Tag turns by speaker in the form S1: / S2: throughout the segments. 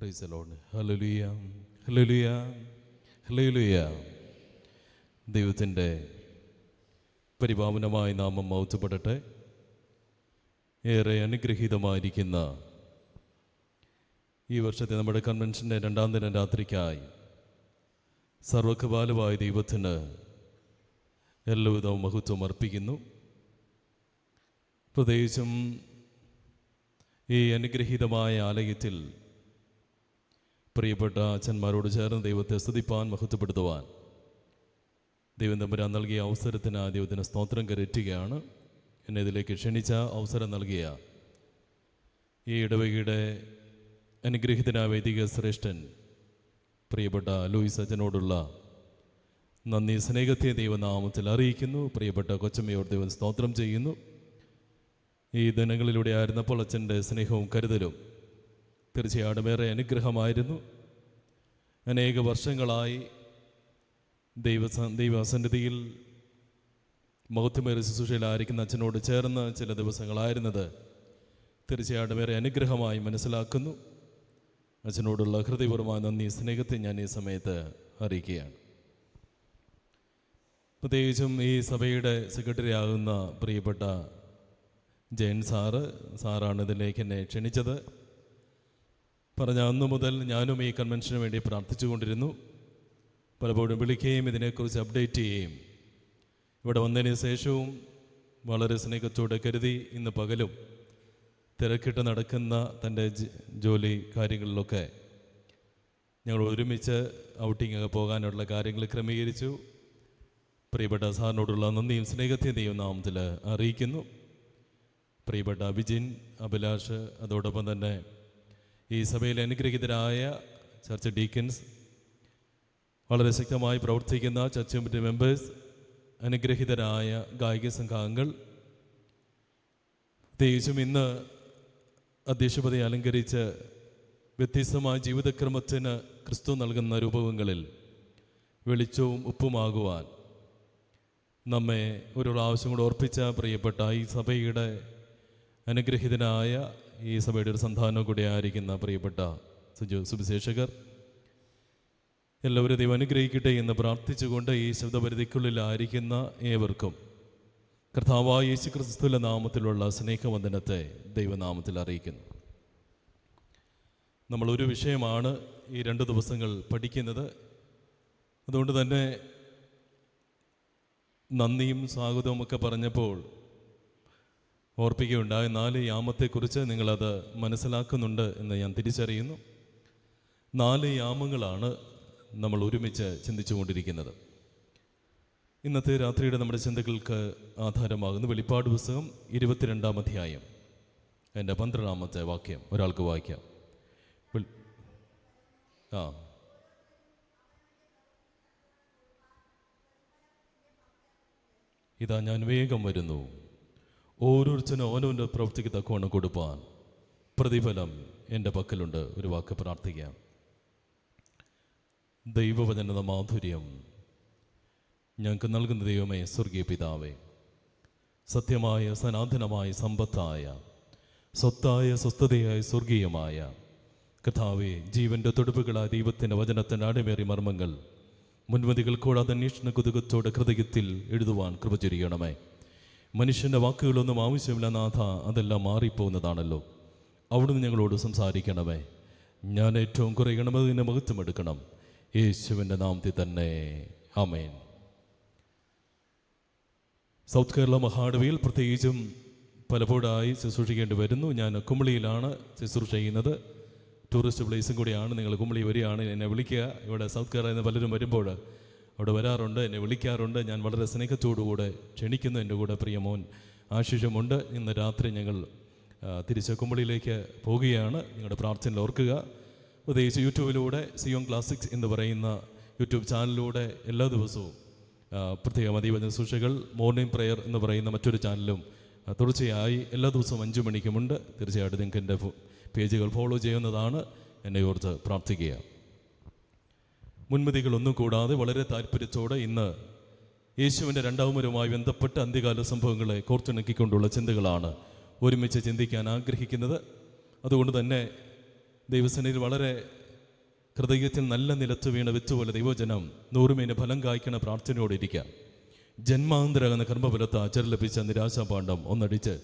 S1: Price the Lord. Hallelujah, hallelujah, hallelujah. ദൈവത്തിൻ്റെ പരിപാവനമായ നാമം മഹത്വപ്പെടട്ടെ. ഏറെ അനുഗ്രഹീതമായിരിക്കുന്ന ഈ വർഷത്തെ നമ്മുടെ കൺവെൻഷൻ്റെ 2ാം ദിനം രാത്രിക്കായി സർവകൃപാലുവായ ദൈവത്തിന് എല്ലാവിധവും മഹത്വം അർപ്പിക്കുന്നു. പ്രത്യേകിച്ചും ഈ അനുഗ്രഹീതമായ ആലയത്തിൽ പ്രിയപ്പെട്ട അച്ഛന്മാരോട് ചേർന്ന് ദൈവത്തെ സ്തുതിപ്പാൻ, മഹത്വപ്പെടുത്തുവാൻ ദൈവം തമ്പുരാൻ നൽകിയ അവസരത്തിന് ദൈവത്തിന് സ്തോത്രം കരറ്റുകയാണ്. എന്നെ ഇതിലേക്ക് ക്ഷണിച്ച അവസരം നൽകിയ ഈ ഇടവകയുടെ അനുഗ്രഹീതനായ വൈദിക ശ്രേഷ്ഠൻ പ്രിയപ്പെട്ട ലൂയിസ് അച്ഛനോടുള്ള നന്ദി, സ്നേഹത്തെ ദൈവനാമത്തിൽ അറിയിക്കുന്നു. പ്രിയപ്പെട്ട കൊച്ചമ്മയോട് ദൈവം സ്തോത്രം ചെയ്യുന്നു. ഈ ദിനങ്ങളിലൂടെ ആയിരുന്നപ്പോൾ അച്ഛൻ്റെ സ്നേഹവും കരുതലും തീർച്ചയായിട്ടും ഏറെ അനുഗ്രഹമായിരുന്നു. അനേക വർഷങ്ങളായി ദൈവസന്നിധിയിൽ മഹത്വമേറിയ ശുശ്രൂഷയിലായിരിക്കുന്ന അച്ഛനോട് ചേർന്ന് ചില ദിവസങ്ങളായിരുന്നത് തീർച്ചയായിട്ടും ഏറെ അനുഗ്രഹമായി മനസ്സിലാക്കുന്നു. അച്ഛനോടുള്ള ഹൃദയപൂർവ്വമായ നന്ദി, സ്നേഹത്തെ ഞാൻ ഈ സമയത്ത് അറിയിക്കുകയാണ്. പ്രത്യേകിച്ചും ഈ സഭയുടെ സെക്രട്ടറി ആകുന്ന പ്രിയപ്പെട്ട ജയൻ സാറാണ് ഇതിലേക്ക് എന്നെ ക്ഷണിച്ചത്. പറഞ്ഞ അന്നു മുതൽ ഞാനും ഈ കൺവെൻഷന് വേണ്ടി പ്രാർത്ഥിച്ചു കൊണ്ടിരുന്നു. പലപ്പോഴും വിളിക്കുകയും ഇതിനെക്കുറിച്ച് അപ്ഡേറ്റ് ചെയ്യുകയും ഇവിടെ വന്നതിന് ശേഷവും വളരെ സ്നേഹത്തോടെ കരുതി ഇന്ന് പകലും തിരക്കിട്ട് നടക്കുന്ന തൻ്റെ ജോലി കാര്യങ്ങളിലൊക്കെ ഞങ്ങൾ ഒരുമിച്ച് ഔട്ടിങ്ങൊക്കെ പോകാനുള്ള കാര്യങ്ങൾ ക്രമീകരിച്ചു. പ്രിയപ്പെട്ട സാറിനോടുള്ള നന്ദിയും സ്നേഹത്തെയും ദൈവനാമത്തിൽ അറിയിക്കുന്നു. പ്രിയപ്പെട്ട വിജിൻ, അഭിലാഷ്, അതോടൊപ്പം തന്നെ ഈ സഭയിലെ അനുഗ്രഹീതരായ ചർച്ച് ഡീക്കൻസ്, വളരെ ശക്തമായി പ്രവർത്തിക്കുന്ന ചർച്ച് കമ്മിറ്റി മെമ്പേഴ്സ്, അനുഗ്രഹീതരായ ഗായിക സംഘാംഗങ്ങൾ, പ്രത്യേകിച്ചും ഇന്ന് അധ്യക്ഷപദി അലങ്കരിച്ച് വ്യത്യസ്തമായ ജീവിതക്രമത്തിന് ക്രിസ്തു നൽകുന്ന രൂപങ്ങളിൽ വെളിച്ചവും ഉപ്പുമാകുവാൻ നമ്മെ ഒരു പ്രാവശ്യം കൂടെ ഓർപ്പിച്ച പ്രിയപ്പെട്ട ഈ സഭയുടെ അനുഗ്രഹീതനായ ഈ സഭയുടെ ഒരു സന്താനം കൂടി ആയിരിക്കുന്ന പ്രിയപ്പെട്ട സുവിശേഷകർ, എല്ലാവരും ദൈവം അനുഗ്രഹിക്കട്ടെ എന്ന് പ്രാർത്ഥിച്ചുകൊണ്ട് ഈ ശബ്ദപരിധിക്കുള്ളിലായിരിക്കുന്ന ഏവർക്കും കർത്താവായ യേശു ക്രിസ്തുവിന്റെ നാമത്തിലുള്ള സ്നേഹവന്ദനത്തെ ദൈവനാമത്തിൽ അറിയിക്കുന്നു. നമ്മളൊരു വിഷയമാണ് ഈ 2 ദിവസങ്ങൾ പഠിക്കുന്നത്. അതുകൊണ്ട് തന്നെ നന്ദിയും സ്വാഗതവും ഒക്കെ പറഞ്ഞപ്പോൾ ഓർപ്പിക്കുകയുണ്ടായ 4 യാമത്തെക്കുറിച്ച് നിങ്ങളത് മനസ്സിലാക്കുന്നുണ്ട് എന്ന് ഞാൻ തിരിച്ചറിയുന്നു. 4 യാമങ്ങളാണ് നമ്മൾ ഒരുമിച്ച് ചിന്തിച്ചു കൊണ്ടിരിക്കുന്നത്. ഇന്നത്തെ രാത്രിയുടെ നമ്മുടെ ചിന്തകൾക്ക് ആധാരമാകുന്ന വെളിപ്പാട് പുസ്തകം 22-ാം അധ്യായം അതിൻ്റെ 12-ാമത്തെ വാക്യം ഒരാൾക്ക് വായിക്കാം. ഇതാ ഞാൻ വേഗം വരുന്നു, ഓരോരുത്തരും ഓരോൻ്റെ പ്രവൃത്തിക്ക് തക്കവണ്ണം കൊടുപ്പാൻ പ്രതിഫലം എൻ്റെ പക്കലുണ്ട്. ഒരു വാക്ക് പ്രാർത്ഥിക്കാം. ദൈവവചന മാധുര്യം ഞങ്ങൾക്ക് നൽകുന്ന ദൈവമേ, സ്വർഗീയ പിതാവേ, സത്യമായ സനാതനമായ സമ്പത്തായ സ്വത്തായ സ്വസ്ഥതയായ സ്വർഗീയമായ കർത്താവേ, ജീവൻ്റെ തൊടുപ്പുകളായ ദൈവത്തിൻ്റെ വചനത്തിൻ്റെ അടിമേറിയ മർമ്മങ്ങൾ മുൻമതികൾ കൂടാതെ അന്വേഷണ കുതുകത്തോടെ ഹൃദയത്തിൽ എഴുതുവാൻ കൃപ ചൊരിയണമേ. മനുഷ്യൻ്റെ വാക്കുകളൊന്നും ആവശ്യമില്ല നാഥ, അതെല്ലാം മാറിപ്പോകുന്നതാണല്ലോ. അവിടുന്ന് ഞങ്ങളോട് സംസാരിക്കണമേ. ഞാൻ ഏറ്റവും കുറയണമതിനെ മഹത്വമെടുക്കണം. യേശുവിൻ്റെ നാമത്തിൽ തന്നെ, ആമേൻ. സൗത്ത് കേരള മഹാടവിയിൽ പ്രത്യേകിച്ചും പലപ്പോഴായി ശുശ്രൂഷിക്കേണ്ടി വരുന്നു. ഞാൻ കുമളിയിലാണ് ശുശ്രൂഷ ചെയ്യുന്നത്. ടൂറിസ്റ്റ് പ്ലേസും കൂടിയാണ്. നിങ്ങൾ കുമളി വരികയാണ് എന്നെ വിളിക്കുക. ഇവിടെ സൗത്ത് കേരളയിൽ നിന്ന് പലരും വരുമ്പോൾ അവിടെ വരാറുണ്ട്, എന്നെ വിളിക്കാറുണ്ട്. ഞാൻ വളരെ സ്നേഹത്തോടുകൂടെ ക്ഷണിക്കുന്നു. എൻ്റെ കൂടെ പ്രിയമോൻ ആശിഷമുണ്ട്. ഇന്ന് രാത്രി ഞങ്ങൾ തിരിച്ച് കുമളിയിലേക്ക് പോവുകയാണ്. നിങ്ങളുടെ പ്രാർത്ഥനയിൽ ഓർക്കുക. പ്രത്യേകിച്ച് യൂട്യൂബിലൂടെ സിയോൺ ക്ലാസിക്സ് എന്ന് പറയുന്ന യൂട്യൂബ് ചാനലിലൂടെ എല്ലാ ദിവസവും പ്രത്യേകം ദൈവജന ശുശ്രൂഷകൾ, മോർണിംഗ് പ്രെയർ എന്ന് പറയുന്ന മറ്റൊരു ചാനലും തുടർച്ചയായി എല്ലാ ദിവസവും 5 മണിക്കുമുണ്ട്. തീർച്ചയായിട്ടും നിങ്ങൾക്ക് എൻ്റെ പേജുകൾ ഫോളോ ചെയ്യുന്നതാണ്. എന്നെ ഓർത്ത് പ്രാർത്ഥിക്കുക. മുൻവിധികളൊന്നും കൂടാതെ വളരെ താല്പര്യത്തോടെ ഇന്ന് യേശുവിൻ്റെ 2ാം വരവുമായി ബന്ധപ്പെട്ട അന്ത്യകാല സംഭവങ്ങളെ കോർത്തിണക്കിക്കൊണ്ടുള്ള ചിന്തകളാണ് ഒരുമിച്ച് ചിന്തിക്കാൻ ആഗ്രഹിക്കുന്നത്. അതുകൊണ്ട് തന്നെ ദൈവസേനയിൽ വളരെ ഹൃദയത്തിൽ നല്ല നിലത്ത് വീണ വിത്തുപോലെ ദൈവജനം 100 മേന് ഫലം കായ്ക്കണ പ്രാർത്ഥനയോടെ ഇരിക്കാം. ജന്മാന്തരകുന്ന കർമ്മഫലത്ത് അച്ചരം ലഭിച്ച നിരാശാപാണ്ഡം ഒന്നടിച്ച്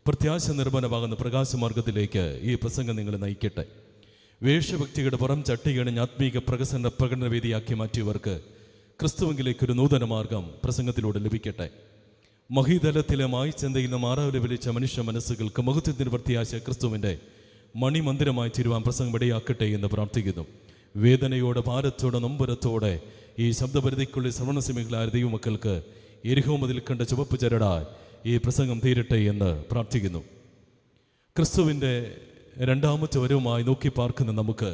S1: പ്രത്യാശ നിർഭരമാകുന്ന പ്രകാശമാർഗത്തിലേക്ക് ഈ പ്രസംഗം നിങ്ങളെ നയിക്കട്ടെ. വേഷഭക്തിയുടെ പുറം ചട്ടികണിഞ്ഞ് ആത്മീക പ്രകടന വേദിയാക്കി മാറ്റിയവർക്ക് ക്രിസ്തുവിലേക്കൊരു നൂതന മാർഗം പ്രസംഗത്തിലൂടെ ലഭിക്കട്ടെ. മഹീതലത്തിലെ മായിച്ചന്തയിൽ നിന്ന് മാറാവിലെ വിളിച്ച മനുഷ്യ മനസ്സുകൾക്ക് മഹത്വത്തിന് പ്രത്യാശ ക്രിസ്തുവിൻ്റെ മണിമന്ദിരമായി തീരുവാൻ പ്രസംഗം ഇടയാക്കട്ടെ എന്ന് പ്രാർത്ഥിക്കുന്നു. വേദനയോടെ, ഭാരത്തോടെ, നൊമ്പരത്തോടെ ഈ ശബ്ദപരിധിക്കുള്ളിൽ ശ്രവണസിമികളായ ദൈവമക്കൾക്ക് എരിഹോമതിൽ കണ്ട ചുവപ്പ് ചരടായി ഈ പ്രസംഗം തീരട്ടെ എന്ന് പ്രാർത്ഥിക്കുന്നു. ക്രിസ്തുവിൻ്റെ രണ്ടാമത്തെ വരവുമായി നോക്കി പാർക്കുന്ന നമുക്ക്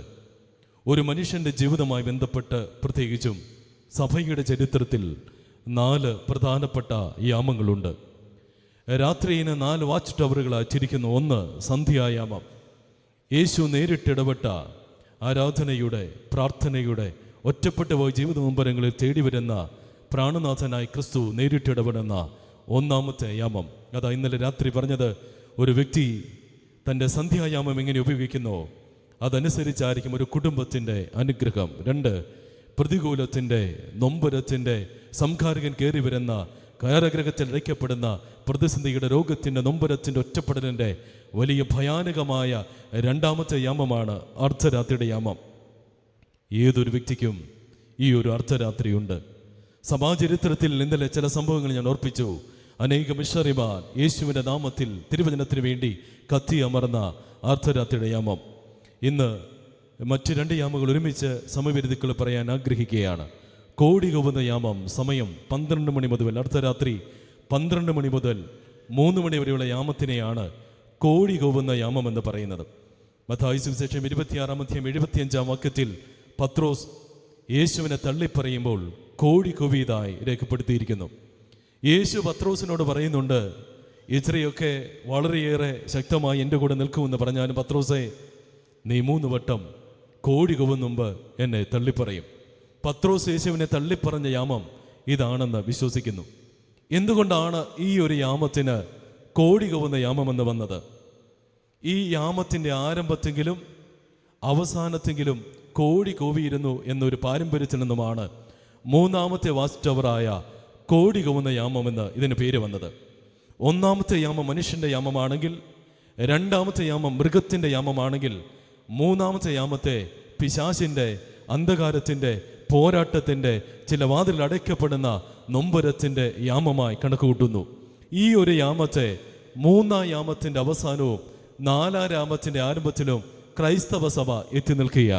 S1: ഒരു മനുഷ്യൻ്റെ ജീവിതവുമായി ബന്ധപ്പെട്ട് പ്രത്യേകിച്ചും സഭയുടെ ചരിത്രത്തിൽ 4 പ്രധാനപ്പെട്ട യാമങ്ങളുണ്ട്. രാത്രിയിന് 4 വാച്ച് ടവറുകളായി ചിരിക്കുന്ന ഒന്ന് സന്ധ്യായാമം. യേശു നേരിട്ടിടപെട്ട ആരാധനയുടെ, പ്രാർത്ഥനയുടെ, ഒറ്റപ്പെട്ടു പോയ ജീവിത മുമ്പരങ്ങളിൽ തേടി വരുന്ന പ്രാണനാഥനായി ക്രിസ്തു നേരിട്ടിടപെടുന്ന ഒന്നാമത്തെ യാമം. അതാ ഇന്നലെ രാത്രി പറഞ്ഞത്. ഒരു വ്യക്തി തൻ്റെ സന്ധ്യായാമം എങ്ങനെ ഉപയോഗിക്കുന്നോ അതനുസരിച്ചായിരിക്കും ഒരു കുടുംബത്തിൻ്റെ അനുഗ്രഹം. 2 പ്രതികൂലത്തിൻ്റെ, നൊമ്പരത്തിൻ്റെ, സംഹാരകൻ കയറി വരുന്ന, കാരാഗ്രഹത്തിൽ അടയ്ക്കപ്പെടുന്ന പ്രതിസന്ധിയുടെ, രോഗത്തിൻ്റെ, നൊമ്പരത്തിൻ്റെ, ഒറ്റപ്പെടലിൻ്റെ വലിയ ഭയാനകമായ രണ്ടാമത്തെ യാമമാണ് അർദ്ധരാത്രിയുടെ യാമം. ഏതൊരു വ്യക്തിക്കും ഈ ഒരു അർദ്ധരാത്രിയുണ്ട്. സഭാചരിത്രത്തിൽ ഇന്നലെ ചില സംഭവങ്ങൾ ഞാൻ ഓർപ്പിച്ചു. അനേക മിഷണറിമാർ യേശുവിൻ്റെ നാമത്തിൽ തിരുവചനത്തിന് വേണ്ടി കത്തിയമർന്ന അർദ്ധരാത്രിയുടെ യാമം. ഇന്ന് മറ്റ് 2 യാമങ്ങൾ ഒരുമിച്ച് സമയപരിധികൾ പറയാൻ ആഗ്രഹിക്കുകയാണ്. കോടി കൂവുന്ന യാമം. സമയം 12 മണി മുതൽ, അർദ്ധരാത്രി 12 മണി മുതൽ 3 മണി വരെയുള്ള യാമത്തിനെയാണ് കോടി കൂവുന്ന യാമം എന്ന് പറയുന്നത്. മത്തായി സുവിശേഷം 26-75 വാക്യത്തിൽ പത്രോസ് യേശുവിനെ തള്ളിപ്പറയുമ്പോൾ കോടി കൂവിയതായി രേഖപ്പെടുത്തിയിരിക്കുന്നു. യേശു പത്രോസിനോട് പറയുന്നുണ്ട്, ഇത്രയൊക്കെ വളരെയേറെ ശക്തമായി എൻ്റെ കൂടെ നിൽക്കുമെന്ന് പറഞ്ഞാലും പത്രോസേ, നീ 3 വട്ടം കോടി കൂവും മുമ്പ് എന്നെ തള്ളിപ്പറയും. പത്രോസ് യേശുവിനെ തള്ളിപ്പറഞ്ഞ യാമം ഇതാണെന്ന് വിശ്വസിക്കുന്നു. എന്തുകൊണ്ടാണ് ഈ ഒരു യാമത്തിന് കോടി കൂവുന്ന യാമമെന്ന് വന്നത്? ഈ യാമത്തിൻ്റെ ആരംഭത്തെങ്കിലും അവസാനത്തെങ്കിലും കോടി കൂവിയിരുന്നു എന്നൊരു പാരമ്പര്യത്തിൽ നിന്നുമാണ് 3ാമത്തെ വാച്ച് ടവറായ കോടി കൂവുന്ന യാമമെന്ന് ഇതിന് പേര് വന്നത്. 1ാമത്തെ യാമം മനുഷ്യൻ്റെ യാമമാണെങ്കിൽ, 2ാമത്തെ യാമം മൃഗത്തിൻ്റെ യാമമാണെങ്കിൽ, 3ാമത്തെ യാമത്തെ പിശാചിൻ്റെ, അന്ധകാരത്തിൻ്റെ, പോരാട്ടത്തിൻ്റെ, ചില വാതിൽ അടയ്ക്കപ്പെടുന്ന നൊമ്പരത്തിൻ്റെ യാമമായി കണക്കുകൂട്ടുന്നു. ഈ ഒരു യാമത്തെ 3ാം യാമത്തിൻ്റെ അവസാനവും 4ാം യാമത്തിൻ്റെ ആരംഭത്തിലും ക്രൈസ്തവ സഭ എത്തി നിൽക്കുക.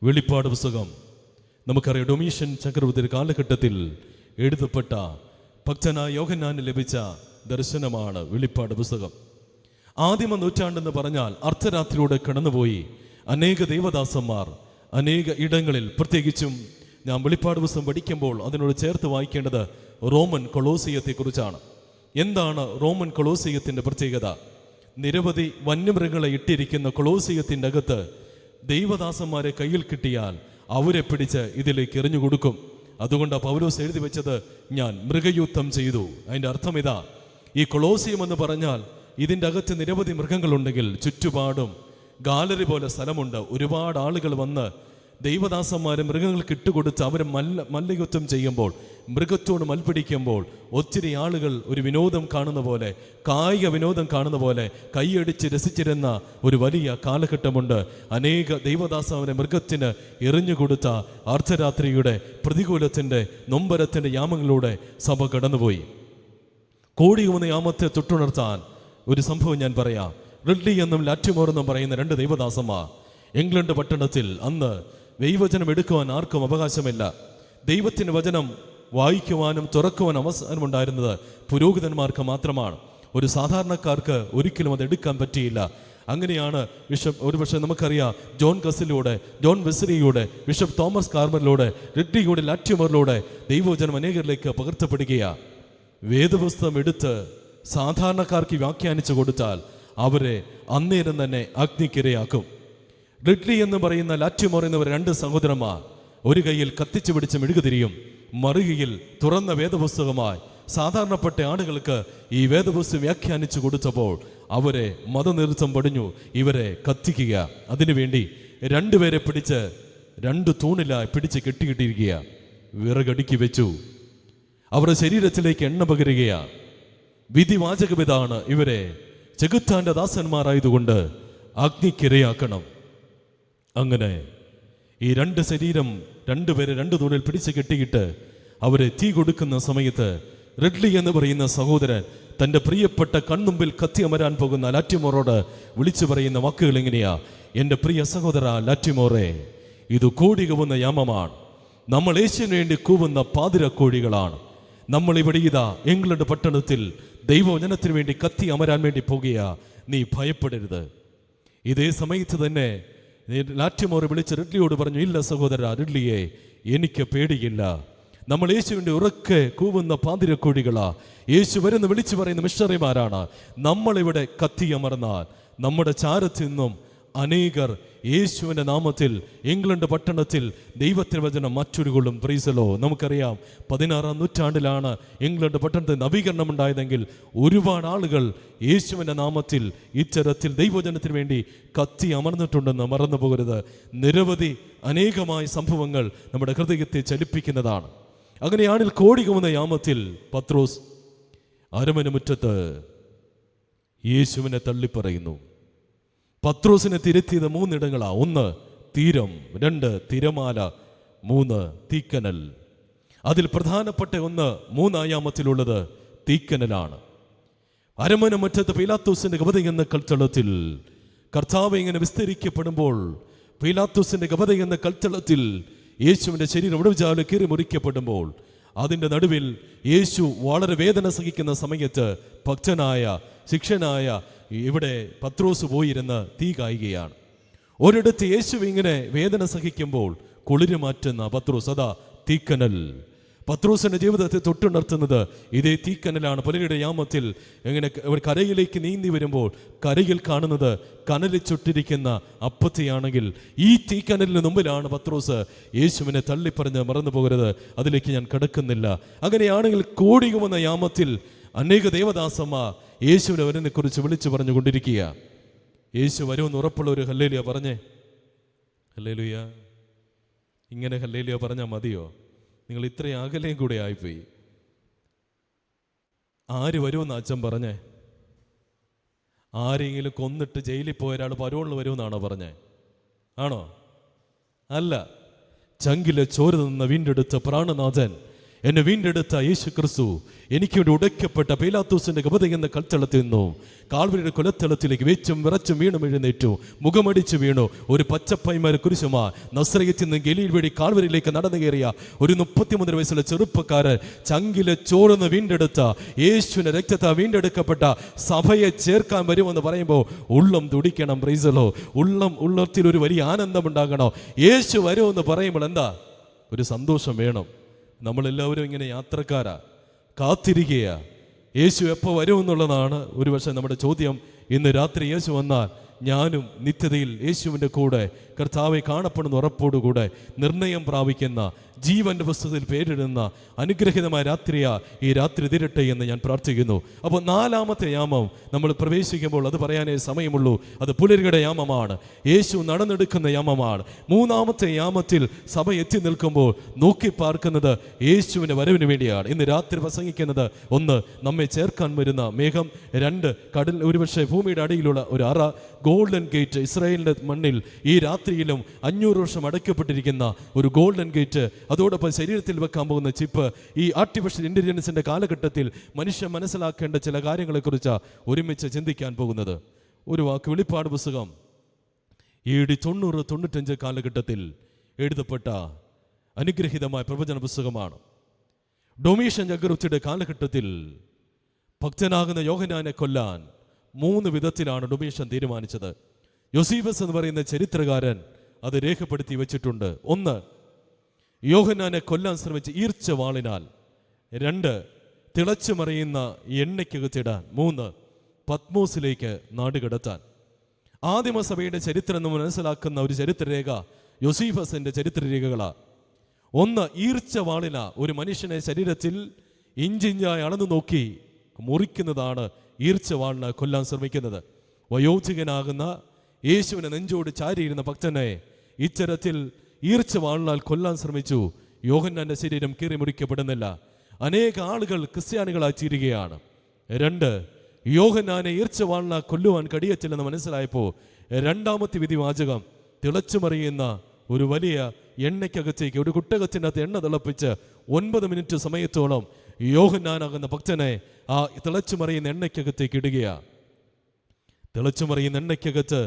S1: വെളിപ്പാട് പുസ്തകം നമുക്കറിയാം. ഡൊമീഷ്യൻ ചക്രവർത്തി കാലഘട്ടത്തിൽ എഴുതപ്പെട്ട ഭക്തനായ യോഹന്നാന് ലഭിച്ച ദർശനമാണ് വെളിപ്പാട് പുസ്തകം. ആദിമ നൂറ്റാണ്ടെന്ന് പറഞ്ഞാൽ അർദ്ധരാത്രിയിലൂടെ കടന്നുപോയി അനേക ദൈവദാസന്മാർ അനേക ഇടങ്ങളിൽ, പ്രത്യേകിച്ചും ഞാൻ വെളിപ്പാട് പുസ്തകം പഠിക്കുമ്പോൾ അതിനോട് ചേർത്ത് വായിക്കേണ്ടത് റോമൻ കൊളോസിയത്തെക്കുറിച്ചാണ്. എന്താണ് റോമൻ കൊളോസിയത്തിൻ്റെ പ്രത്യേകത? നിരവധി വന്യമൃഗങ്ങളെ ഇട്ടിരിക്കുന്ന കൊളോസിയത്തിൻ്റെ അകത്ത് ദൈവദാസന്മാരെ കയ്യിൽ കിട്ടിയാൽ അവരെ പിടിച്ച് ഇതിലേക്ക് എറിഞ്ഞു കൊടുക്കും. അതുകൊണ്ടാണ് പൗലോസ് എഴുതി വെച്ചത്, ഞാൻ മൃഗയുദ്ധം ചെയ്തു. അതിൻ്റെ അർത്ഥം ഇതാ, ഈ കൊളോസിയം എന്ന് പറഞ്ഞാൽ ഇതിൻ്റെ അകത്ത് നിരവധി മൃഗങ്ങളുണ്ടെങ്കിൽ ചുറ്റുപാടും ഗാലറി പോലെ സ്ഥലമുണ്ട്. ഒരുപാട് ആളുകൾ വന്ന് ദൈവദാസന്മാരെ മൃഗങ്ങൾക്ക് ഇട്ടുകൊടുത്ത് അവർ മല്ലയുദ്ധം ചെയ്യുമ്പോൾ, മൃഗത്തോട് മൽപ്പിടിക്കുമ്പോൾ ഒത്തിരി ആളുകൾ ഒരു വിനോദം കാണുന്ന പോലെ, കായിക വിനോദം കാണുന്ന പോലെ കൈയടിച്ച് രസിച്ചിരുന്ന ഒരു വലിയ കാലഘട്ടമുണ്ട്. അനേക ദൈവദാസനെ മൃഗത്തിന് എറിഞ്ഞുകൊടുത്ത അർദ്ധരാത്രിയുടെ പ്രതികൂലത്തിൻ്റെ, നൊമ്പരത്തിൻ്റെ യാമങ്ങളിലൂടെ സഭ കടന്നുപോയി. കോടി കൂവുന്ന യാമത്തെ തൊട്ടുണർത്താൻ ഒരു സംഭവം ഞാൻ പറയാം. റിഡ്ലി എന്നും ലാറ്റിമോർ എന്നും പറയുന്ന 2 ദൈവദാസന്മാർ ഇംഗ്ലണ്ട് പട്ടണത്തിൽ അന്ന് ദൈവവചനം എടുക്കുവാൻ ആർക്കും അവകാശമില്ല. ദൈവത്തിൻ്റെ വചനം വായിക്കുവാനും തുറക്കുവാനും അവസരമുണ്ടായിരുന്നത് പുരോഹിതന്മാർക്ക് മാത്രമാണ്. ഒരു സാധാരണക്കാർക്ക് ഒരിക്കലും അത് എടുക്കാൻ പറ്റിയില്ല. അങ്ങനെയാണ് ബിഷപ്പ്, ഒരുപക്ഷെ നമുക്കറിയാം, ജോൺ ഗസിലൂടെ, ജോൺ വെസ്ലിയിലൂടെ, ബിഷപ്പ് തോമസ് കാർമലിലൂടെ, റിഡ്ലിയുടെ, ലാറ്റിമോറിലൂടെ ദൈവവചനം അനേകരിലേക്ക് പകർത്തപ്പെടുകയാണ്. വേദപുസ്തകം എടുത്ത് സാധാരണക്കാർക്ക് വ്യാഖ്യാനിച്ചു കൊടുത്താൽ അവരെ അന്നേരം തന്നെ അഗ്നിക്കിരയാക്കും. റിഡ്ലി എന്ന് പറയുന്ന, ലാറ്റിമോർ എന്നിവർ 2 സഹോദരന്മാർ ഒരു കൈയിൽ കത്തിച്ചു പിടിച്ച മെഴുകുതിരിയും മറുകയിൽ തുറന്ന വേദപുസ്തകമായി സാധാരണപ്പെട്ട ആളുകൾക്ക് ഈ വേദപുസ്തകം വ്യാഖ്യാനിച്ചു കൊടുത്തപ്പോൾ അവരെ മതനേതൃത്വം പടിഞ്ഞു ഇവരെ കത്തിക്കുക. അതിനുവേണ്ടി രണ്ടുപേരെ പിടിച്ച് 2 തൂണിലായി പിടിച്ച് കെട്ടിയിട്ടിരിക്കുക. വിറകടുക്കി വെച്ചു. അവരുടെ ശരീരത്തിലേക്ക് എണ്ണ പകരുകയാണ്. വിധിവാചകമിതാണ്, ഇവരെ ചെകുത്താന്റെ ദാസന്മാരായതുകൊണ്ട് അഗ്നിക്കിരയാക്കണം. അങ്ങനെ ഈ 2 ശരീരം 2 പേരെ 2 തൂണിൽ പിടിച്ച് കെട്ടിയിട്ട് അവരെ തീ കൊടുക്കുന്ന സമയത്ത് റിഡ്ലി എന്ന് പറയുന്ന സഹോദരൻ തൻ്റെ പ്രിയപ്പെട്ട കൺമുമ്പിൽ കത്തി അമരാൻ പോകുന്ന ലാറ്റിമോറോട് വിളിച്ചു പറയുന്ന വാക്കുകൾ എങ്ങനെയാ? എൻ്റെ പ്രിയ സഹോദര ലാറ്റിമോറെ, ഇത് കോഴി കൂവുന്ന യാമമാണ്. നമ്മൾ യേശുവിന് വേണ്ടി കൂവുന്ന പാതിരക്കോഴികളാണ്. നമ്മൾ ഇവിടെ ഇതാ ഇംഗ്ലണ്ട് പട്ടണത്തിൽ ദൈവവചനത്തിന് വേണ്ടി കത്തി അമരാൻ വേണ്ടി പോകുക. നീ ഭയപ്പെടരുത്. ഇതേ സമയത്ത് തന്നെ ലാറ്റിമോറെ വിളിച്ച് റിഡ്ലിയോട് പറഞ്ഞു, ഇല്ല സഹോദര റിഡ്ലിയെ, എനിക്ക് പേടിയില്ല. നമ്മൾ യേശുവിൻ്റെ ഉറക്കെ കൂവുന്ന പാതിരക്കോഴികളാ. യേശു വരുന്ന വിളിച്ചു പറയുന്ന മിഷണറിമാരാണ്. നമ്മളിവിടെ കത്തിയമർന്നാൽ നമ്മുടെ ചാരത്തിൽ നിന്നും അനേകർ യേശുവിൻ്റെ നാമത്തിൽ ഇംഗ്ലണ്ട് പട്ടണത്തിൽ ദൈവത്തിൻ്റെ വചനം മറ്റൊരുകൊള്ളും. പ്രീസലോ, നമുക്കറിയാം 16-ാം നൂറ്റാണ്ടിലാണ് ഇംഗ്ലണ്ട് പട്ടണത്തിൽ നവീകരണം ഉണ്ടായതെങ്കിൽ ഒരുപാട് ആളുകൾ യേശുവിൻ്റെ നാമത്തിൽ ഇത്തരത്തിൽ ദൈവവചനത്തിന് വേണ്ടി കത്തി അമർന്നിട്ടുണ്ടെന്ന് മറന്നു പോകരുത്. നിരവധി അനേകമായ സംഭവങ്ങൾ നമ്മുടെ ഹൃദയത്തെ ചലിപ്പിക്കുന്നതാണ്. അങ്ങനെയാണിൽ കോഴി കൂവുന്ന യാമത്തിൽ പത്രോസ് അരമന മുറ്റത്ത് യേശുവിനെ തള്ളിപ്പറയുന്നു. പത്രോസിനെ തിരുത്തിയത് 3 ഇടങ്ങളാ. 1 തീരം, 2 തിരമാല, 3 തീക്കനൽ. അതിൽ പ്രധാനപ്പെട്ട 3-ാം യാമത്തിലുള്ളത് തീക്കനലാണ്. അരമന മുറ്റത്ത് പീലാത്തോസിന്റെ ഗവധ എന്ന കൽത്തളത്തിൽ കർത്താവ് ഇങ്ങനെ വിസ്തരിക്കപ്പെടുമ്പോൾ, പീലാത്തോസിന്റെ ഗവധ എന്ന കൽത്തളത്തിൽ യേശുവിൻ്റെ ശരീരം ഉടവുചാല് കീറി മുറിക്കപ്പെടുമ്പോൾ, അതിൻ്റെ നടുവിൽ യേശു വളരെ വേദന സഹിക്കുന്ന സമയത്ത് ഭക്തനായ ശിക്ഷനായ ഇവിടെ പത്രോസ് പോയിരുന്ന് തീ കായുകയാണ്. ഒരിടത്ത് യേശു ഇങ്ങനെ വേദന സഹിക്കുമ്പോൾ കുളിര് മാറ്റുന്ന പത്രോസ്, അതാ തീക്കനൽ. പത്രോസിന്റെ ജീവിതത്തെ തൊട്ടുണർത്തുന്നത് ഇതേ തീക്കനലാണ്. പുലരിയുടെ യാമത്തിൽ എങ്ങനെ കരയിലേക്ക് നീന്തി വരുമ്പോൾ കരയിൽ കാണുന്നത് കനലിൽ ചുട്ടിരിക്കുന്ന അപ്പത്തെയാണെങ്കിൽ ഈ തീക്കനലിന് മുമ്പിലാണ് പത്രോസ് യേശുവിനെ തള്ളിപ്പറഞ്ഞ് മറന്നു പോകരുത്. അതിലേക്ക് ഞാൻ കടക്കുന്നില്ല. അങ്ങനെയാണെങ്കിൽ കോഴി കൂവുന്ന യാമത്തിൽ അനേക ദേവദാസന്മാർ യേശുവിനെ വരനെ കുറിച്ച് വിളിച്ചു പറഞ്ഞുകൊണ്ടിരിക്കുക. യേശു വരുമെന്ന് ഉറപ്പുള്ള ഒരു ഹല്ലേലൂയ പറഞ്ഞേ. ഹല്ലേലൂയ. ഇങ്ങനെ ഹല്ലേലൂയ പറഞ്ഞാൽ മതിയോ? നിങ്ങൾ ഇത്രയും അകലെയും കൂടെ ആയിപ്പോയി. ആര് വരുമെന്ന് അച്ഛൻ പറഞ്ഞേ? ആരെങ്കിലും കൊന്നിട്ട് ജയിലിൽ പോയ ഒരാൾ പരോളിൽ വരുമെന്നാണോ പറഞ്ഞേ? ആണോ? അല്ല. ചങ്കിലെ ചോര നിന്ന് വീണ്ടെടുത്ത പ്രാണനാഥൻ, എന്നെ വീണ്ടെടുത്ത യേശു ക്രിസ്തു എനിക്ക് വേണ്ടി ഉടയ്ക്കപ്പെട്ട പീലാത്തോസിന്റെ ഗവധ എന്ന കൽത്തളത്തിൽ നിന്നും കാൽവരിയുടെ കൊലത്തളത്തിലേക്ക് വെച്ചും വിറച്ചും വീണും എഴുന്നേറ്റു, മുഖമടിച്ചു വീണു. ഒരു പച്ചപ്പൈമാര് കുരിശുമാ നസ്രയത്തിൽ നിന്ന് ഗലീൽ വഴി കാൽവരിയിലേക്ക് നടന്നു കയറിയ ഒരു 33 വയസ്സുള്ള ചെറുപ്പക്കാരൻ ചങ്കിലെ ചോർന്ന് വീണ്ടെടുത്ത യേശുവിന്റെ രക്തത്താൽ വീണ്ടെടുക്കപ്പെട്ട സഭയെ ചേർക്കാൻ വരുമെന്ന് പറയുമ്പോൾ ഉള്ളം തുടിക്കണം. പ്രൈസലോ. ഉള്ളത്തിൽ ഒരു വലിയ ആനന്ദമുണ്ടാകണം. യേശു വരുമെന്ന് പറയുമ്പോൾ എന്താ ഒരു സന്തോഷം വേണം. നമ്മളെല്ലാവരും ഇങ്ങനെ യാത്രക്കാരാ, കാത്തിരിക്കുക. യേശു എപ്പോൾ വരുമെന്നുള്ളതാണ് ഒരുപക്ഷെ നമ്മുടെ ചോദ്യം. ഇന്ന് രാത്രി യേശു വന്നാൽ ഞാനും നിത്യതയിൽ യേശുവിൻ്റെ കൂടെ കർത്താവെ കാണപ്പെടുന്ന ഉറപ്പോടുകൂടെ നിർണയം പ്രാപിക്കുന്ന ജീവന്റെ പുസ്തകത്തിൽ പേരിടുന്ന അനുഗ്രഹീതമായ രാത്രിയാ ഈ രാത്രി തീരട്ടെ എന്ന് ഞാൻ പ്രാർത്ഥിക്കുന്നു. അപ്പോൾ 4-ാമത്തെ യാമം നമ്മൾ പ്രവേശിക്കുമ്പോൾ അത് പറയാനേ സമയമുള്ളൂ. അത് പുലരിയുടെ യാമമാണ്. യേശു നടന്നെടുക്കുന്ന യാമമാണ്. 3-ാമത്തെ യാമത്തിൽ സഭ എത്തി നിൽക്കുമ്പോൾ നോക്കി പാർക്കുന്നത് യേശുവിൻ്റെ വരവിന് വേണ്ടിയാണ്. ഇന്ന് രാത്രി പ്രസംഗിക്കുന്നത് 1 നമ്മെ ചേർക്കാൻ വരുന്ന മേഘം, 2 കടൽ ഒരുപക്ഷെ ഭൂമിയുടെ അടിയിലുള്ള ഒരു അറ, ഗോൾഡൻ ഗേറ്റ്. ഇസ്രായേലിൻ്റെ മണ്ണിൽ ഈ രാത്രിയിലും 500 വർഷം അടയ്ക്കപ്പെട്ടിരിക്കുന്ന ഒരു ഗോൾഡൻ ഗേറ്റ്. അതോടൊപ്പം ശരീരത്തിൽ വെക്കാൻ പോകുന്ന ചിപ്പ്. ഈ ആർട്ടിഫിഷ്യൽ ഇന്റലിജൻസിന്റെ കാലഘട്ടത്തിൽ മനുഷ്യൻ മനസ്സിലാക്കേണ്ട ചില കാര്യങ്ങളെക്കുറിച്ച് ഒരുമിച്ച് ചിന്തിക്കാൻ പോകുന്നത്. ഒരു വാക്ക് വെളിപ്പാട് പുസ്തകം AD 90-95 കാലഘട്ടത്തിൽ എഴുതപ്പെട്ട അനുഗ്രഹീതമായ പ്രവചന പുസ്തകമാണ്. ഡൊമീഷ്യൻ ചക്രവർത്തിയുടെ കാലഘട്ടത്തിൽ ഭക്തനാകുന്ന യോഹന്നാനെ കൊല്ലാൻ 3 വിധത്തിലാണ് ഡൊമീഷ്യൻ തീരുമാനിച്ചത്. യോസീഫസ് എന്ന് പറയുന്ന ചരിത്രകാരൻ അത് രേഖപ്പെടുത്തി വെച്ചിട്ടുണ്ട്. 1 യോഹന്നാനെ കൊല്ലാൻ ശ്രമിച്ച് ഈർച്ച വാളിനാൽ, 2 തിളച്ചു മറിയുന്ന എണ്ണയ്ക്കകത്തിടാൻ, 3 പത്മോസിലേക്ക് നാടുകടത്താൻ. ആദിമസഭയുടെ ചരിത്രം നമ്മൾ മനസ്സിലാക്കുന്ന ഒരു ചരിത്രരേഖ യോസീഫസിന്റെ ചരിത്രരേഖകളാ. 1 ഈർച്ച വാളിന ഒരു മനുഷ്യനെ ശരീരത്തിൽ ഇഞ്ചിഞ്ചായി അളന്നു നോക്കി മുറിക്കുന്നതാണ് ഈർച്ചവാളിനാൽ കൊല്ലാൻ ശ്രമിക്കുന്നത്. വയോധികനാകുന്ന യേശുവിനെ നെഞ്ചോട് ചാരിയിരുന്ന ഭക്തനെ ഇത്തരത്തിൽ ഈർച്ചവാളിനാൽ കൊല്ലാൻ ശ്രമിച്ചു. യോഹന്നാന്റെ ശരീരം കീറിമുറിക്കപ്പെടുന്നില്ല. അനേക ആളുകൾ ക്രിസ്ത്യാനികളായി തീരുകയാണ്. 2, യോഹന്നാനെ ഈർച്ചവാളിനാൽ കൊല്ലുവാൻ കഴിയത്തില്ലെന്ന് മനസ്സിലായപ്പോൾ രണ്ടാമത്തെ വിധിവാചകം തിളച്ചുമറിയുന്ന ഒരു വലിയ എണ്ണയ്ക്കകത്തേക്ക്, ഒരു കുട്ടകത്തിൻ്റെ അകത്ത് എണ്ണ തിളപ്പിച്ച് 9 മിനിറ്റ് സമയത്തോളം യോഹന്നാനാകുന്ന ഭക്തനെ ആ തിളച്ചുമറിയുന്ന എണ്ണയ്ക്കകത്തേക്ക് ഇടുകയാണ്. തിളച്ചുമറിയുന്ന എണ്ണയ്ക്കകത്ത്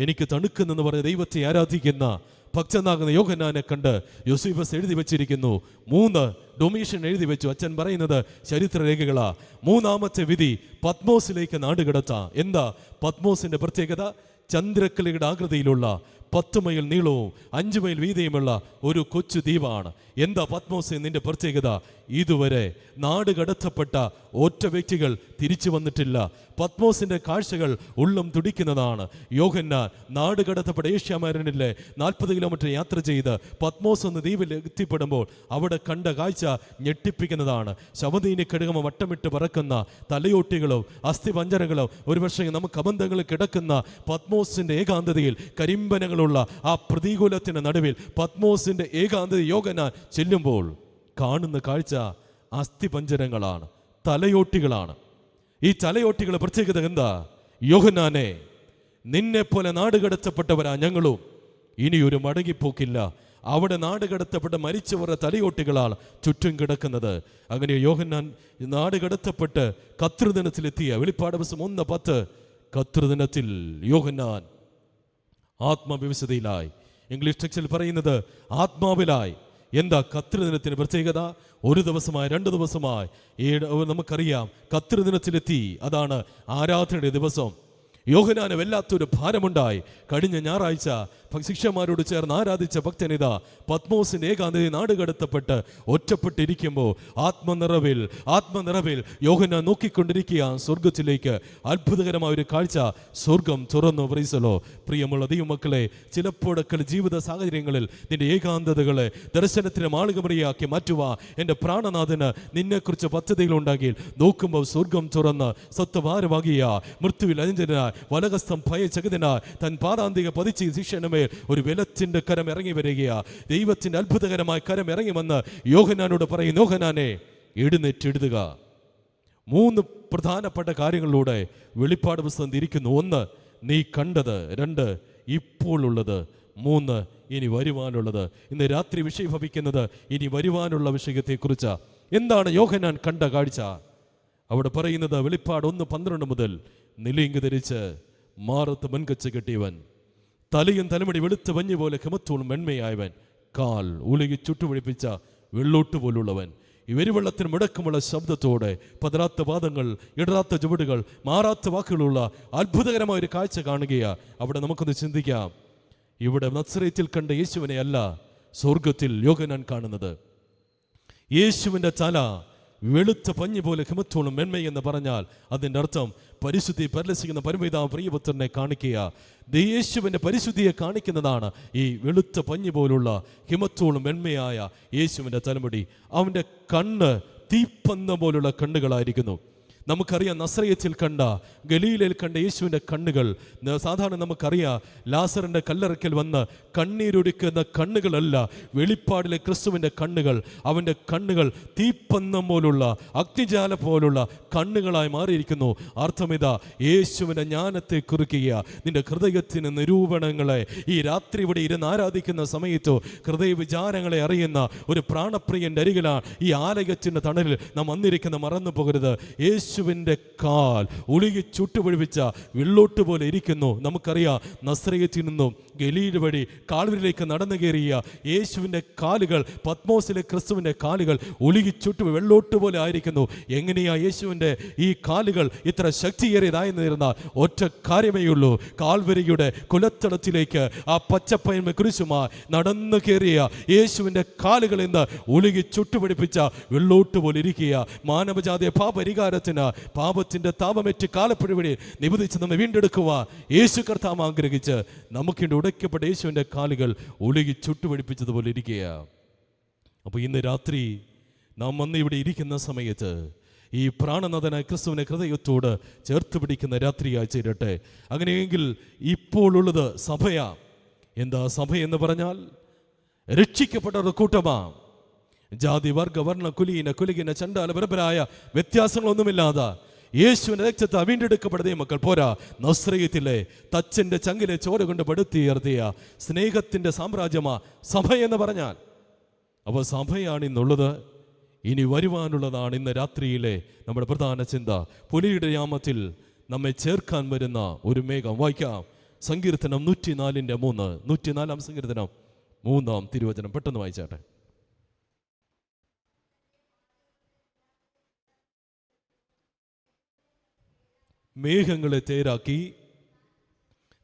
S1: എനിക്ക് തണുക്കുന്നെന്ന് പറഞ്ഞ ദൈവത്തെ ആരാധിക്കുന്ന ഭക്തനാകുന്ന യോഹന്നാനെ കണ്ട് യോസേഫസ് എഴുതി വെച്ചിരിക്കുന്നു. 3 ഡൊമീഷ്യൻ എഴുതി വെച്ചു. അച്ഛൻ പറയുന്നത് ചരിത്രരേഖകളാ. 3ാമത്തെ വിധി പത്മോസിലേക്ക് നാടുകടത്താം. എന്താ പത്മോസിന്റെ പ്രത്യേകത? ചന്ദ്രക്കലയുടെ ആകൃതിയിലുള്ള 10 മൈൽ നീളവും 5 മൈൽ വീതിയുമുള്ള ഒരു കൊച്ചു ദ്വീപാണ്. എന്താ പത്മോസ് നിന്റെ പ്രത്യേകത? ഇതുവരെ നാട് കടത്തപ്പെട്ട ഒറ്റ വ്യക്തികൾ തിരിച്ചു വന്നിട്ടില്ല. പത്മോസിന്റെ കാഴ്ചകൾ ഉള്ളം തുടിക്കുന്നതാണ്. യോഹന്നാൻ നാട് കടത്തപ്പെട്ട ഏഷ്യാമരനിലെ 40 കിലോമീറ്റർ യാത്ര ചെയ്ത് പത്മോസ് എന്ന ദ്വീപിൽ എത്തിപ്പെടുമ്പോൾ അവിടെ കണ്ട കാഴ്ച ഞെട്ടിപ്പിക്കുന്നതാണ്. ശവദീനി കഴുകമ വട്ടമിട്ട് പറക്കുന്ന തലയോട്ടികളും അസ്ഥിപഞ്ജരങ്ങളും ഒരുപക്ഷെ നമുക്ക് അബന്ധങ്ങളിൽ കിടക്കുന്ന പത്മോസിന്റെ ഏകാന്തതയിൽ കരിമ്പനങ്ങളുള്ള ആ പ്രതികൂലത്തിന്റെ നടുവിൽ പത്മോസിന്റെ ഏകാന്തത യോഹന്നാൻ ചെല്ലുമ്പോൾ കാണുന്ന കാഴ്ച അസ്ഥിപഞ്ജരങ്ങളാണ്, തലയോട്ടികളാണ്. ഈ തലയോട്ടികളുടെ പ്രത്യേകത എന്താ? യോഹന്നാനെ, നിന്നെ പോലെ നാടുകടത്തപ്പെട്ടവരാ ഞങ്ങളും, ഇനിയൊരു മടങ്ങിപ്പോക്കില്ല. അവിടെ നാടുകടത്തപ്പെട്ട മരിച്ചവരുടെ തലയോട്ടികളാണ് ചുറ്റും കിടക്കുന്നത്. അങ്ങനെ യോഹന്നാൻ നാടുകടത്തപ്പെട്ട് കർത്തൃദിനത്തിലെത്തിയ വെളിപ്പാട് ദിവസം 1:10 കർത്തൃദിനത്തിൽ യോഹന്നാൻ ആത്മവിവശതയിലായി. ഇംഗ്ലീഷ് ടെക്സ്റ്റിൽ പറയുന്നത് ആത്മാവിലായി. എന്താ കർത്തൃദിനത്തിന് പ്രത്യേകത? 1 ദിവസമായി 2 ദിവസമായി നമുക്കറിയാം കർത്തൃദിനത്തിലെത്തി. അതാണ് ആരാധനയുടെ ദിവസം. യോഹന്നാന് വല്ലാത്തൊരു ഭാരമുണ്ടായി. കഴിഞ്ഞ ഞായറാഴ്ച ശിഷ്യന്മാരോട് ചേർന്ന് ആരാധിച്ച ഭക്തനിത പത്മോസിന്റെ ഏകാന്തതയിൽ നാടുകടത്തപ്പെട്ട് ഒറ്റപ്പെട്ടിരിക്കുമ്പോൾ ആത്മനിറവിൽ യോഹന്നാൻ നോക്കിക്കൊണ്ടിരിക്കുക സ്വർഗത്തിലേക്ക്. അത്ഭുതകരമായ ഒരു കാഴ്ച സ്വർഗം തുറന്നു. പ്രൈസലോ. പ്രിയമുള്ള ദൈവമക്കളെ, ചിലപ്പോഴൊക്കെ ജീവിത സാഹചര്യങ്ങളിൽ നിന്റെ ഏകാന്തതകളെ ദർശനത്തിന് മാളികമറിയാക്കി മാറ്റുക. എൻ്റെ പ്രാണനാഥന് നിന്നെക്കുറിച്ച് പദ്ധതികളുണ്ടെങ്കിൽ നോക്കുമ്പോൾ സ്വർഗം തുറന്ന് സത്വഭാരമാകിയ മൃത്യുവിൽ അഞ്ചനായി വലകസ്ഥം ഭയചകിതനായി തൻ പാതാന്തിക പതിച്ച് ശിഷ്യനുമേൽ ഒരു വെലത്തിന്റെ കരം ഇറങ്ങി വരികയാ. ദൈവത്തിന്റെ അത്ഭുതകരമായ കരം ഇറങ്ങി വന്ന് യോഹന്നാനോട് പറയും, യോഹന്നാനെ എഴുന്നേറ്റെഴുതുക. 3 പ്രധാനപ്പെട്ട കാര്യങ്ങളിലൂടെ വെളിപ്പാട് പുസ്തകം തിരിക്കുന്നു. 1 നീ കണ്ടത്, 2 ഇപ്പോൾ ഉള്ളത്, 3 ഇനി വരുവാനുള്ളത്. ഇന്ന് രാത്രി വിഷയഭവിക്കുന്നത് ഇനി വരുവാനുള്ള വിഷയത്തെക്കുറിച്ച്. എന്താണ് യോഹന്നാൻ കണ്ട കാഴ്ച? അവിടെ പറയുന്നത് വെളിപ്പാട് 1:12 മുതൽ നിലയിങ്ക് ധരിച്ച് മാറത്ത് മൺകച്ച കെട്ടിയവൻ, തലയും തലമുടി വെളുത്ത മഞ്ഞ് പോലെ ഹിമത്തോളം വെണ്മയായവൻ, കാൽ ഉലകി ചുട്ടുപിടിപ്പിച്ച വെള്ളോട്ട് പോലുള്ളവൻ, വെരുവെള്ളത്തിന് മുടക്കമുള്ള ശബ്ദത്തോടെ പതരാത്ത പാദങ്ങൾ, ഇടറാത്ത ചുവടുകൾ, മാറാത്ത വാക്കുകളുള്ള അത്ഭുതകരമായ ഒരു കാഴ്ച കാണുകയാ. അവിടെ നമുക്കൊന്ന് ചിന്തിക്കാം. ഇവിടെ നസ്രയത്തിൽ കണ്ട യേശുവിനെ അല്ല സ്വർഗത്തിൽ യോഹന്നാൻ കാണുന്നത്. യേശുവിൻ്റെ തല വെളുത്ത പഞ്ഞി പോലെ ഹിമത്തോളം വെണ്മയെന്ന് പറഞ്ഞാൽ അതിൻ്റെ അർത്ഥം പരിശുദ്ധി പരിലസിക്കുന്ന പരമപിതാവ് പ്രിയപുത്രനെ കാണിക്കുക. യേശുവിൻ്റെ പരിശുദ്ധിയെ കാണിക്കുന്നതാണ് ഈ വെളുത്ത പഞ്ഞി പോലുള്ള ഹിമത്തോളം വെണ്മയായ യേശുവിൻ്റെ തലമുടി. അവൻ്റെ കണ്ണ് തീപ്പന്നം പോലുള്ള കണ്ണുകളായിരിക്കുന്നു. നമുക്കറിയാം നസ്രയത്തിൽ കണ്ട, ഗലീലയിൽ കണ്ട യേശുവിൻ്റെ കണ്ണുകൾ സാധാരണ നമുക്കറിയാം ലാസറിൻ്റെ കല്ലറയ്ക്കൽ വന്ന് കണ്ണീരൊടുക്കുന്ന കണ്ണുകളല്ല വെളിപ്പാടിലെ ക്രിസ്തുവിൻ്റെ കണ്ണുകൾ. അവൻ്റെ കണ്ണുകൾ തീപ്പന്നം പോലുള്ള അഗ്നിജാല പോലുള്ള കണ്ണുകളായി മാറിയിരിക്കുന്നു. അർത്ഥമിതാ, യേശുവിൻ്റെ ജ്ഞാനത്തെ കുറിക്കുക. നിന്റെ ഹൃദയത്തിന് നിരൂപണങ്ങളെ ഈ രാത്രി ഇവിടെ ഇരുന്ന് ആരാധിക്കുന്ന സമയത്തോ ഹൃദയ വിചാരങ്ങളെ അറിയുന്ന ഒരു പ്രാണപ്രിയൻ്റെ അരികിലാണ് ഈ ആലയത്തിൻ്റെ തണലിൽ നാം വന്നിരിക്കുന്ന. മറന്നു പോകരുത്. യേശുവിൻ്റെ കാൽ ഉളുകി ചുട്ടുപൊഴിപ്പിച്ച വെള്ളോട്ട് പോലെ ഇരിക്കുന്നു. നമുക്കറിയാം നസ്രയത്തിൽ നിന്നും ഗലീല വഴി കാൽവരിയിലേക്ക് നടന്നു കയറിയ യേശുവിൻ്റെ കാലുകൾ, പത്മോസിലെ ക്രിസ്തുവിൻ്റെ കാലുകൾ ഉളുകി ചുട്ടു വെള്ളോട്ട് പോലെ ആയിരിക്കുന്നു. എങ്ങനെയാ യേശുവിൻ്റെ ഈ കാലുകൾ ഇത്ര ശക്തിയേറിയതായിരുന്നാൽ ഒറ്റ കാര്യമേയുള്ളൂ. കാൽവരിയുടെ കുലത്തടത്തിലേക്ക് ആ പച്ചപ്പയന്മ കുരിശുമായി നടന്നു കയറിയ യേശുവിൻ്റെ കാലുകൾ ഇന്ന് ഉളുകി ചുട്ടുപിടിപ്പിച്ച വെള്ളോട്ട് പോലെ ഇരിക്കുക. മാനവജാതിയെ പാപരിഹാരത്തിന് പാപത്തിന്റെ താപമേറ്റ് കാലപ്പുഴവഴി നിബന്ധിച്ച് നമ്മെ വീണ്ടെടുക്കുക യേശു കർത്താവ് ആഗ്രഹിച്ച് നമുക്കിണ്ട് ഉടയ്ക്കപ്പെട്ട യേശുവിൻ്റെ കാലുകൾ ഒഴുകി ചുട്ടുപിടിപ്പിച്ചതുപോലെ ഇരിക്കുക. അപ്പോൾ ഇന്ന് രാത്രി നാം വന്ന് ഇവിടെ ഇരിക്കുന്ന സമയത്ത് ഈ പ്രാണനാഥനായ ക്രിസ്തുവിനെ ഹൃദയത്തോട് ചേർത്ത് പിടിക്കുന്ന രാത്രിയായി ചേരട്ടെ. അങ്ങനെയെങ്കിൽ ഇപ്പോൾ ഉള്ളത് സഭയാ. എന്താ സഭ എന്ന് പറഞ്ഞാൽ? രക്ഷിക്കപ്പെട്ട ഒരു കൂട്ടമാ. ജാതി, വർഗ, വർണ്ണ, കുലീന, കുലികിന, ചണ്ടാല, പരമ്പരായ വ്യത്യാസങ്ങളൊന്നുമില്ലാതെ യേശുവിന്റെ രക്തത്തെ വീണ്ടെടുക്കപ്പെടുന്ന മക്കൾ പോരാ. നസ്രയത്തിലെ തച്ചന്റെ ചങ്കിലെ ചോര കൊണ്ട് പടുത്തുയർത്തിയ സ്നേഹത്തിന്റെ സാമ്രാജ്യമാ സഭ എന്ന് പറഞ്ഞാൽ. അപ്പോൾ സഭയാണ് ഇന്നുള്ളത്, ഇനി വരുവാനുള്ളതാണ് ഇന്ന് രാത്രിയിലെ നമ്മുടെ പ്രധാന ചിന്ത. പുലിയുടെ യാമത്തിൽ നമ്മെ ചേർക്കാൻ വരുന്ന ഒരു മേഘം. വായിക്കാം സങ്കീർത്തനം 104:3. 104 സങ്കീർത്തനം 3 തിരുവചനം. പെട്ടെന്ന് വായിച്ചാട്ടെ. മേഘങ്ങളെ തേരാക്കി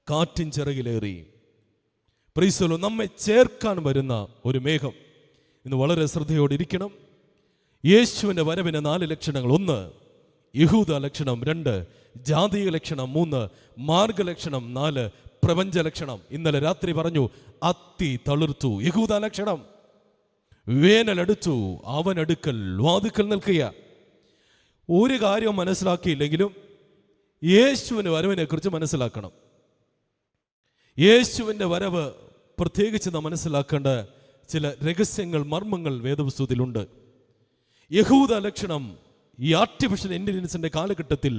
S1: കാറ്റിൻ ചിറകിലേറി. പ്രീസലോ, നമ്മെ ചേർക്കാൻ വരുന്ന ഒരു മേഘം. ഇന്ന് വളരെ ശ്രദ്ധയോടിരിക്കണം. യേശുവിൻ്റെ വരവിന് 4 ലക്ഷണങ്ങൾ. 1 യഹൂദ ലക്ഷണം, 2 ജാതീയ ലക്ഷണം, 3 മാർഗലക്ഷണം, 4 പ്രപഞ്ച ലക്ഷണം. ഇന്നലെ രാത്രി പറഞ്ഞു അത്തി തളിർത്തു. യഹൂദ ലക്ഷണം, വേനലെടുത്തു, അവനടുക്കൽ വാതുക്കൽ നിൽക്കുക. ഒരു കാര്യം മനസ്സിലാക്കിയില്ലെങ്കിലും യേശുവിൻ്റെ വരവിനെ കുറിച്ച് മനസ്സിലാക്കണം. യേശുവിൻ്റെ വരവ് പ്രത്യേകിച്ച് നാം മനസ്സിലാക്കേണ്ട ചില രഹസ്യങ്ങൾ, മർമ്മങ്ങൾ വേദപുസ്തകത്തിലുണ്ട്. യഹൂദ ലക്ഷണം ഈ ആർട്ടിഫിഷ്യൽ ഇന്റലിജൻസിന്റെ കാലഘട്ടത്തിൽ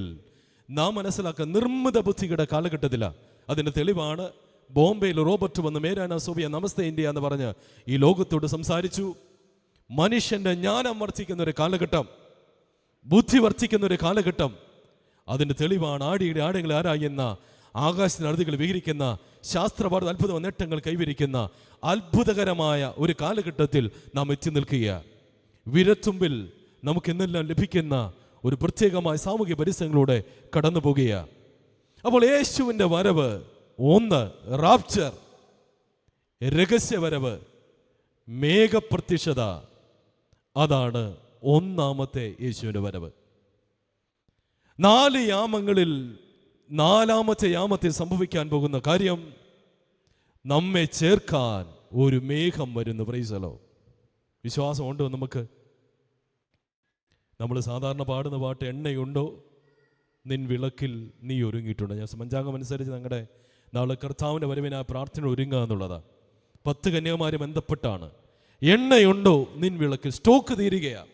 S1: നാം മനസ്സിലാക്കുന്ന നിർമ്മിത ബുദ്ധിയുടെ കാലഘട്ടത്തിലാണ്. അതിൻ്റെ തെളിവാണ് ബോംബെയിൽ റോബർട്ട് വന്ന് മേരാന സോബിയ നമസ്തേ ഇന്ത്യ എന്ന് പറഞ്ഞ് ഈ ലോകത്തോട് സംസാരിച്ചു. മനുഷ്യന്റെ ജ്ഞാനം വർദ്ധിക്കുന്ന ഒരു കാലഘട്ടം, ബുദ്ധി വർദ്ധിക്കുന്ന ഒരു കാലഘട്ടം. അതിൻ്റെ തെളിവാണ് ആടിയുടെ ആടുകളെ ആരായുന്ന, ആകാശത്തിന് അറുതികൾ വിഹരിക്കുന്ന, ശാസ്ത്രപാഠ അത്ഭുത നേട്ടങ്ങൾ കൈവരിക്കുന്ന അത്ഭുതകരമായ ഒരു കാലഘട്ടത്തിൽ നാം എത്തി നിൽക്കുക. വിരത്തുമ്പിൽ നമുക്ക് എന്നെല്ലാം ലഭിക്കുന്ന ഒരു പ്രത്യേകമായ സാമൂഹിക പരിസരങ്ങളിലൂടെ കടന്നു പോകുക. അപ്പോൾ യേശുവിൻ്റെ വരവ് 1 റാപ്ചർ, രഹസ്യവരവ്, മേഘപ്രത്യക്ഷത. അതാണ് ഒന്നാമത്തെ യേശുവിൻ്റെ വരവ്. 4 യാമങ്ങളിൽ 4ാമത്തെ യാമത്തിൽ സംഭവിക്കാൻ പോകുന്ന കാര്യം, നമ്മെ ചേർക്കാൻ ഒരു മേഘം വരുന്നു. Price the Lord. വിശ്വാസമുണ്ടോ നമുക്ക്? നമ്മൾ സാധാരണ പാടുന്ന പാട്ട് എണ്ണയുണ്ടോ നിൻ വിളക്കിൽ നീ ഒരുങ്ങിയിട്ടുണ്ടോ? ഞാൻ പഞ്ചാംഗം അനുസരിച്ച് ഞങ്ങളുടെ നാളെ കർത്താവിൻ്റെ വരവിന് ആ പ്രാർത്ഥന ഒരുങ്ങുക എന്നുള്ളതാണ്. 10 കന്യകമാര് ബന്ധപ്പെട്ടാണ്. എണ്ണയുണ്ടോ നിൻ വിളക്കിൽ. സ്റ്റോക്ക് തീരുകയാണ്.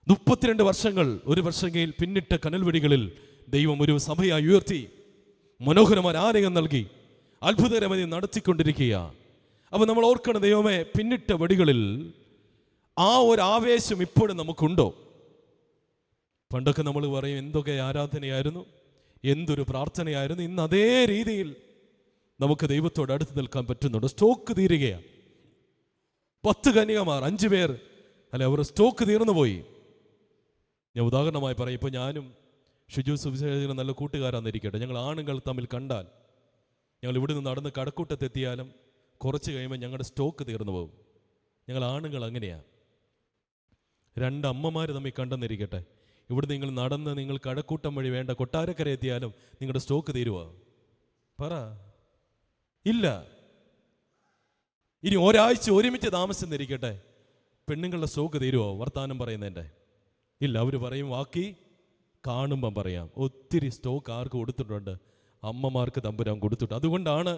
S1: 32 വർഷങ്ങൾ, ഒരു വർഷങ്ങളിൽ പിന്നിട്ട കനൽവെടികളിൽ ദൈവം ഒരു സഭയായി ഉയർത്തി, മനോഹരമായ ആലയം നൽകി, അത്ഭുതകരമായി നടത്തിക്കൊണ്ടിരിക്കുക. അപ്പോൾ നമ്മൾ ഓർക്കണം, ദൈവമേ, പിന്നിട്ട വെടികളിൽ ആ ഒരു ആവേശം ഇപ്പോഴും നമുക്കുണ്ടോ? പണ്ടൊക്കെ നമ്മൾ പറയും എന്തൊക്കെ ആരാധനയായിരുന്നു, എന്തൊരു പ്രാർത്ഥനയായിരുന്നു. ഇന്ന് അതേ രീതിയിൽ നമുക്ക് ദൈവത്തോട് അടുത്ത് നിൽക്കാൻ പറ്റുന്നുണ്ട്. സ്റ്റോക്ക് തീരുകയാണ്. 10 കന്യകമാർ, 5 പേർ അല്ലെ, അവർ സ്റ്റോക്ക് തീർന്നു പോയി. ഞാൻ ഉദാഹരണമായി പറയും, ഇപ്പോൾ ഞാനും ഷിജു സുവിശേഷകനും നല്ല കൂട്ടുകാരാന്നിരിക്കട്ടെ. ഞങ്ങൾ ആണുങ്ങൾ തമ്മിൽ കണ്ടാൽ, ഞങ്ങൾ ഇവിടെ നിന്ന് നടന്ന് കടക്കൂട്ടത്തെത്തിയാലും കുറച്ച് കഴിയുമ്പോൾ ഞങ്ങളുടെ സ്റ്റോക്ക് തീർന്നു പോകും. ഞങ്ങൾ ആണുങ്ങൾ അങ്ങനെയാണ്. 2 അമ്മമാർ തമ്മിൽ കണ്ടെന്നിരിക്കട്ടെ, ഇവിടെ നിങ്ങൾ നടന്ന് നിങ്ങൾ കടക്കൂട്ടം വഴി വേണ്ട കൊട്ടാരക്കര എത്തിയാലും നിങ്ങളുടെ സ്റ്റോക്ക് തീരുവോ? പറ, ഇല്ല. ഇനി ഒരാഴ്ച ഒരുമിച്ച് താമസിച്ചിരിക്കട്ടെ, പെണ്ണുങ്ങളുടെ സ്റ്റോക്ക് തീരുവോ? വർത്താനം പറയുന്നതിൻ്റെ ഇല്ല. അവർ പറയും ബാക്കി കാണുമ്പം പറയാം. ഒത്തിരി സ്റ്റോക്ക് ആർക്ക് കൊടുത്തിട്ടുണ്ട്? അമ്മമാർക്ക് തമ്പുരാൻ കൊടുത്തിട്ട്. അതുകൊണ്ടാണ്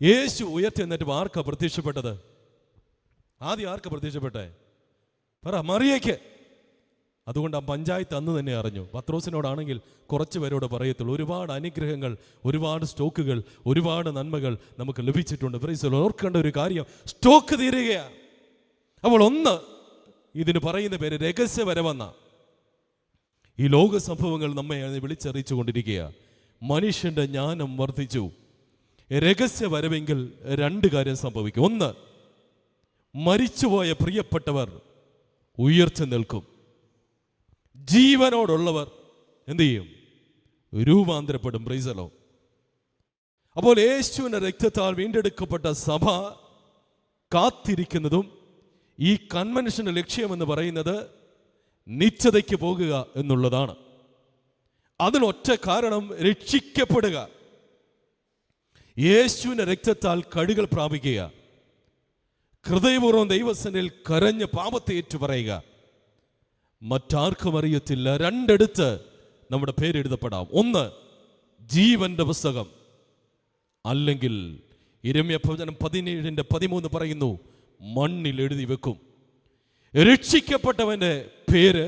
S1: യേശു ഉയർത്തിന്നിട്ട് ആർക്കാ പ്രത്യക്ഷപ്പെട്ടത്? ആദ്യം ആർക്കാ പ്രത്യക്ഷപ്പെട്ടെ? പറ, മറിയയ്ക്ക്. അതുകൊണ്ട് ആ പഞ്ചായത്ത് അന്ന് തന്നെ അറിഞ്ഞു. പത്രോസിനോടാണെങ്കിൽ കുറച്ച് പേരോട് പറയത്തുള്ളൂ. ഒരുപാട് അനുഗ്രഹങ്ങൾ, ഒരുപാട് സ്റ്റോക്കുകൾ, ഒരുപാട് നന്മകൾ നമുക്ക് ലഭിച്ചിട്ടുണ്ട്. Price the Lord. ഓർക്കേണ്ട ഒരു കാര്യം, സ്റ്റോക്ക് തീരുകയാണ്. അപ്പോൾ 1 ഇതിന് പറയുന്ന പേര് രഹസ്യവരവെന്ന. ഈ ലോക സംഭവങ്ങൾ നമ്മെ വിളിച്ചറിയിച്ചു കൊണ്ടിരിക്കുക. മനുഷ്യന്റെ ജ്ഞാനം വർദ്ധിച്ചു. രഹസ്യവരവെങ്കിൽ 2 കാര്യം സംഭവിക്കും. 1, മരിച്ചുപോയ പ്രിയപ്പെട്ടവർ ഉയർത്തി നിൽക്കും. ജീവനോടുള്ളവർ എന്ത് ചെയ്യും? രൂപാന്തരപ്പെടും. Praise the Lord. അപ്പോൾ യേശുവിന്റെ രക്തത്താൽ വീണ്ടെടുക്കപ്പെട്ട സഭ കാത്തിരിക്കുന്നതും ഈ കൺവെൻഷന്റെ ലക്ഷ്യമെന്ന് പറയുന്നത് നിത്യതയ്ക്ക് പോകുക എന്നുള്ളതാണ്. അതിനൊറ്റ കാരണം, രക്ഷിക്കപ്പെടുക, യേശുവിന്റെ രക്തത്താൽ കഴുകൽ പ്രാപിക്കുക, ഹൃദയപൂർവ്വം ദൈവസന്നിധിയിൽ കരഞ്ഞ് പാപത്തെ ഏറ്റുപറയുക, മറ്റാർക്കും അറിയത്തില്ല. രണ്ടിടത്ത് നമ്മുടെ പേരെഴുതപ്പെടാം. ഒന്ന് ജീവന്റെ പുസ്തകം, അല്ലെങ്കിൽ യിരെമ്യാ പ്രവചനം 17:13 പറയുന്നു, മണ്ണിൽ എഴുതി വെക്കും. രക്ഷിക്കപ്പെട്ടവന്റെ പേര്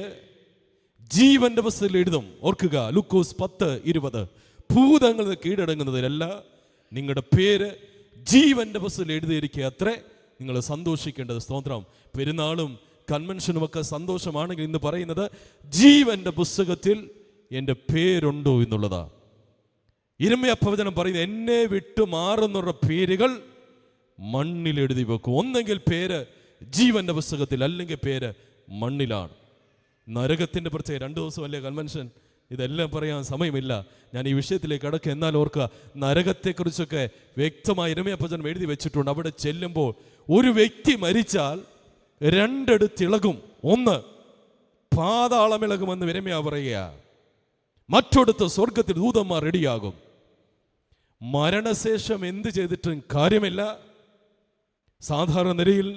S1: ജീവന്റെ പുസ്തകത്തിൽ എഴുതും. ഓർക്കുക, ലൂക്കോസ് 10:20, ഭൂതങ്ങൾ കീഴടങ്ങുന്നതിലല്ല, നിങ്ങളുടെ പേര് ജീവന്റെ പുസ്തകത്തിൽ എഴുതിയിരിക്കുക അത്രേ നിങ്ങൾ സന്തോഷിക്കേണ്ടത്. സ്തോത്രം. പെരുന്നാളും കൺവെൻഷനും ഒക്കെ സന്തോഷമാണെങ്കിൽ ഇന്ന് പറയുന്നത് ജീവന്റെ പുസ്തകത്തിൽ എൻ്റെ പേരുണ്ടോ എന്നുള്ളതാ. യിരെമ്യാ പ്രവചനം പറയുന്നത്, എന്നെ വിട്ടു മാറുന്നവരുടെ പേരുകൾ മണ്ണിൽ എഴുതി വെക്കും. ഒന്നെങ്കിൽ പേര് ജീവന്റെ പുസ്തകത്തിൽ, അല്ലെങ്കിൽ പേര് മണ്ണിലാണ്. നരകത്തിൻ്റെ പ്രത്യേകം 2 ദിവസമല്ലേ കൺവെൻഷൻ, ഇതെല്ലാം പറയാൻ സമയമില്ല. ഞാൻ ഈ വിഷയത്തിലേക്ക് കടക്കുക. എന്നാൽ ഓർക്കുക, നരകത്തെക്കുറിച്ചൊക്കെ വ്യക്തമായി യിരെമ്യാ പ്രവചനം എഴുതി വെച്ചിട്ടുണ്ട്. അവിടെ ചെല്ലുമ്പോൾ ഒരു വ്യക്തി മരിച്ചാൽ 2 ഇളകും. ഒന്ന് പാതാളമിളകുമെന്ന് യിരെമ്യാ പറയുക, മറ്റൊടുത്ത് സ്വർഗത്തിൽ ദൂതന്മാർ റെഡിയാകും. മരണശേഷം എന്ത് ചെയ്തിട്ടും കാര്യമില്ല. സാധാരണ നിലയിൽ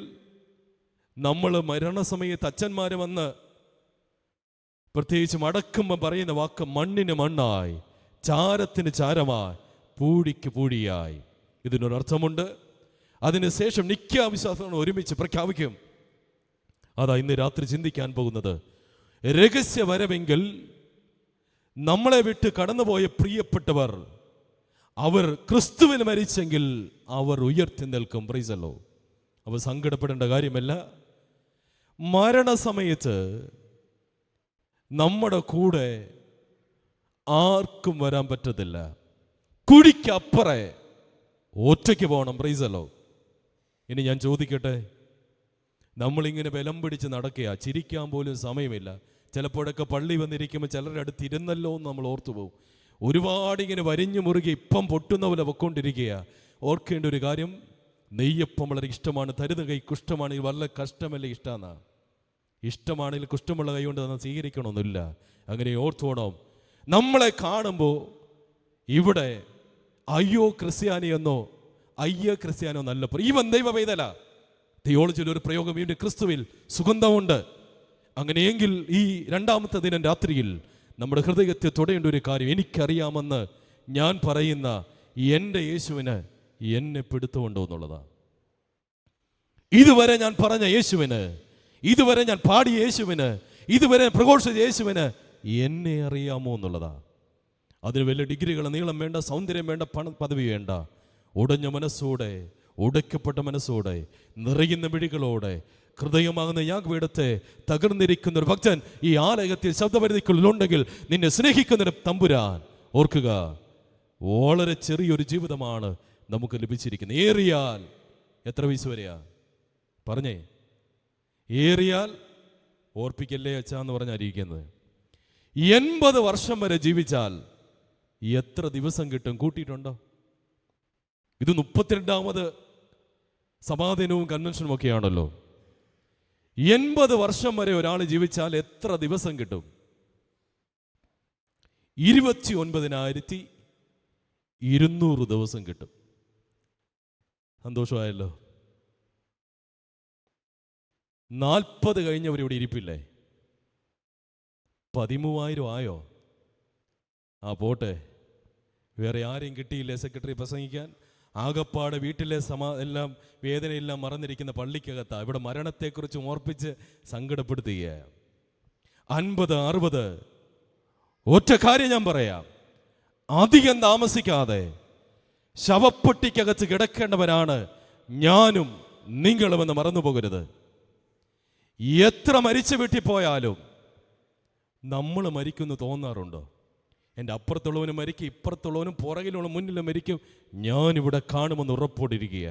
S1: നമ്മൾ മരണസമയത്ത് അച്ഛന്മാർ വന്ന് പ്രത്യേകിച്ച് അടക്കുമ്പോൾ പറയുന്ന വാക്ക് മണ്ണിന് മണ്ണായി, ചാരത്തിന് ചാരമായി, പൂഴിക്ക് പൂഴിയായി. ഇതിനൊരർത്ഥമുണ്ട്. അതിനുശേഷം നിത്യാവിശ്വാസങ്ങൾ ഒരുമിച്ച് പ്രഖ്യാപിക്കും. അതാ ഇന്ന് രാത്രി ചിന്തിക്കാൻ പോകുന്നത്. രഹസ്യ വരവെങ്കിൽ നമ്മളെ വിട്ട് കടന്നുപോയ പ്രിയപ്പെട്ടവർ, അവർ ക്രിസ്തുവിന് മരിച്ചെങ്കിൽ അവർ ഉയർത്തി നിൽക്കും. പ്രൈസല്ലോ. അവർ സങ്കടപ്പെടേണ്ട കാര്യമല്ല. മരണസമയത്ത് നമ്മുടെ കൂടെ ആർക്കും വരാൻ പറ്റത്തില്ല. കുഴിക്കപ്പുറേ ഒറ്റയ്ക്ക് പോകണം. പ്രൈസല്ലോ. ഇനി ഞാൻ ചോദിക്കട്ടെ, നമ്മളിങ്ങനെ ബലം പിടിച്ച് നടക്കുക, ചിരിക്കാൻ പോലും സമയമില്ല. ചിലപ്പോഴൊക്കെ പള്ളി വന്നിരിക്കുമ്പോൾ ചിലരുടെ അടുത്ത് ഇരുന്നല്ലോ എന്ന് നമ്മൾ ഓർത്തു പോകും. ഒരുപാട് ഇങ്ങനെ വരിഞ്ഞു മുറുകി ഇപ്പം പൊട്ടുന്ന പോലെ പൊക്കൊണ്ടിരിക്കുക. ഓർക്കേണ്ട ഒരു കാര്യം, നെയ്യപ്പം വളരെ ഇഷ്ടമാണ്, തരുന്ന കൈ കുഷ്ഠമാണെങ്കിൽ വളരെ കഷ്ടമല്ലേ ഇഷ്ടമെന്നാണ്. ഇഷ്ടമാണെങ്കിൽ കുഷ്ഠമുള്ള കൈ കൊണ്ട് തന്നെ സ്വീകരിക്കണമെന്നില്ല. അങ്ങനെ ഓർത്തോണം. നമ്മളെ കാണുമ്പോൾ ഇവിടെ അയ്യോ ക്രിസ്ത്യാനിയെന്നോ അയ്യോ ക്രിസ്ത്യാനോ നല്ല ഇവൻ ദൈവ പൈതല തിയോളജിയിൽ ഒരു പ്രയോഗം, ഇവൻ്റെ ക്രിസ്തുവിൽ സുഗന്ധമുണ്ട്. അങ്ങനെയെങ്കിൽ ഈ 2ാമത്തെ ദിനം രാത്രിയിൽ നമ്മുടെ ഹൃദയത്തെ തൊടേണ്ട ഒരു കാര്യം, എനിക്കറിയാമെന്ന് ഞാൻ പറയുന്ന എൻ്റെ യേശുവിന് എന്നെ പിടുത്തമുണ്ടോ എന്നുള്ളതാണ്. ഇതുവരെ ഞാൻ പറഞ്ഞ യേശുവിന്, ഇതുവരെ ഞാൻ പാടിയ യേശുവിന്, ഇതുവരെ പ്രഘോഷിച്ച യേശുവിന് എന്നെ അറിയാമോ എന്നുള്ളതാണ്. അതിന് വലിയ ഡിഗ്രികൾ, നീളം വേണ്ട, സൗന്ദര്യം വേണ്ട, പദവി വേണ്ട. ഉടഞ്ഞ മനസ്സോടെ, ഉടയ്ക്കപ്പെട്ട മനസ്സോടെ, നിറയുന്ന മിഴികളോടെ, ഹൃദയമാകുന്ന യാഗപീഠത്തെ തകർന്നിരിക്കുന്ന ഒരു ഭക്തൻ ഈ ആലയത്തിൽ ശബ്ദപരിധിക്കുള്ളിലുണ്ടെങ്കിൽ നിന്നെ സ്നേഹിക്കുന്നൊരു തമ്പുരാൻ, ഓർക്കുക, വളരെ ചെറിയൊരു ജീവിതമാണ് നമുക്ക് ലഭിച്ചിരിക്കുന്നത്. ഏറിയാൽ എത്ര വയസ്സ് വരെയാ പറഞ്ഞേ? ഏറിയാൽ, ഓർപ്പിക്കല്ലേ അച്ഛാന്ന് പറഞ്ഞായിരിക്കുന്നത്, 80 വർഷം വരെ ജീവിച്ചാൽ എത്ര ദിവസം കിട്ടും? കൂട്ടിയിട്ടുണ്ടോ? ഇത് 32ാമത് സമാധാനവും കൺവെൻഷനും ഒക്കെയാണല്ലോ. 80 വർഷം വരെ ഒരാൾ ജീവിച്ചാൽ എത്ര ദിവസം കിട്ടും? 29,200 ദിവസം കിട്ടും. സന്തോഷമായല്ലോ. 40 കഴിഞ്ഞവരിവിടെ ഇരിപ്പില്ലേ? 13,000 ആയോ? ആ പോട്ടെ, വേറെ ആരെയും കിട്ടിയില്ലേ സെക്രട്ടറി പ്രസംഗിക്കാൻ? ആകപ്പാട് വീട്ടിലെ എല്ലാം വേദനയെല്ലാം മറന്നിരിക്കുന്ന പള്ളിക്കകത്താ. ഇവിടെ മരണത്തെക്കുറിച്ച് ഓർപ്പിച്ച് സങ്കടപ്പെടുത്തുക. 50, 60. ഒറ്റ കാര്യം ഞാൻ പറയാം, അധികം താമസിക്കാതെ ശവപ്പെട്ടിക്കകത്ത് കിടക്കേണ്ടവരാണ് ഞാനും നിങ്ങളുമെന്ന് മറന്നു പോകരുത്. എത്ര മരിച്ചു വീട്ടിൽ പോയാലും നമ്മൾ മരിക്കുന്നു തോന്നാറുണ്ടോ? എൻ്റെ അപ്പുറത്തുള്ളവനും മരിക്കും, ഇപ്പുറത്തുള്ളവനും പുറകിലുള്ള മുന്നിലും മരിക്കും, ഞാനിവിടെ കാണുമെന്ന് ഉറപ്പോടിരിക്കുക.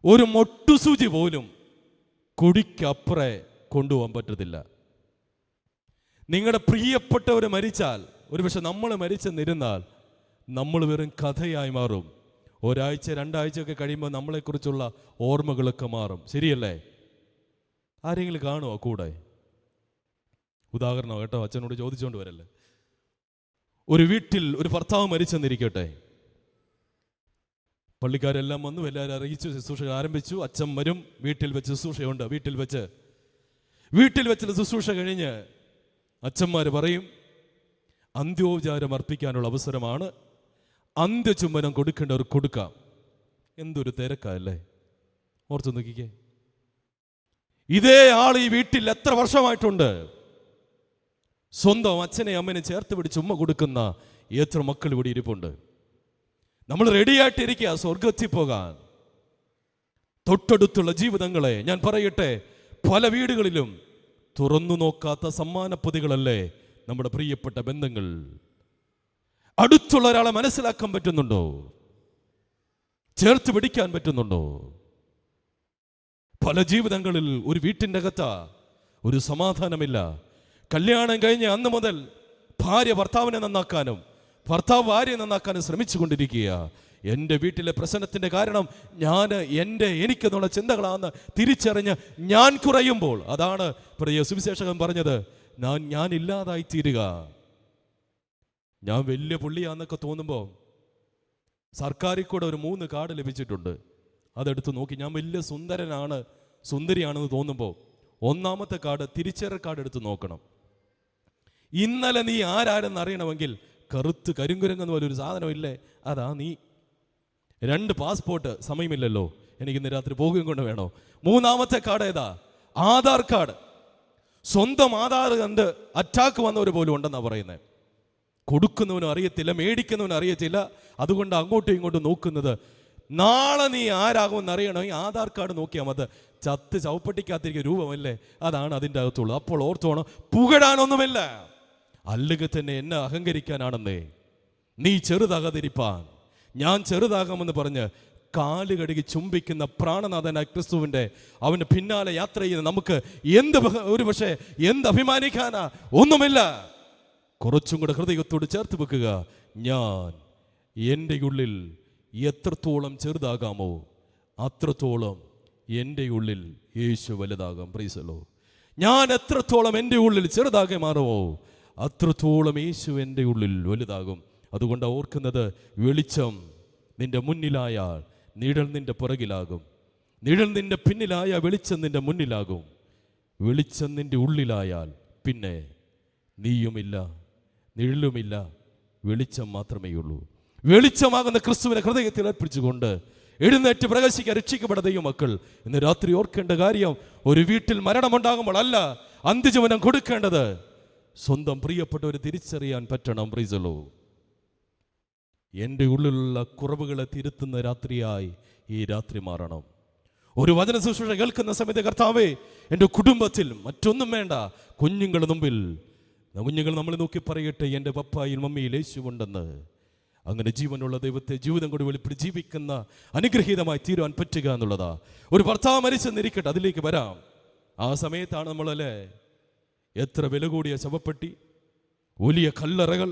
S1: ഒരു മൊട്ടുസൂചി പോലും കുടിക്കപ്പുറേ കൊണ്ടുപോകാൻ പറ്റത്തില്ല. നിങ്ങളുടെ പ്രിയപ്പെട്ടവർ മരിച്ചാൽ, ഒരുപക്ഷെ നമ്മൾ മരിച്ചെന്നിരുന്നാൽ നമ്മൾ വെറും കഥയായി മാറും. ഒരാഴ്ച 2 ആഴ്ചയൊക്കെ കഴിയുമ്പോൾ നമ്മളെക്കുറിച്ചുള്ള ഓർമ്മകളൊക്കെ മാറും. ശരിയല്ലേ? ആരെങ്കിലും കാണുമോ കൂടെ? ഉദാഹരണം കേട്ടോ, അച്ഛനോട് ചോദിച്ചുകൊണ്ട് വരല്ലേ. ഒരു വീട്ടിൽ ഒരു ഭർത്താവ് മരിച്ചെന്നിരിക്കട്ടെ. പള്ളിക്കാരെല്ലാം വന്നു, എല്ലാവരും അറിയിച്ചു, ശുശ്രൂഷ ആരംഭിച്ചു. അച്ഛൻ വരും, വീട്ടിൽ വെച്ച് ശുശ്രൂഷയുണ്ട്. വീട്ടിൽ വെച്ച് വീട്ടിൽ വെച്ചുള്ള ശുശ്രൂഷ കഴിഞ്ഞ് അച്ഛന്മാർ പറയും അന്ത്യോപചാരം അർപ്പിക്കാനുള്ള അവസരമാണ്, അന്ത്യചുംബനം കൊടുക്കേണ്ടവർ കൊടുക്കാം. എന്തൊരു തിരക്കല്ലേ, ഓർത്തു നോക്കിക്കേ. ഇതേ ആൾ ഈ വീട്ടിൽ എത്ര വർഷമായിട്ടുണ്ട്? സ്വന്തം അച്ഛനെ അമ്മനെ ചേർത്ത് പിടിച്ച് ഉമ്മ കൊടുക്കുന്ന എത്ര മക്കൾ ഇവിടെ ഇരിപ്പുണ്ട്. നമ്മൾ റെഡിയായിട്ടിരിക്കുക സ്വർഗത്തിൽ പോകാൻ. തൊട്ടടുത്തുള്ള ജീവിതങ്ങളെ ഞാൻ പറയട്ടെ, പല വീടുകളിലും തുറന്നു നോക്കാത്ത സമ്മാനപ്പൊതികളല്ലേ നമ്മുടെ പ്രിയപ്പെട്ട ബന്ധങ്ങൾ. അടുത്തുള്ള ഒരാളെ മനസ്സിലാക്കാൻ പറ്റുന്നുണ്ടോ? ചേർത്ത് പിടിക്കാൻ പറ്റുന്നുണ്ടോ? പല ജീവിതങ്ങളിൽ ഒരു വീട്ടിൻ്റെ അകത്ത് ഒരു സമാധാനമില്ല. കല്യാണം കഴിഞ്ഞ് അന്ന് മുതൽ ഭാര്യ ഭർത്താവിനെ നന്നാക്കാനും ഭർത്താവ് ഭാര്യയെ നന്നാക്കാനും ശ്രമിച്ചു കൊണ്ടിരിക്കുക. എൻ്റെ വീട്ടിലെ പ്രശ്നത്തിൻ്റെ കാരണം എനിക്കെന്നുള്ള ചിന്തകളാണെന്ന് തിരിച്ചറിഞ്ഞ് ഞാൻ കുറയുമ്പോൾ, അതാണ് പ്രിയ സുവിശേഷകൻ പറഞ്ഞത്, ഞാൻ ഇല്ലാതായി തീരുക. ഞാൻ വലിയ പുള്ളിയാന്നൊക്കെ തോന്നുമ്പോൾ സർക്കാരിൽ കൂടെ ഒരു 3 കാർഡ് ലഭിച്ചിട്ടുണ്ട്. അതെടുത്ത് നോക്കി ഞാൻ വലിയ സുന്ദരിയാണെന്ന് തോന്നുമ്പോൾ 1ാമത്തെ കാർഡ് തിരിച്ചറിയൽ കാർഡ് എടുത്ത് നോക്കണം. ഇന്നലെ നീ ആരാരെന്ന് അറിയണമെങ്കിൽ കറുത്ത് കരിങ്കുരങ്ങെന്ന് പോലൊരു സാധനം ഇല്ലേ, അതാ നീ. 2 പാസ്പോർട്ട് സമയമില്ലല്ലോ, എനിക്ക് ഇന്ന് രാത്രി പോകുകയും കൊണ്ട് വേണോ. 3ാമത്തെ കാർഡ് ഏതാ? ആധാർ കാർഡ്. സ്വന്തം ആധാർ കണ്ട് അറ്റാക്ക് വന്നവർ പോലും ഉണ്ടെന്നാണ് പറയുന്നത്. കൊടുക്കുന്നവനും അറിയത്തില്ല, മേടിക്കുന്നവനും അറിയത്തില്ല. അതുകൊണ്ട് അങ്ങോട്ടും ഇങ്ങോട്ടും നോക്കുന്നത്. നാളെ നീ ആരാകുമെന്ന് അറിയണമെങ്കിൽ ആധാർ കാർഡ് നോക്കിയാൽ മതി. ചത്ത് ചവപ്പട്ടിക്കാത്തിരിക്കുന്ന രൂപമല്ലേ, അതാണ് അതിൻ്റെ അകത്തുള്ളത്. അപ്പോൾ ഓർത്തോണം, പുകഴാനൊന്നുമില്ല, അല്ലെങ്കിൽ തന്നെ എന്നെ അഹങ്കരിക്കാനാണെന്നേ. നീ ചെറുതാകാതിരിപ്പാൻ ഞാൻ ചെറുതാകാമെന്ന് പറഞ്ഞ് കാല് കഴുകി ചുംബിക്കുന്ന പ്രാണനാഥനായ ക്രിസ്തുവിൻ്റെ അവൻ്റെ പിന്നാലെ യാത്ര ചെയ്യുന്ന നമുക്ക് പക്ഷേ എന്ത് അഭിമാനിക്കാനാ? ഒന്നുമില്ല. കുറച്ചും കൂടെ ഹൃദയത്തോട് ചേർത്ത് വെക്കുക. ഞാൻ എൻ്റെ ഉള്ളിൽ എത്രത്തോളം ചെറുതാകാമോ അത്രത്തോളം എൻ്റെ ഉള്ളിൽ യേശു വലുതാകാം. Praise the Lord. ഞാൻ എത്രത്തോളം എൻ്റെ ഉള്ളിൽ ചെറുതാകെ മാറുമോ അത്രത്തോളം യേശു എൻ്റെ ഉള്ളിൽ വലുതാകും. അതുകൊണ്ട് ഓർക്കുന്നത്, വെളിച്ചം നിന്റെ മുന്നിലായാൽ നിഴൽ നിന്റെ പുറകിലാകും, നിഴൽ നിന്റെ പിന്നിലായ വെളിച്ചം നിന്റെ മുന്നിലാകും. വെളിച്ചം നിന്റെ ഉള്ളിലായാൽ പിന്നെ നീയുമില്ല, നിഴലുമില്ല, വെളിച്ചം മാത്രമേ ഉള്ളൂ. വെളിച്ചമാകുന്ന ക്രിസ്തുവിനെ ഹൃദയത്തിൽ അർപ്പിച്ചുകൊണ്ട് എഴുന്നേറ്റ് പ്രകാശിക്കാൻ രക്ഷിക്കപ്പെട്ട ദൈവമക്കൾ ഇന്ന് രാത്രി ഓർക്കേണ്ട കാര്യം, ഒരു വീട്ടിൽ മരണമുണ്ടാകുമ്പോൾ അല്ല അന്ത്യചുംബനം കൊടുക്കേണ്ടത്, സ്വന്തം പ്രിയപ്പെട്ടവരെ തിരിച്ചറിയാൻ പറ്റണം. Price the Lord. എൻ്റെ ഉള്ളിലുള്ള കുറവുകളെ തിരുത്തുന്ന രാത്രിയായി ഈ രാത്രി മാറണം. ഒരു വചന ശുശ്രൂഷ കേൾക്കുന്ന സമയത്ത്, കർത്താവേ എൻ്റെ കുടുംബത്തിൽ മറ്റൊന്നും വേണ്ട, കുഞ്ഞുങ്ങളുടെ മുമ്പിൽ കുഞ്ഞുങ്ങൾ നമ്മൾ നോക്കി പറയട്ടെ, എൻ്റെ പപ്പായിൽ മമ്മിയിൽ യേശുവുണ്ടെന്ന്. അങ്ങനെ ജീവനുള്ള ദൈവത്തെ ജീവിതം കൂടി വെളിപ്പെട്ട് ജീവിക്കുന്ന അനുഗ്രഹീതമായി തീരുവാൻ പറ്റുക എന്നുള്ളതാ. ഒരു ഭർത്താവ് മരിച്ചെന്നിരിക്കട്ടെ, അതിലേക്ക് വരാം. ആ സമയത്താണ് നമ്മളല്ലേ എത്ര വില കൂടിയ ശവപ്പെട്ടി, വലിയ കല്ലറകൾ,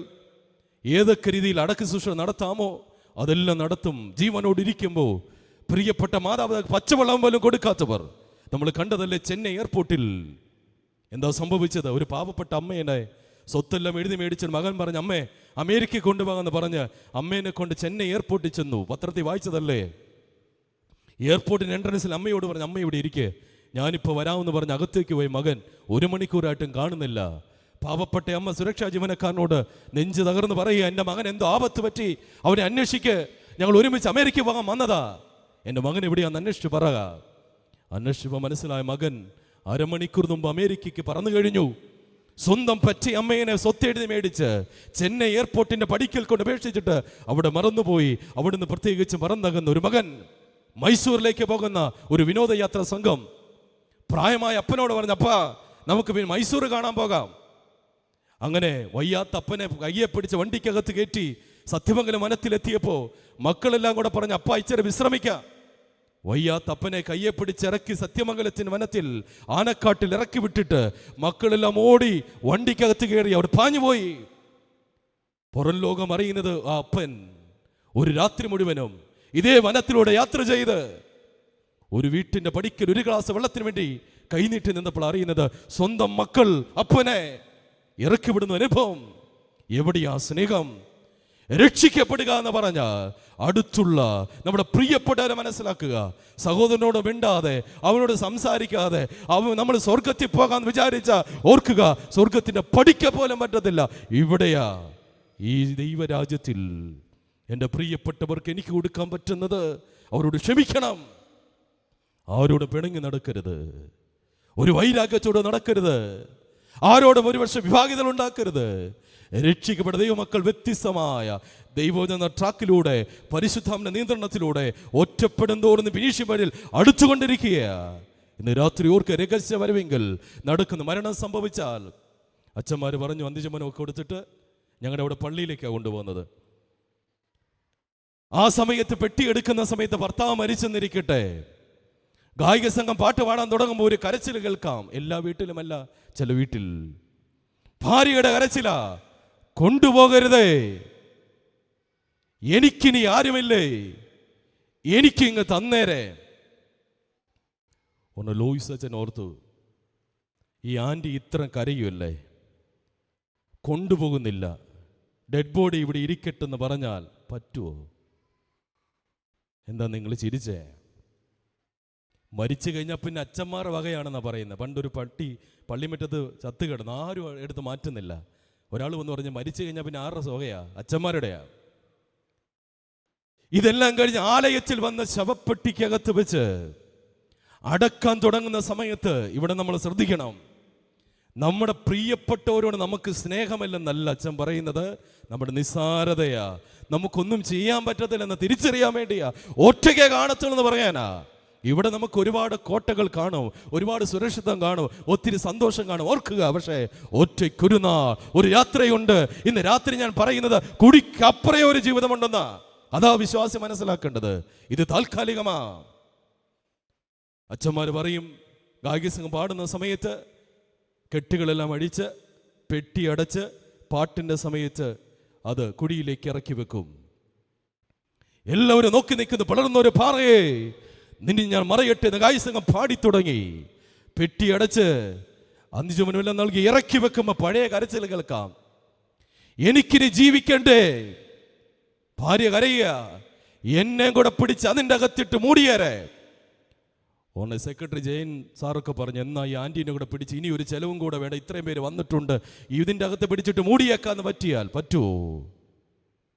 S1: ഏതൊക്കെ രീതിയിൽ അടക്ക ശുശ്രൂഷ നടത്താമോ അതെല്ലാം നടത്തും. ജീവനോടിരിക്കുമ്പോൾ പ്രിയപ്പെട്ട മാതാപിതാക്കൾ പച്ചവെള്ളം പോലും കൊടുക്കാത്തവർ നമ്മൾ കണ്ടതല്ലേ ചെന്നൈ എയർപോർട്ടിൽ. എന്താ സംഭവിച്ചത്? ഒരു പാവപ്പെട്ട അമ്മേനെ സ്വത്തെല്ലാം എഴുതി മേടിച്ചൊരു മകൻ പറഞ്ഞ് അമ്മേ അമേരിക്കയിൽ കൊണ്ടുപോകാമെന്ന് പറഞ്ഞ് അമ്മേനെ കൊണ്ട് ചെന്നൈ എയർപോർട്ടിൽ ചെന്നു. പത്രത്തിൽ വായിച്ചതല്ലേ. എയർപോർട്ടിന് എൻട്രൻസിൽ അമ്മയോട് പറഞ്ഞ് അമ്മ ഇവിടെ ഇരിക്കേ, ഞാനിപ്പോൾ വരാമെന്ന് പറഞ്ഞ് അകത്തേക്ക് പോയി മകൻ 1 മണിക്കൂറായിട്ടും കാണുന്നില്ല. പാവപ്പെട്ട അമ്മ സുരക്ഷാ ജീവനക്കാരനോട് നെഞ്ച് തകർന്ന് പറയുക, എൻ്റെ മകൻ എന്തോ ആപത്ത് പറ്റി, അവനെ അന്വേഷിക്ക്, ഞങ്ങൾ ഒരുമിച്ച് അമേരിക്ക പോകാൻ വന്നതാ, എൻ്റെ മകൻ എവിടെയാന്ന് അന്വേഷിച്ച് പറയുക. അന്വേഷിച്ചപ്പോൾ മനസ്സിലായ മകൻ 1/2 മണിക്കൂർ മുമ്പ് അമേരിക്കയ്ക്ക് പറന്നു കഴിഞ്ഞു. സ്വന്തം പറ്റി അമ്മേനെ സ്വത്തെഴുതി മേടിച്ച് ചെന്നൈ എയർപോർട്ടിന്റെ പടിക്കൽ കൊണ്ട് ഉപേക്ഷിച്ചിട്ട് അവിടെ മറന്നുപോയി. അവിടുന്ന് പ്രത്യേകിച്ച് മറന്നകുന്ന ഒരു മകൻ മൈസൂരിലേക്ക് പോകുന്ന ഒരു വിനോദയാത്രാ സംഘം പ്രായമായ അപ്പനോട് പറഞ്ഞു, അപ്പാ നമുക്ക് മൈസൂർ കാണാൻ പോകാം. അങ്ങനെ വയ്യാത്ത അപ്പനെ കയ്യെ പിടിച്ച് വണ്ടിക്കകത്ത് കയറ്റി സത്യമംഗലം വനത്തിലെത്തിയപ്പോൾ മക്കളെല്ലാം കൂടെ പറഞ്ഞു, അപ്പ ഇച്ചിരി വിശ്രമിക്കാം. വയ്യാത്ത അപ്പനെ കയ്യെ പിടിച്ചിറക്കി സത്യമംഗലത്തിന് വനത്തിൽ ആനക്കാട്ടിൽ ഇറക്കി വിട്ടിട്ട് മക്കളെല്ലാം ഓടി വണ്ടിക്കകത്ത് കയറി അവർ പാഞ്ഞുപോയി. പുറം ലോകം അറിയുന്നത് ആ അപ്പൻ ഒരു രാത്രി മുഴുവനും ഇതേ വനത്തിലൂടെ യാത്ര ചെയ്ത് ഒരു വീട്ടിന്റെ പടിക്കൽ ഒരു ഗ്ലാസ് വെള്ളത്തിന് വേണ്ടി കൈനീട്ടി നിന്നപ്പോൾ അറിയുന്നത് സ്വന്തം മക്കൾ അപ്പനെ ഇറക്കി വിടുന്ന അനുഭവം. എവിടെയാ സ്നേഹം? രക്ഷിക്കപ്പെടുക എന്ന് പറഞ്ഞാൽ അടുത്തുള്ള നമ്മുടെ പ്രിയപ്പെട്ടവരെ മനസ്സിലാക്കുക. സഹോദരനോട് മിണ്ടാതെ, അവനോട് സംസാരിക്കാതെ നമ്മൾ സ്വർഗത്തിൽ പോകാൻ വിചാരിച്ച ഓർക്കുക, സ്വർഗത്തിന്റെ പഠിക്ക പോലും പറ്റത്തില്ല. ഇവിടെയാ ഈ ദൈവരാജ്യത്തിൽ എൻ്റെ പ്രിയപ്പെട്ടവർക്ക് എനിക്ക് കൊടുക്കാൻ പറ്റുന്നത് അവരോട് ക്ഷമിക്കണം. ആരോട് പിണങ്ങി നടക്കരുത്, ഒരു വൈരാഗ്യത്തോട് നടക്കരുത്, ആരോടും ഒരുപക്ഷെ വിഭാഗിതൽ ഉണ്ടാക്കരുത്. രക്ഷിക്കപ്പെട്ട ദൈവമക്കൾ വ്യത്യസ്തമായ ദൈവവചന ട്രാക്കിലൂടെ, പരിശുദ്ധാത്മ നിയന്ത്രണത്തിലൂടെ ഒറ്റപ്പെടും തോറും ഫിനിഷിംഗ് വഴിയിൽ അടുത്തുകൊണ്ടിരിക്കുക. ഇന്ന് രാത്രി ഓർക്ക് രഹസ്യ വരവെങ്കിൽ നടക്കുന്ന മരണം സംഭവിച്ചാൽ, അച്ഛന്മാർ പറഞ്ഞു അന്ത്യചമനമൊക്കെ കൊടുത്തിട്ട് ഞങ്ങളുടെ അവിടെ പള്ളിയിലേക്കാണ് കൊണ്ടുപോകുന്നത്. ആ സമയത്ത് പെട്ടിയെടുക്കുന്ന സമയത്ത് ഭർത്താവ് മരിച്ചെന്നിരിക്കട്ടെ, ഗായിക സംഘം പാട്ട് പാടാൻ തുടങ്ങുമ്പോൾ ഒരു കരച്ചിൽ കേൾക്കാം. എല്ലാ വീട്ടിലുമല്ല, ചില വീട്ടിൽ ഭാര്യയുടെ കരച്ചില. കൊണ്ടുപോകരുതേ, എനിക്കിനി ആരുമില്ലേ, എനിക്കിങ്ങ് തന്നേരെ. ഒന്ന് ലോയിസ് അച്ഛൻ ഓർത്തു, ഈ ആൻറ്റി ഇത്ര കരയുമല്ലേ, കൊണ്ടുപോകുന്നില്ല, ഡെഡ് ബോഡി ഇവിടെ ഇരിക്കട്ടെന്ന് പറഞ്ഞാൽ പറ്റുമോ? എന്താ നിങ്ങൾ ചിരിച്ചേ? മരിച്ചു കഴിഞ്ഞാൽ പിന്നെ അച്ഛന്മാരുടെ വകയാണെന്നാണ് പറയുന്നത്. പണ്ടൊരു പട്ടി പള്ളിമുറ്റത്ത് ചത്ത് കിടന്നു, ആരും എടുത്ത് മാറ്റുന്നില്ല. ഒരാൾ വന്ന് പറഞ്ഞ് മരിച്ചു കഴിഞ്ഞാൽ പിന്നെ ആരുടെ വകയാ? അച്ഛന്മാരുടെയാ. ഇതെല്ലാം കഴിഞ്ഞ് ആലയത്തിൽ വന്ന ശവപ്പെട്ടിക്കകത്ത് വെച്ച് അടക്കാൻ തുടങ്ങുന്ന സമയത്ത് ഇവിടെ നമ്മൾ ശ്രദ്ധിക്കണം. നമ്മുടെ പ്രിയപ്പെട്ടവരോട് നമുക്ക് സ്നേഹമില്ലെന്നല്ല അച്ഛൻ പറയുന്നത്, നമ്മുടെ നിസ്സാരതയാ, നമുക്കൊന്നും ചെയ്യാൻ പറ്റത്തില്ലെന്ന് തിരിച്ചറിയാൻ വേണ്ടിയാ, ഒറ്റയ്ക്ക് കാണത്തുള്ളെന്ന് പറയാനാ. ഇവിടെ നമുക്ക് ഒരുപാട് കോട്ടകൾ കാണും, ഒരുപാട് സുരക്ഷിതം കാണും, ഒത്തിരി സന്തോഷം കാണും. ഓർക്കുക, പക്ഷേ ഒറ്റയ്ക്കൊരു നാൾ ഒരു യാത്രയുണ്ട്. ഇന്ന് രാത്രി ഞാൻ പറയുന്നത് കുടിക്കപ്പുറേ ഒരു ജീവിതമുണ്ടെന്നാ. അതാ വിശ്വാസി മനസ്സിലാക്കേണ്ടത്. ഇത് താൽക്കാലികമാ. അച്ഛന്മാർ പറയും, ഗായക സംഘം പാടുന്ന സമയത്ത് കെട്ടുകളെല്ലാം അടിച്ച് പെട്ടി അടച്ച് പാട്ടിൻ്റെ സമയത്ത് അത് കുടിയിലേക്ക് ഇറക്കി വെക്കും. എല്ലാവരും നോക്കി നിൽക്കുന്നു. പടർന്നൊരു പാറയെ നിന്നെ ഞാൻ മറയട്ടെ എന്ന് ഗായക സംഘം പാടിത്തുടങ്ങി. പെട്ടി അടച്ച് അന്തിചുമനുമെല്ലാം നൽകി ഇറക്കി വെക്കുമ്പോൾ പഴയ കരച്ചിൽ കേൾക്കാം. എനിക്കിനി ജീവിക്കണ്ടേ. ഭാര്യ കരയുക, എന്നെ കൂടെ പിടിച്ച് അതിൻ്റെ അകത്തിട്ട് മൂടിയേരെ. ഓണ സെക്രട്ടറി ജയൻ സാറൊക്കെ പറഞ്ഞു, എന്നാ ഈ ആൻറ്റീനെ കൂടെ പിടിച്ച് ഇനി ഒരു ചെലവും കൂടെ വേണ്ട, ഇത്രയും പേര് വന്നിട്ടുണ്ട്, ഇതിൻ്റെ അകത്ത് പിടിച്ചിട്ട് മൂടിയേക്കാന്ന് പറ്റിയാൽ പറ്റുമോ?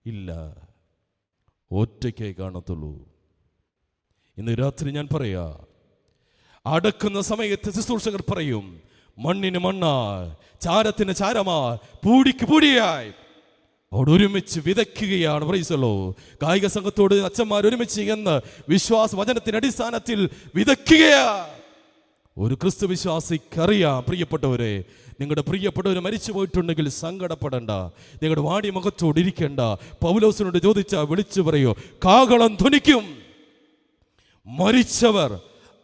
S1: ഇല്ല, ഒറ്റയ്ക്കേ കാണത്തുള്ളൂ. ഇന്ന് രാത്രി ഞാൻ പറയാ, അടക്കുന്ന സമയത്ത് ശുശ്രൂഷകർ പറയും, മണ്ണിന് മണ്ണാ, ചാരത്തിന് ചാരമാ, പൂടിക്ക് പൂടിയായി അവിടെ ഒരുമിച്ച് വിതയ്ക്കുകയാണ്. പ്രൈസല്ലോ, ഗായിക സംഘത്തോട് അച്ഛന്മാർ ഒരുമിച്ച് എന്ന് വിശ്വാസ വചനത്തിന്റെ അടിസ്ഥാനത്തിൽ വിതയ്ക്കുകയാ. ഒരു ക്രിസ്തു വിശ്വാസിക്കറിയാം, പ്രിയപ്പെട്ടവരെ, നിങ്ങളുടെ പ്രിയപ്പെട്ടവർ മരിച്ചു പോയിട്ടുണ്ടെങ്കിൽ സങ്കടപ്പെടണ്ട, നിങ്ങളുടെ വാടി മുഖത്തോട് ഇരിക്കേണ്ട. പൗലോസിനോട് ചോദിച്ചാൽ വിളിച്ചു പറയോ, കാഹളം ധ്വനിക്കും, മരിച്ചവർ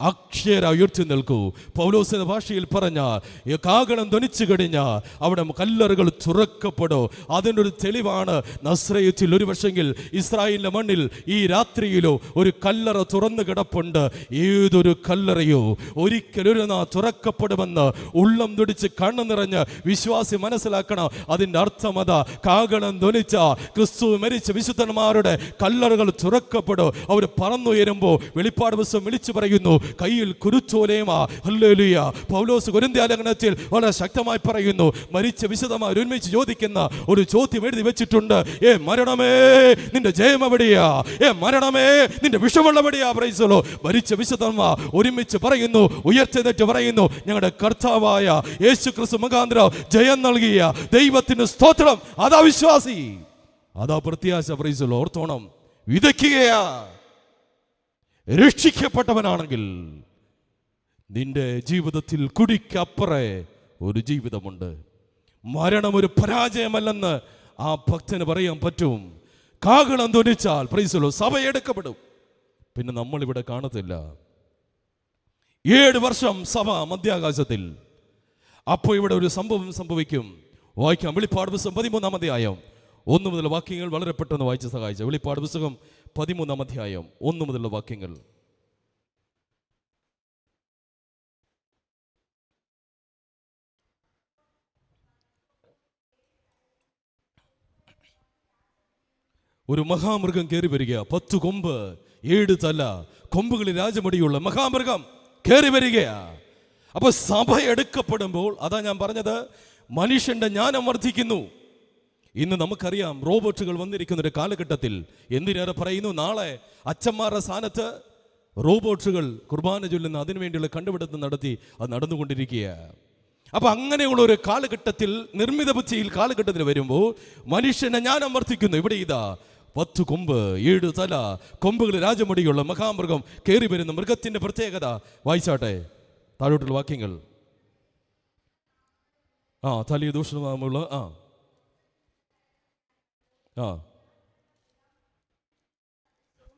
S1: അക്ഷര ഉയർത്തി നിൽക്കൂ. പൗലോസിന്റെ ഭാഷയിൽ പറഞ്ഞാൽ കാഹളം ധ്വനിച്ചു കഴിഞ്ഞാൽ അവിടെ കല്ലറുകൾ തുറക്കപ്പെടും. അതിനൊരു തെളിവാണ് നസ്രയത്തിൽ ഒരു വർഷമെങ്കിൽ ഇസ്രായേലിന്റെ മണ്ണിൽ ഈ രാത്രിയിലോ ഒരു കല്ലറ തുറന്നു കിടപ്പുണ്ട്. ഏതൊരു കല്ലറയോ ഒരിക്കലൊരു നാൾ തുറക്കപ്പെടുമെന്ന് ഉള്ളം തുടിച്ച് കണ്ണു നിറഞ്ഞ് വിശ്വാസി മനസ്സിലാക്കണം. അതിൻ്റെ അർത്ഥം അതാ, കാഹളം ധ്വനിച്ച ക്രിസ്തു മരിച്ച വിശുദ്ധന്മാരുടെ കല്ലറകൾ തുറക്കപ്പെടും. അവർ പറന്നുയരുമ്പോൾ വെളിപ്പാട് പുസ്തകം വിളിച്ചു പറയുന്നു, കയ്യിൽ കുരുച്ചോലയുമാ. ഹല്ലേലൂയ. പൗലോസ് കൊരിന്ത്യ ലേഖനത്തിൽ വളരെ ശക്തമായി പറയുന്നു, മരിച്ച വിശുദ്ധന്മാർ ഒരുമിച്ച് ചോദിക്കുന്ന ഒരു ചോദ്യം എഴുതി വെച്ചിട്ടുണ്ട്. മരണമേ നിന്റെ ജയം എവിടെയാ? മരണമേ നിന്റെ വിഷമുള്ള എവിടെയാ? പ്രൈസലോ. മരിച്ച വിശുദ്ധന്മാർ ഒരുമിച്ച് പറയുന്നു, ഉയർത്തെഴുന്നേറ്റ് പറയുന്നു, ഞങ്ങളുടെ കർത്താവായ യേശു ക്രിസ്തു മുഖാന്തരം ജയം നൽകിയ ദൈവത്തിന് സ്തോത്രം. അതാ വിശ്വാസി, അതാ പ്രത്യാശ. പ്രൈസലോ. ഓർത്തോണം, വിതയ്ക്കുകയാ. രക്ഷിക്കപ്പെട്ടവനാണെങ്കിൽ നിന്റെ ജീവിതത്തിൽ കുടിക്കപ്പുറേ ഒരു ജീവിതമുണ്ട്. മരണം ഒരു പരാജയമല്ലെന്ന് ആ ഭക്തന് പറയാൻ പറ്റും. കാഹളം ധ്വനിച്ചാൽ പ്രൈസലോ സഭ എടുക്കപ്പെടും. പിന്നെ നമ്മളിവിടെ കാണത്തില്ല. 7 വർഷം സഭ മധ്യാകാശത്തിൽ. അപ്പോൾ ഇവിടെ ഒരു സംഭവം സംഭവിക്കും. വായിക്കാം. വെളിപ്പാട് പുസ്തകം 13-ാം അധ്യായം 1 മുതൽ വാക്യങ്ങൾ വളരെ പെട്ടെന്ന് വായിച്ച് സഹായിച്ച. വെളിപ്പാട് പുസ്തകം 13-ാം അധ്യായം 1 മുതലുള്ള വാക്യങ്ങൾ. ഒരു മഹാമൃഗം കയറി വരിക, 10 കൊമ്പ് 7 തല, കൊമ്പുകളിൽ രാജമടിയുള്ള മഹാമൃഗം കയറി വരികയാ. അപ്പൊ സഭ എടുക്കപ്പെടുമ്പോൾ, അതാ ഞാൻ പറഞ്ഞത്, മനുഷ്യന്റെ ജ്ഞാനം വർദ്ധിക്കുന്നു. ഇന്ന് നമുക്കറിയാം റോബോട്ടുകൾ വന്നിരിക്കുന്ന ഒരു കാലഘട്ടത്തിൽ. എന്തിനേറെ പറയുന്നു, നാളെ അച്ഛന്മാരുടെ സ്ഥാനത്ത് റോബോട്ടുകൾ കുർബാന ചൊല്ലുന്ന അതിനുവേണ്ടിയുള്ള കണ്ടുപിടുത്തം നടത്തി അത് നടന്നുകൊണ്ടിരിക്കുക. അപ്പൊ അങ്ങനെയുള്ള ഒരു കാലഘട്ടത്തിൽ, നിർമ്മിത ബുദ്ധിയിൽ കാലഘട്ടത്തിൽ വരുമ്പോൾ മനുഷ്യന്റെ ജ്ഞാനം വർദ്ധിക്കുന്നു. ഇവിടെ ഇതാ 10 കൊമ്പ് 7 തല, കൊമ്പുകൾ രാജമടിയുള്ള മഹാമൃഗം കയറി വരുന്ന മൃഗത്തിന്റെ പ്രത്യേകത വായിച്ചാട്ടെ, താഴോട്ടുള്ള വാക്യങ്ങൾ. തലയ ദൂഷണമുള്ള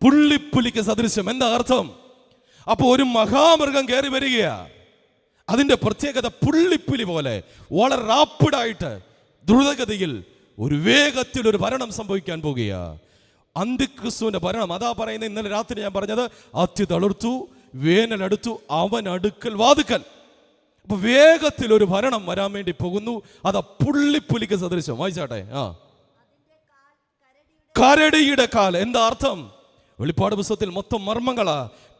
S1: പുള്ളിപ്പുലിക്ക് സദൃശ്യം. എന്താ അർത്ഥം? അപ്പൊ ഒരു മഹാമൃഗം കയറി വരികയാ. അതിന്റെ പ്രത്യേകത പുള്ളിപ്പുലി പോലെ വളരെ റാപ്പിഡായിട്ട്, ദ്രുതഗതിയിൽ, ഒരു വേഗത്തിൽ ഒരു ഭരണം സംഭവിക്കാൻ പോകുകയാ. അന്തിക്രിസ്തുവിന്റെ ഭരണം. അതാ പറയുന്നത്, ഇന്നലെ രാത്രി ഞാൻ പറഞ്ഞത്, അത്തി തളർത്തു, വേനൽ അടുത്തു, അവൻ അടുക്കൽ വാതുക്കൽ. അപ്പൊ വേഗത്തിൽ ഒരു ഭരണം വരാൻ വേണ്ടി പോകുന്നു. അതാ പുള്ളിപ്പുലിക്ക് സദൃശ്യം. വായിച്ചാട്ടെ. കരടിയുടെ കാൽ. എന്താ അർത്ഥം? വെളിപ്പാട് പുസ്തകത്തിൽ മൊത്തം മർമ്മങ്ങളാ.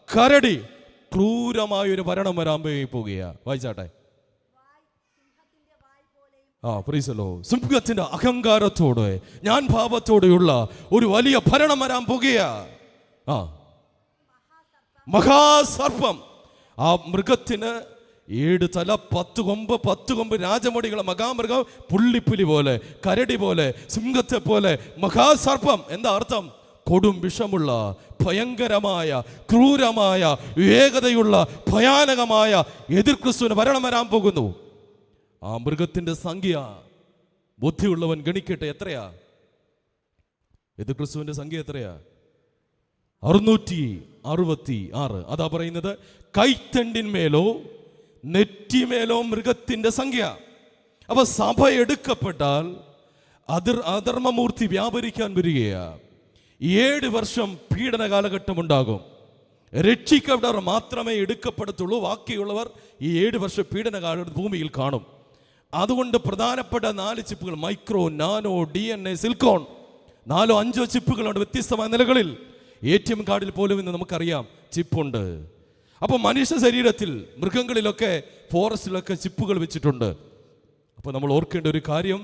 S1: കരടി, ക്രൂരമായൊരു ഭരണം വരാൻ പോകുകയാ. വായിച്ചാട്ടെ. പ്രീസലോ, സിംഹത്തിന്റെ അഹങ്കാരത്തോടെ, ഞാൻ ഭാവത്തോടെയുള്ള ഒരു വലിയ ഭരണം വരാൻ പോകുകയാ. മഹാസർപ്പം. ആ മൃഗത്തിന് 7 തല, 10 കൊമ്പ്, 10 കൊമ്പ് രാജമടികളെ മഹാമൃഗം, പുള്ളിപ്പുലി പോലെ, കരടി പോലെ, സിംഹത്തെ പോലെ, മഹാസർപ്പം. എന്താ അർത്ഥം? കൊടും വിഷമുള്ള, ഭയങ്കരമായ, ക്രൂരമായ, വേഗതയുള്ള, ഭയാനകമായ എതിർ ക്രിസ്തുവിന് ഭരണം വരാൻ പോകുന്നു. ആ മൃഗത്തിന്റെ സംഖ്യ ബുദ്ധിയുള്ളവൻ ഗണിക്കട്ടെ. എത്രയാ എതിർ ക്രിസ്തുവിന്റെ സംഖ്യ? എത്രയാ? 666. അതാ പറയുന്നത്, കൈത്തണ്ടിന്മേലോ നെറ്റിമേലോ മൃഗത്തിന്റെ സംഖ്യ. അപ്പൊ സഭ എടുക്കപ്പെട്ടാൽ അധർമ്മമൂർത്തി വ്യാപരിക്കാൻ വരികയാ. 7 വർഷം പീഡന കാലഘട്ടം ഉണ്ടാകും. രക്ഷിക്കപ്പെട്ടവർ മാത്രമേ എടുക്കപ്പെടത്തുള്ളൂ. ബാക്കിയുള്ളവർ ഈ 7 വർഷം പീഡന കാലഘട്ടം ഭൂമിയിൽ കാണും. അതുകൊണ്ട് പ്രധാനപ്പെട്ട 4 ചിപ്പുകൾ, മൈക്രോ, നാനോ, DNA, സിലിക്കോൺ, 4-5 ചിപ്പുകളുണ്ട് വ്യത്യസ്തമായ നിലകളിൽ. ATM കാർഡിൽ പോലും ഇന്ന് നമുക്കറിയാം ചിപ്പുണ്ട്. അപ്പോൾ മനുഷ്യ ശരീരത്തിൽ, മൃഗങ്ങളിലൊക്കെ, ഫോറസ്റ്റിലൊക്കെ ചിപ്പുകൾ വെച്ചിട്ടുണ്ട്. അപ്പോൾ നമ്മൾ ഓർക്കേണ്ട ഒരു കാര്യം,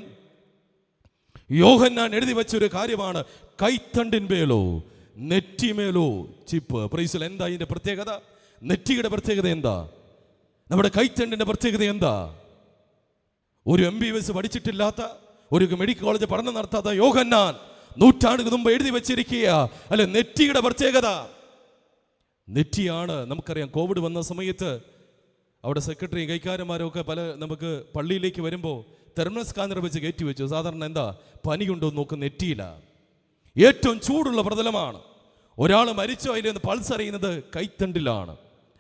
S1: യോഹന്നാൻ എഴുതി വെച്ചൊരു കാര്യമാണ്, കൈത്തണ്ടിന്മേലോ നെറ്റിമേലോ ചിപ്പ്. പ്രൈസിൽ. എന്താ ഇതിന്റെ പ്രത്യേകത? നെറ്റിയുടെ പ്രത്യേകത എന്താ? നമ്മുടെ കൈത്തണ്ടിന്റെ പ്രത്യേകത എന്താ? ഒരു MBBS പഠിച്ചിട്ടില്ലാത്ത, ഒരു മെഡിക്കൽ കോളേജ് പഠനം നടത്താത്ത യോഹന്നാൻ നൂറ്റാണ്ടുകൾക്ക് മുമ്പ് എഴുതി വെച്ചിരിക്കുക അല്ലെ നെറ്റിയുടെ പ്രത്യേകത. നെറ്റിയാണ്. നമുക്കറിയാം, കോവിഡ് വന്ന സമയത്ത് അവിടെ സെക്രട്ടറി, കൈക്കാരന്മാരും ഒക്കെ നമുക്ക് പള്ളിയിലേക്ക് വരുമ്പോൾ തെർമൽ സ്കാനർ വെച്ച് കയറ്റി വെച്ചു. സാധാരണ എന്താ, പനിയുണ്ടോ നോക്കുന്ന നെറ്റിയില്ല. ഏറ്റവും ചൂടുള്ള പ്രതലമാണ്. ഒരാൾ മരിച്ചോ അതിൽ നിന്ന് പൾസ് അറിയുന്നത് കൈത്തണ്ടിലാണ്.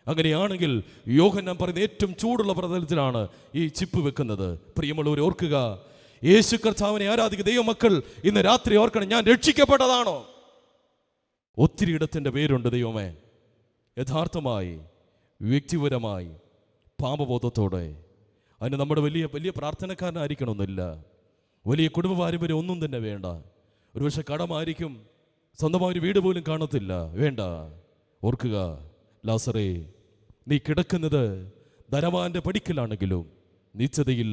S1: അങ്ങനെയാണെങ്കിൽ യോഹന്നാൻ പറയുന്ന ഏറ്റവും ചൂടുള്ള പ്രതലത്തിലാണ് ഈ ചിപ്പ് വെക്കുന്നത്. പ്രിയമുള്ളവർ ഓർക്കുക, യേശു കർത്താവിനെ ആരാധിക്കുന്ന ദൈവമക്കൾ ഇന്ന് രാത്രി ഓർക്കണം, ഞാൻ രക്ഷിക്കപ്പെട്ടതാണോ? ഒത്തിരി ഇടത്തിൻ്റെ പേരുണ്ട് ദൈവമേ. യഥാർത്ഥമായി, വ്യക്തിപരമായി, പാപബോധത്തോടെ. അതിന് നമ്മുടെ വലിയ വലിയ പ്രാർത്ഥനക്കാരനായിരിക്കണമെന്നില്ല. വലിയ കുടുംബ പാരമ്പര്യം ഒന്നും തന്നെ വേണ്ട. ഒരുപക്ഷെ കടമായിരിക്കും, സ്വന്തമായൊരു വീട് പോലും കാണത്തില്ല. വേണ്ട. ഓർക്കുക, ലാസറേ, നീ കിടക്കുന്നത് ധനവാന്റെ പടിക്കലാണെങ്കിലും നിശ്ചതയിൽ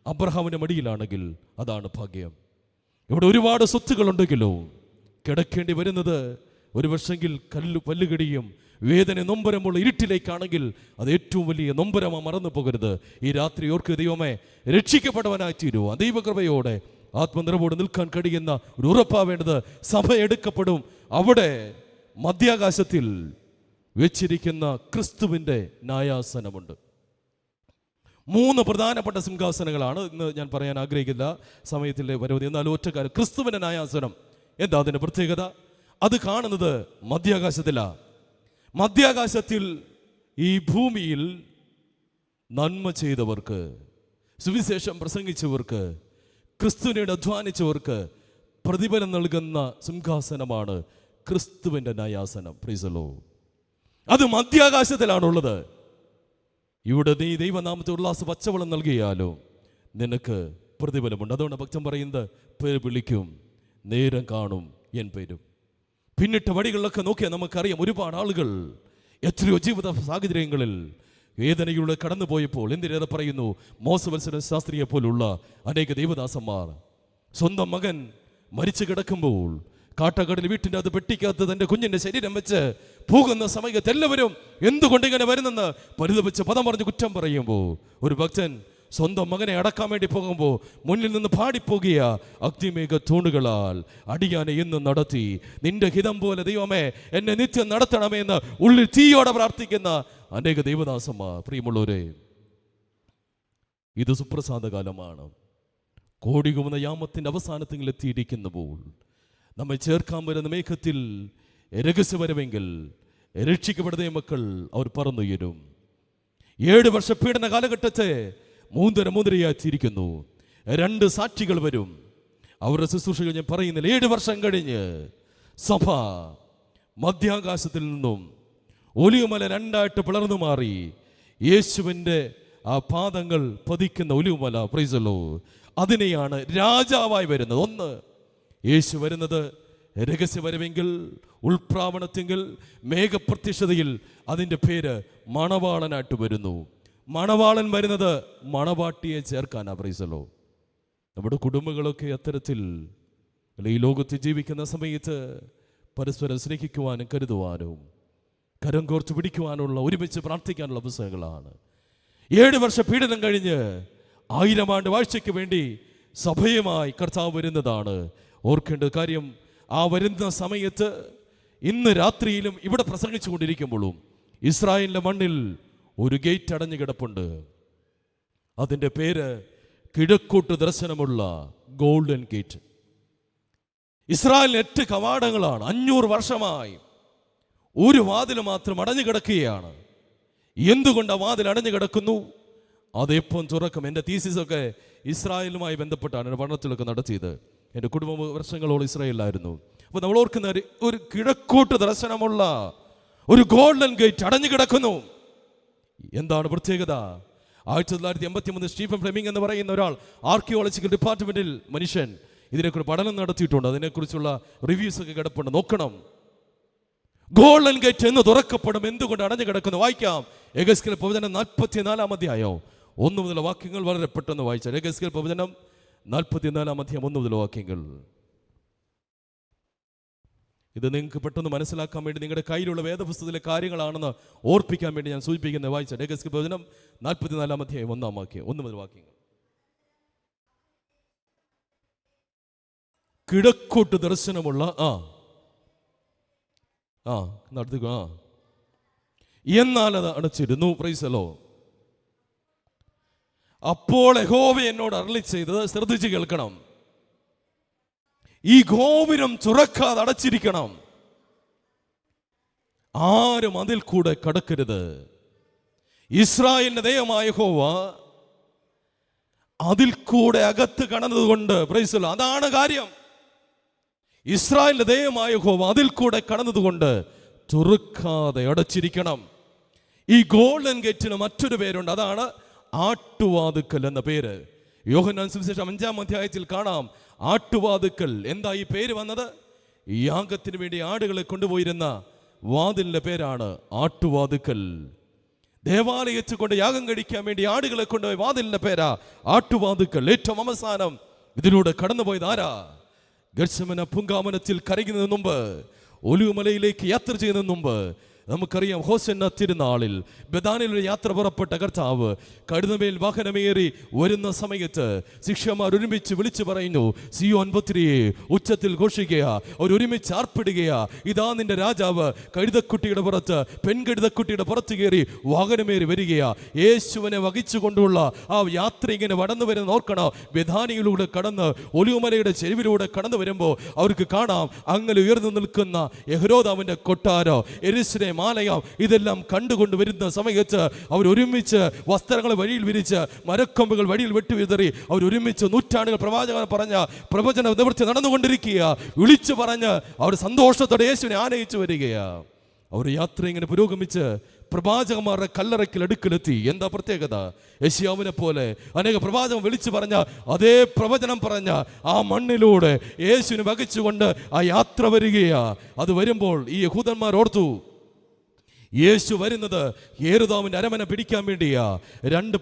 S1: അബ്രഹാമിന്റെ മടിയിലാണെങ്കിൽ അതാണ് ഭാഗ്യം. ഇവിടെ ഒരുപാട് സ്വത്തുകളുണ്ടെങ്കിലോ കിടക്കേണ്ടി വരുന്നത് ഒരു വർഷമെങ്കിൽ പല്ലുകടിയും വേദന നൊമ്പരമുള്ള ഇരുട്ടിലേക്കാണെങ്കിൽ അത് ഏറ്റവും വലിയ നൊമ്പരമാ. മറന്നു പോകരുത്. ഈ രാത്രി ഓർക്ക് ദൈവമേ, രക്ഷിക്കപ്പെട്ടവനായി തീരുവാൻ ദൈവകൃപയോടെ ആത്മനിറവോടെ നിൽക്കാൻ കഴിയുന്ന ഒരു ഉറപ്പാവേണ്ടത്. സഭ എടുക്കപ്പെടും. അവിടെ മധ്യാകാശത്തിൽ വെച്ചിരിക്കുന്ന ക്രിസ്തുവിൻ്റെ ന്യായാസനമുണ്ട്. 3 പ്രധാനപ്പെട്ട സിംഹാസനങ്ങളാണ്. ഇന്ന് ഞാൻ പറയാൻ ആഗ്രഹിക്കില്ല, സമയത്തിൻ്റെ പരവധി. എന്നാലും ഒറ്റക്കാലം ക്രിസ്തുവിൻ്റെ ന്യായാസനം. എന്താ അതിൻ്റെ പ്രത്യേകത? അത് കാണുന്നത് മധ്യാകാശത്തിലാണ്. മധ്യാകാശത്തിൽ ഈ ഭൂമിയിൽ നന്മ ചെയ്തവർക്ക്, സുവിശേഷം പ്രസംഗിച്ചവർക്ക്, ക്രിസ്തുവിനോട് അധ്വാനിച്ചവർക്ക് പ്രതിഫലം നൽകുന്ന സിംഹാസനമാണ് ക്രിസ്തുവിൻ്റെ ന്യായാസനം. Price the Lord. അത് മധ്യാകാശത്തിലാണുള്ളത്. ഇവിടെ നീ ദൈവനാമത്തെ ഉല്ലാസ പച്ചവെള്ളം നൽകിയാലോ നിനക്ക് പ്രതിഫലമുണ്ട്. അതുകൊണ്ട് ഭക്തൻ പറയുന്നത്, പേര് വിളിക്കും, നേരം കാണും, എൻ പേരും. പിന്നിട്ട വഴികളിലൊക്കെ നോക്കിയാൽ നമുക്കറിയാം, ഒരുപാട് ആളുകൾ എത്രയോ ജീവിത സാഹചര്യങ്ങളിൽ വേദനയിലൂടെ കടന്നുപോയപ്പോൾ എന്തിനേറെ പറയുന്നു, മോശവത്സര ശാസ്ത്രിയെ പോലുള്ള അനേക ദൈവദാസന്മാർ സ്വന്തം മകൻ മരിച്ചു കിടക്കുമ്പോൾ കാട്ടക്കടൽ വീട്ടിൻ്റെ അത് പെട്ടിക്കകത്ത് തൻ്റെ കുഞ്ഞിൻ്റെ ശരീരം വെച്ച് പോകുന്ന സമയത്ത് എല്ലാവരും എന്തുകൊണ്ട് ഇങ്ങനെ വരുന്നെന്ന് പരിതപിച്ച് പദം പറഞ്ഞ് കുറ്റം പറയുമ്പോൾ ഒരു ഭക്തൻ സ്വന്തം മകനെ അടക്കാൻ വേണ്ടി പോകുമ്പോൾ മുന്നിൽ നിന്ന് പാടിപ്പോകിയ അഗ്നിമേഘ തൂണുകളാൽ അടിയാനെ എന്നും നടത്തി നിന്റെ ഹിതം പോലെ ദൈവമേ എന്നെ നിത്യം നടത്തണമേ എന്ന് ഉള്ളിൽ തീയോടെ പ്രാർത്ഥിക്കുന്ന അനേക ദൈവദാസന്മാർ. പ്രിയമുള്ളവരെ, ഇത് സുപ്രസാദ കാലമാണ്. കോടികുന്ന യാമത്തിൻ്റെ അവസാനത്തിൽ എത്തിയിരിക്കുമ്പോൾ നമ്മെ ചേർക്കാൻ വരുന്ന മേഘത്തിൽ രഹസ്യവരവെങ്കിൽ രക്ഷിക്കപ്പെടുന്ന മക്കൾ അവർ പറന്നുയരും. 7 വർഷ പീഡന കാലഘട്ടത്തെ മൂന്നരയാച്ചിരിക്കുന്നു. 2 സാക്ഷികൾ വരും. അവരുടെ ശുശ്രൂഷകൾ ഞാൻ പറയുന്നില്ല. 7 വർഷം കഴിഞ്ഞ് സഭ മധ്യാകാശത്തിൽ നിന്നും ഒലിവുമല 2ആയിട്ട് പിളർന്നു മാറി യേശുവിൻ്റെ ആ പാദങ്ങൾ പതിക്കുന്ന ഒലിവുമല, പ്രൈസ് ദി ലോർഡ്, അതിനെയാണ് രാജാവായി വരുന്നത്. ഒന്ന്, യേശു വരുന്നത് രഹസ്യവരവെങ്കിൽ ഉൾപ്രാവണത്തെങ്കിൽ മേഘപ്രത്യക്ഷതയിൽ അതിൻ്റെ പേര് മണവാളനായിട്ട് വരുന്നു. മണവാളൻ വരുന്നത് മണവാട്ടിയെ ചേർക്കാനാ, പ്രൈസ് ദി ലോർഡ്. നമ്മുടെ കുടുംബങ്ങളൊക്കെ അത്തരത്തിൽ ഈ ലോകത്ത് ജീവിക്കുന്ന സമയത്ത് പരസ്പരം സ്നേഹിക്കുവാനും കരുതുവാനും കരം കോർത്ത് പിടിക്കുവാനുള്ള ഒരുമിച്ച് പ്രാർത്ഥിക്കാനുള്ള അവസരങ്ങളാണ്. 7 വർഷ പീഡനം കഴിഞ്ഞ് 1000 ആണ്ട് വാഴ്ചയ്ക്ക് വേണ്ടി സഭയുമായി കർത്താവ് വരുന്നതാണ്. ഓർക്കേണ്ട കാര്യം, ആ വരുന്ന സമയത്ത് ഇന്ന് രാത്രിയിലും ഇവിടെ പ്രസംഗിച്ചു കൊണ്ടിരിക്കുമ്പോഴും ഇസ്രായേലിൻ്റെ മണ്ണിൽ ഒരു ഗേറ്റ് അടഞ്ഞു കിടപ്പുണ്ട്. അതിൻ്റെ പേര് കിഴക്കോട്ട് ദർശനമുള്ള ഗോൾഡൻ ഗേറ്റ്. ഇസ്രായേലിന് 8 കവാടങ്ങളാണ്. 500 വർഷമായി ഒരു വാതിൽ മാത്രം അടഞ്ഞു കിടക്കുകയാണ്. എന്തുകൊണ്ട് ആ വാതിൽ അടഞ്ഞു കിടക്കുന്നു? അതെപ്പം തുറക്കും? എൻ്റെ തീസിസൊക്കെ ഇസ്രായേലുമായി ബന്ധപ്പെട്ടാണ് എൻ്റെ പഠനത്തിലൊക്കെ നടത്തിയത്. എൻ്റെ കുടുംബ വർഷങ്ങളോളം ഇസ്രായേലിലായിരുന്നു. അപ്പോൾ നമ്മൾ ഓർക്കുന്ന ഒരു കിഴക്കോട്ട് ദർശനമുള്ള ഒരു ഗോൾഡൻ ഗേറ്റ് അടഞ്ഞു കിടക്കുന്നു. എന്താണ് പ്രത്യേകത? 1983 സ്റ്റീഫൻ ഫ്ലെമിംഗ് എന്ന് പറയുന്ന ഒരാൾ ആർക്കിയോളജിക്കൽ ഡിപ്പാർട്ട്മെന്റിൽ മനുഷ്യൻ ഇതിനെക്കുറിച്ച് പഠനം നടത്തിയിട്ടുണ്ട്. അതിനെക്കുറിച്ചുള്ള റിവ്യൂസ് ഒക്കെ കിടപ്പുണ്ട്, നോക്കണം. ഗോൾഡൻ ഗേറ്റ് എന്ന് തുറക്കപ്പെടും. എന്തുകൊണ്ട് അടഞ്ഞു കിടക്കുന്നു? വായിക്കാം. യെഹെസ്കേൽ പ്രവചനം 44 അധ്യായം 1 മുതൽ വാക്യങ്ങൾ വളരെ പെട്ടെന്ന് വായിച്ചാൽ. യെഹെസ്കേൽ പ്രവചനം 44 അധ്യായം 1 മുതൽ വാക്യങ്ങൾ. ഇത് നിങ്ങൾക്ക് പെട്ടെന്ന് മനസ്സിലാക്കാൻ വേണ്ടി നിങ്ങളുടെ കയ്യിലുള്ള വേദപുസ്തകത്തിലെ കാര്യങ്ങളാണെന്ന് ഓർപ്പിക്കാൻ വേണ്ടി ഞാൻ സൂചിപ്പിക്കുന്നത്. വായിച്ചാൽ യെഹെസ്കേൽ പ്രവചനം 44 അധ്യായം 1 വാക്യം 1 മുതൽ വാക്യങ്ങൾ. കിഴക്കോട്ട് ദർശനമുള്ള നടത്തുക. എന്നാൽ അത് അടച്ചിരുന്നു. Price the Lord. അപ്പോൾ യഹോവ എന്നോട് അരുളി ചെയ്തത്, ശ്രദ്ധിച്ച് കേൾക്കണം, ഈ ഗോപുരം തുറക്കാതെ അടച്ചിരിക്കണം. ആരും അതിൽ കൂടെ കടക്കരുത്. ഇസ്രായേലിന്റെ ദൈവമായ യഹോവ അതിൽ കൂടെ അകത്ത് കടന്നതുകൊണ്ട്, പ്രൈസ് ദി ലോർഡ്, അതാണ് കാര്യം. ഇസ്രായേലിന്റെ ദൈവമായ യഹോവ അതിൽ കൂടെ കടന്നതുകൊണ്ട് തുറക്കാതെ അടച്ചിരിക്കണം. ഈ ഗോൾഡൻ ഗേറ്റിന് മറ്റൊരു പേരുണ്ട്. അതാണ് ആട്ടുവാതുക്കൽ എന്ന പേര്. യോഹന്നാൻ സുവിശേഷം 5 അധ്യായത്തിൽ കാണാം ആട്ടുവാതുക്കൽ. എന്താ ഈ പേര് വന്നത്? യാഗത്തിന് വേണ്ടി ആടുകളെ കൊണ്ടുപോയിരുന്ന വാതിലിന്റെ പേരാണ് ആട്ടുവാതുക്കൽ. ദേവാലയത്തിൽ കൊണ്ട് യാഗം കഴിക്കാൻ വേണ്ടി ആടുകളെ കൊണ്ടുപോയി വാതിലിന്റെ പേരാ ആട്ടുവാതുക്കൽ. ഏറ്റവും അവസാനം ഇതിലൂടെ കടന്നുപോയത് ആരാ? ഗത്സമന പൂങ്കാവനത്തിൽ കരയുന്നതിന് മുമ്പ്, ഒലിവുമലയിലേക്ക് യാത്ര ചെയ്യുന്നതിന് മുമ്പ് നമുക്കറിയാം, ഹോസന്ന തിരുനാളിൽ ബഥാനിൽ ഒരു യാത്ര പുറപ്പെട്ട കർത്താവ് കഴുതമേൽ വാഹനമേറി വരുന്ന സമയത്ത് ശിഷ്യന്മാർ ഒരുമിച്ച് വിളിച്ചു പറയുന്നു, സിയോൻ പുത്രിയെ ഉച്ചത്തിൽ ഘോഷിക്കുക, ഒരുമിച്ച് ആർപ്പിടുകയാ, ഇതാ നിന്റെ രാജാവ് കഴുതക്കുട്ടിയുടെ പുറത്ത്, പെൺകഴുതക്കുട്ടിയുടെ പുറത്ത് കയറി വാഹനമേറി വരികയാ. യേശുവിനെ വഹിച്ചുകൊണ്ടുള്ള ആ യാത്ര ഇങ്ങനെ കടന്നു വരുന്ന ഓർക്കണം. ബഥാനിയിലൂടെ കടന്ന് ഒലിവുമലയുടെ ചെരുവിലൂടെ കടന്നു വരുമ്പോൾ അവർക്ക് കാണാം അങ്ങനെ ഉയർന്നു നിൽക്കുന്ന യഹരോദാവിന്റെ കൊട്ടാരോ, യെരൂശലേം ആലയം, ഇതെല്ലാം കണ്ടുകൊണ്ട് വരുന്ന സമയത്ത് അവർ ഒരുമിച്ച് വസ്ത്രങ്ങൾ വഴിയിൽ വിരിച്ച് മരക്കൊമ്പുകൾ വഴിയിൽ വെട്ടിവിതറി അവർ ഒരുമിച്ച് നൂറ്റാണ്ടുകൾ പ്രവാചകൻ പറഞ്ഞ പ്രവചന നിവൃത്തി നടന്നുകൊണ്ടിരിക്കുക. വിളിച്ചു പറഞ്ഞ് അവർ സന്തോഷത്തോടെ യേശുവിനെ ആനയിച്ചു വരികയാ. അവർ യാത്ര ഇങ്ങനെ പുരോഗമിച്ച് പ്രവാചകന്മാരുടെ കല്ലറയ്ക്കൽ അടുക്കലെത്തി. എന്താ പ്രത്യേകത? യെശയ്യാവിനെ പോലെ അനേക പ്രവാചകൻ വിളിച്ചു പറഞ്ഞ അതേ പ്രവചനം പറഞ്ഞ ആ മണ്ണിലൂടെ യേശുവിനെ വഹിച്ചുകൊണ്ട് ആ യാത്ര വരികയാ. അത് വരുമ്പോൾ ഈ യഹൂദന്മാർ ഓർത്തു, യേശു വരുന്നത് യെരൂദാമിന്റെ അരമന പിടിക്കാൻ വേണ്ടിയാ.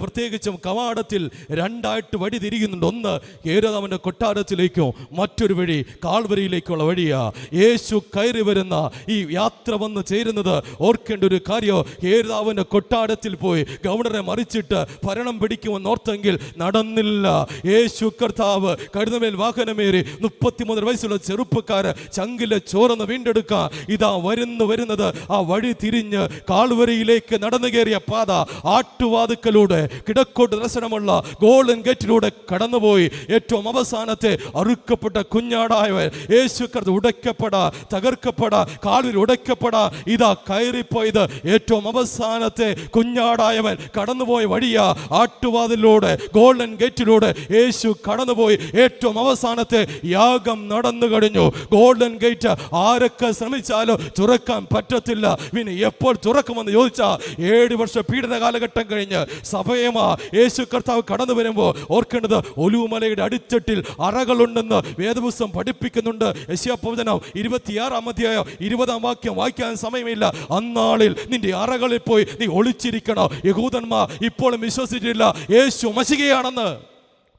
S1: പ്രത്യേകിച്ചും കവാടത്തിൽ രണ്ടായിട്ട് വഴി തിരിയുന്നുണ്ട്. ഒന്ന് യെരൂദാമിന്റെ കൊട്ടാരത്തിലേക്കോ, മറ്റൊരു വഴി കാൽവരിയിലേക്കുള്ള വഴിയാ. യേശു കയറി വരുന്ന ഈ യാത്ര വന്ന് ചേരുന്നത് ഓർക്കേണ്ട ഒരു കാര്യം, യെരൂദാമിന്റെ കൊട്ടാരത്തിൽ പോയി ഗവർണറെ മറിച്ചിട്ട് ഭരണം പിടിക്കുമെന്ന് ഓർത്തെങ്കിൽ നടന്നില്ല. യേശു കർത്താവ് കഴുതമേൽ വാഹനമേറി 33 വയസ്സുള്ള ചെറുപ്പക്കാര് ചങ്കിലെ ചോർന്ന് വീണ്ടെടുക്കുക. ഇതാ വരുന്നത് ആ വഴി തിരിഞ്ഞ് കാൽവരിയിലേക്ക് നടന്നു കയറിയ പാത ആട്ടുവാതുക്കലൂടെ കിഴക്കോട്ട് ദർശനമുള്ള ഗോൾഡൻ ഗേറ്റിലൂടെ കടന്നുപോയി. ഏറ്റവും അവസാനത്തെ അറുക്കപ്പെട്ട കുഞ്ഞാടായവൻ യേശു കർത്താവ് ഉടയ്ക്കപ്പെടാ, തകർക്കപ്പെടാ, കാൽവരി ഉടയ്ക്കപ്പെടാ, ഇതാ കയറിപ്പോയത് ഏറ്റവും അവസാനത്തെ കുഞ്ഞാടായവൻ കടന്നുപോയ വഴിയാ. ആട്ടുവാതിലൂടെ ഗോൾഡൻ ഗേറ്റിലൂടെ യേശു കടന്നുപോയി. ഏറ്റവും അവസാനത്തെ യാഗം നടന്നു കഴിഞ്ഞു. ഗോൾഡൻ ഗേറ്റ് ആരൊക്കെ ശ്രമിച്ചാലും തുറക്കാൻ പറ്റത്തില്ല. പിന്നെ എപ്പോൾ തുറക്കുമെന്ന് ചോദിച്ചാൽ 7 വർഷ പീഡന കാലഘട്ടം കഴിഞ്ഞ് സഭയമാ യേശു കർത്താവ് കടന്നു വരുമ്പോൾ ഓർക്കേണ്ടത് ഒലിവുമലയുടെ അടിത്തട്ടിൽ അറകളുണ്ടെന്ന് വേദപുസ്തകം പഠിപ്പിക്കുന്നുണ്ട്. യെശയ്യാപ്രവചനം 26-ാം അധ്യായം 20-ാം വാക്യം വായിക്കാൻ സമയമില്ല. അന്നാളിൽ നിന്റെ അറകളിൽ പോയി നീ ഒളിച്ചിരിക്കണം. യഹൂദന്മാർ ഇപ്പോഴും വിശ്വസിച്ചിട്ടില്ല യേശു മശികയാണെന്ന്.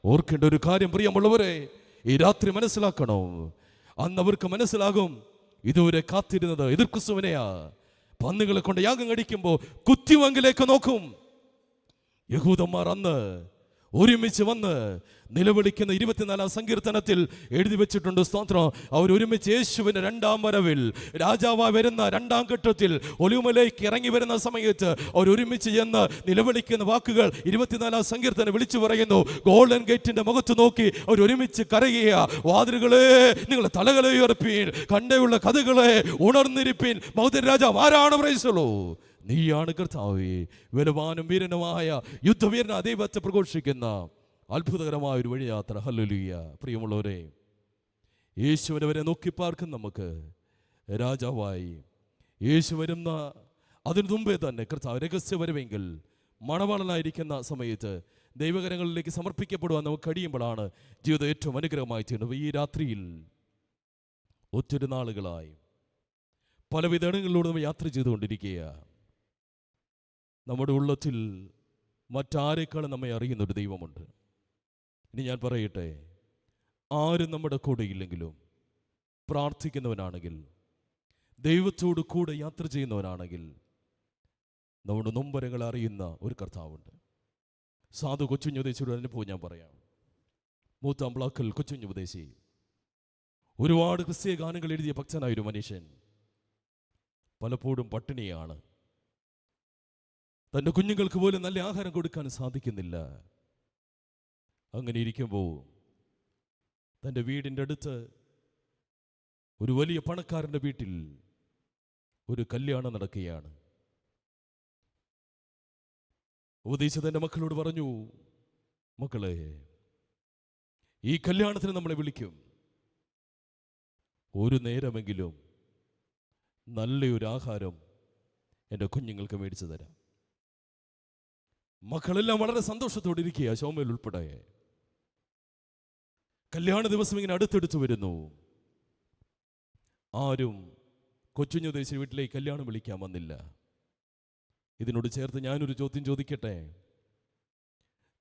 S1: ഓർക്കേണ്ട ഒരു കാര്യം പ്രിയമുള്ളവരെ, ഈ രാത്രി മനസ്സിലാക്കണം. അന്ന് അവർക്ക് മനസ്സിലാകും ഇതുവരെ കാത്തിരുന്നത് എതിർ ക്രിസ്തുവിനെയാ. പന്നുകളെ കൊണ്ട് യാഗം കഴിക്കുമ്പോൾ കുത്തിവങ്കിലേക്ക് നോക്കും. യഹൂദന്മാർ അന്ന് ഒരുമിച്ച് വന്ന് നിലവിളിക്കുന്ന 24-ാം സങ്കീർത്തനത്തിൽ എഴുതി വെച്ചിട്ടുണ്ട്. സ്തോത്രം. അവർ ഒരുമിച്ച് യേശുവിന്റെ 2-ാം വരവിൽ രാജാവായി വരുന്ന 2-ാം ഘട്ടത്തിൽ ഒലിവുമലയ്ക്ക് ഇറങ്ങി വരുന്ന സമയത്ത് അവർ ഒരുമിച്ച് ചെന്ന് നിലവിളിക്കുന്ന വാക്കുകൾ 24-ാം സങ്കീർത്തനം വിളിച്ചു പറയുന്നു. ഗോൾഡൻ ഗേറ്റിന്റെ മുഖത്ത് നോക്കി അവർ ഒരുമിച്ച് കരയുക. വാതിലുകളെ നിങ്ങളുടെ തലകളെ ഉയർപ്പീൻ, കണ്ടയുള്ള കഥകളെ ഉണർന്നിരിപ്പീൻ. മഹോദയ രാജാവ് ആരാണ്? പ്രൈസലോ, നീയാണ് കർത്താവേ. ബലവാനും വീരനുമായ യുദ്ധവീരന ദൈവത്തെ പ്രഘോഷിക്കുന്ന അത്ഭുതകരമായ ഒരു വഴിയാത്ര. ഹല്ലേലൂയ. പ്രിയമുള്ളവരെ, യേശുവിനെ വരെ നോക്കിപ്പാർക്കും നമുക്ക് രാജാവായി. യേശു വരുന്ന അതിനു മുമ്പേ തന്നെ കർത്താവ് രഹസ്യ വരവെങ്കിൽ മണവാളനായിരിക്കുന്ന സമയത്ത് ദൈവകരങ്ങളിലേക്ക് സമർപ്പിക്കപ്പെടുവാൻ നമുക്ക് കഴിയുമ്പോഴാണ് ജീവിതം ഏറ്റവും അനുഗ്രഹമായി തീരുന്നത്. ഈ രാത്രിയിൽ ഒത്തിരി നാളുകളായി പലവിധ ഇടങ്ങളിലൂടെ നമ്മൾ യാത്ര ചെയ്തുകൊണ്ടിരിക്കുക. നമ്മുടെ ഉള്ളത്തിൽ മറ്റാരെക്കാളും നമ്മെ അറിയുന്നൊരു ദൈവമുണ്ട്. ഇനി ഞാൻ പറയട്ടെ, ആരും നമ്മുടെ കൂടെ ഇല്ലെങ്കിലും പ്രാർത്ഥിക്കുന്നവനാണെങ്കിൽ, ദൈവത്തോട് കൂടെ യാത്ര ചെയ്യുന്നവനാണെങ്കിൽ നമ്മുടെ നൊമ്പരങ്ങൾ അറിയുന്ന ഒരു കർത്താവുണ്ട്. സാധു കൊച്ചുഞ്ഞുപദേശിയുടെ അനുഭവം ഞാൻ പറയാം. മൂത്താംപ്ലാക്കൽ കൊച്ചുഞ്ഞുപദേശി ഒരുപാട് ക്രിസ്തീയ ഗാനങ്ങൾ എഴുതിയ ഭക്തനായൊരു മനുഷ്യൻ. പലപ്പോഴും പട്ടിണിയാണ്. തൻ്റെ കുഞ്ഞുങ്ങൾക്ക് പോലും നല്ല ആഹാരം കൊടുക്കാൻ സാധിക്കുന്നില്ല. അങ്ങനെ ഇരിക്കുമ്പോൾ തൻ്റെ വീടിൻ്റെ അടുത്ത് ഒരു വലിയ പണക്കാരൻ്റെ വീട്ടിൽ ഒരു കല്യാണം നടക്കുകയാണ്. ഉപദേശിച്ച തൻ്റെ മക്കളോട് പറഞ്ഞു, മക്കളെ, ഈ കല്യാണത്തിന് നമ്മളെ വിളിക്കും. ഒരു നേരമെങ്കിലും നല്ലൊരു ആഹാരം എൻ്റെ കുഞ്ഞുങ്ങൾക്ക് മേടിച്ചു തരാം. മക്കളെല്ലാം വളരെ സന്തോഷത്തോടെ ഇരിക്കുക, ശോമയിൽ ഉൾപ്പെടെ. കല്യാണ ദിവസം ഇങ്ങനെ അടുത്തെടുത്ത് വരുന്നു. ആരും കൊച്ചുഞ്ഞുദേശി വീട്ടിലേക്ക് കല്യാണം വിളിക്കാൻ വന്നില്ല. ഇതിനോട് ചേർത്ത് ഞാനൊരു ചോദ്യം ചോദിക്കട്ടെ.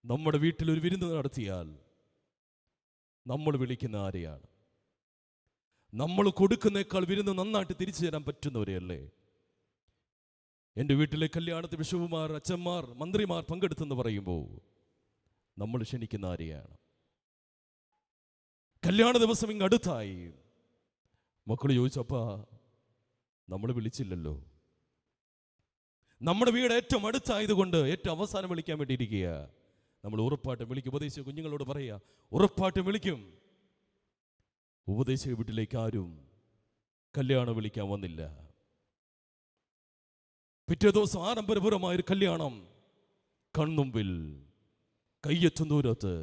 S1: നമ്മുടെ വീട്ടിൽ ഒരു വിരുന്ന് നടത്തിയാൽ നമ്മൾ വിളിക്കുന്ന ആരെയാണ്? നമ്മൾ കൊടുക്കുന്നേക്കാൾ വിരുന്ന് നന്നായിട്ട് തിരിച്ചു തരാൻ പറ്റുന്നവരെയല്ലേ? എൻ്റെ വീട്ടിലെ കല്യാണത്തിൽ ബിഷപ്പുമാർ, അച്ഛന്മാർ, മന്ത്രിമാർ പങ്കെടുത്തെന്ന് പറയുമ്പോൾ നമ്മൾ ക്ഷണിക്കുന്ന ആരെയാണ്? കല്യാണ ദിവസം ഇങ്ങ് അടുത്തായി. മക്കൾ ചോദിച്ചപ്പാ നമ്മൾ വിളിച്ചില്ലല്ലോ. നമ്മുടെ വീട് ഏറ്റവും അടുത്തായതുകൊണ്ട് ഏറ്റവും അവസാനം വിളിക്കാൻ വേണ്ടിയിരിക്കുക. നമ്മൾ ഉറപ്പായിട്ടും വിളിക്കും. ഉപദേശിച്ച കുഞ്ഞുങ്ങളോട് പറയുക, ഉറപ്പായിട്ടും വിളിക്കും. ഉപദേശിച്ച വീട്ടിലേക്ക് ആരും കല്യാണം വിളിക്കാൻ വന്നില്ല. പിറ്റേ ദിവസം ആഡംബരപൂർവമായൊരു കല്യാണം കൺമുമ്പിൽ, കയ്യെത്തും ദൂരത്ത്,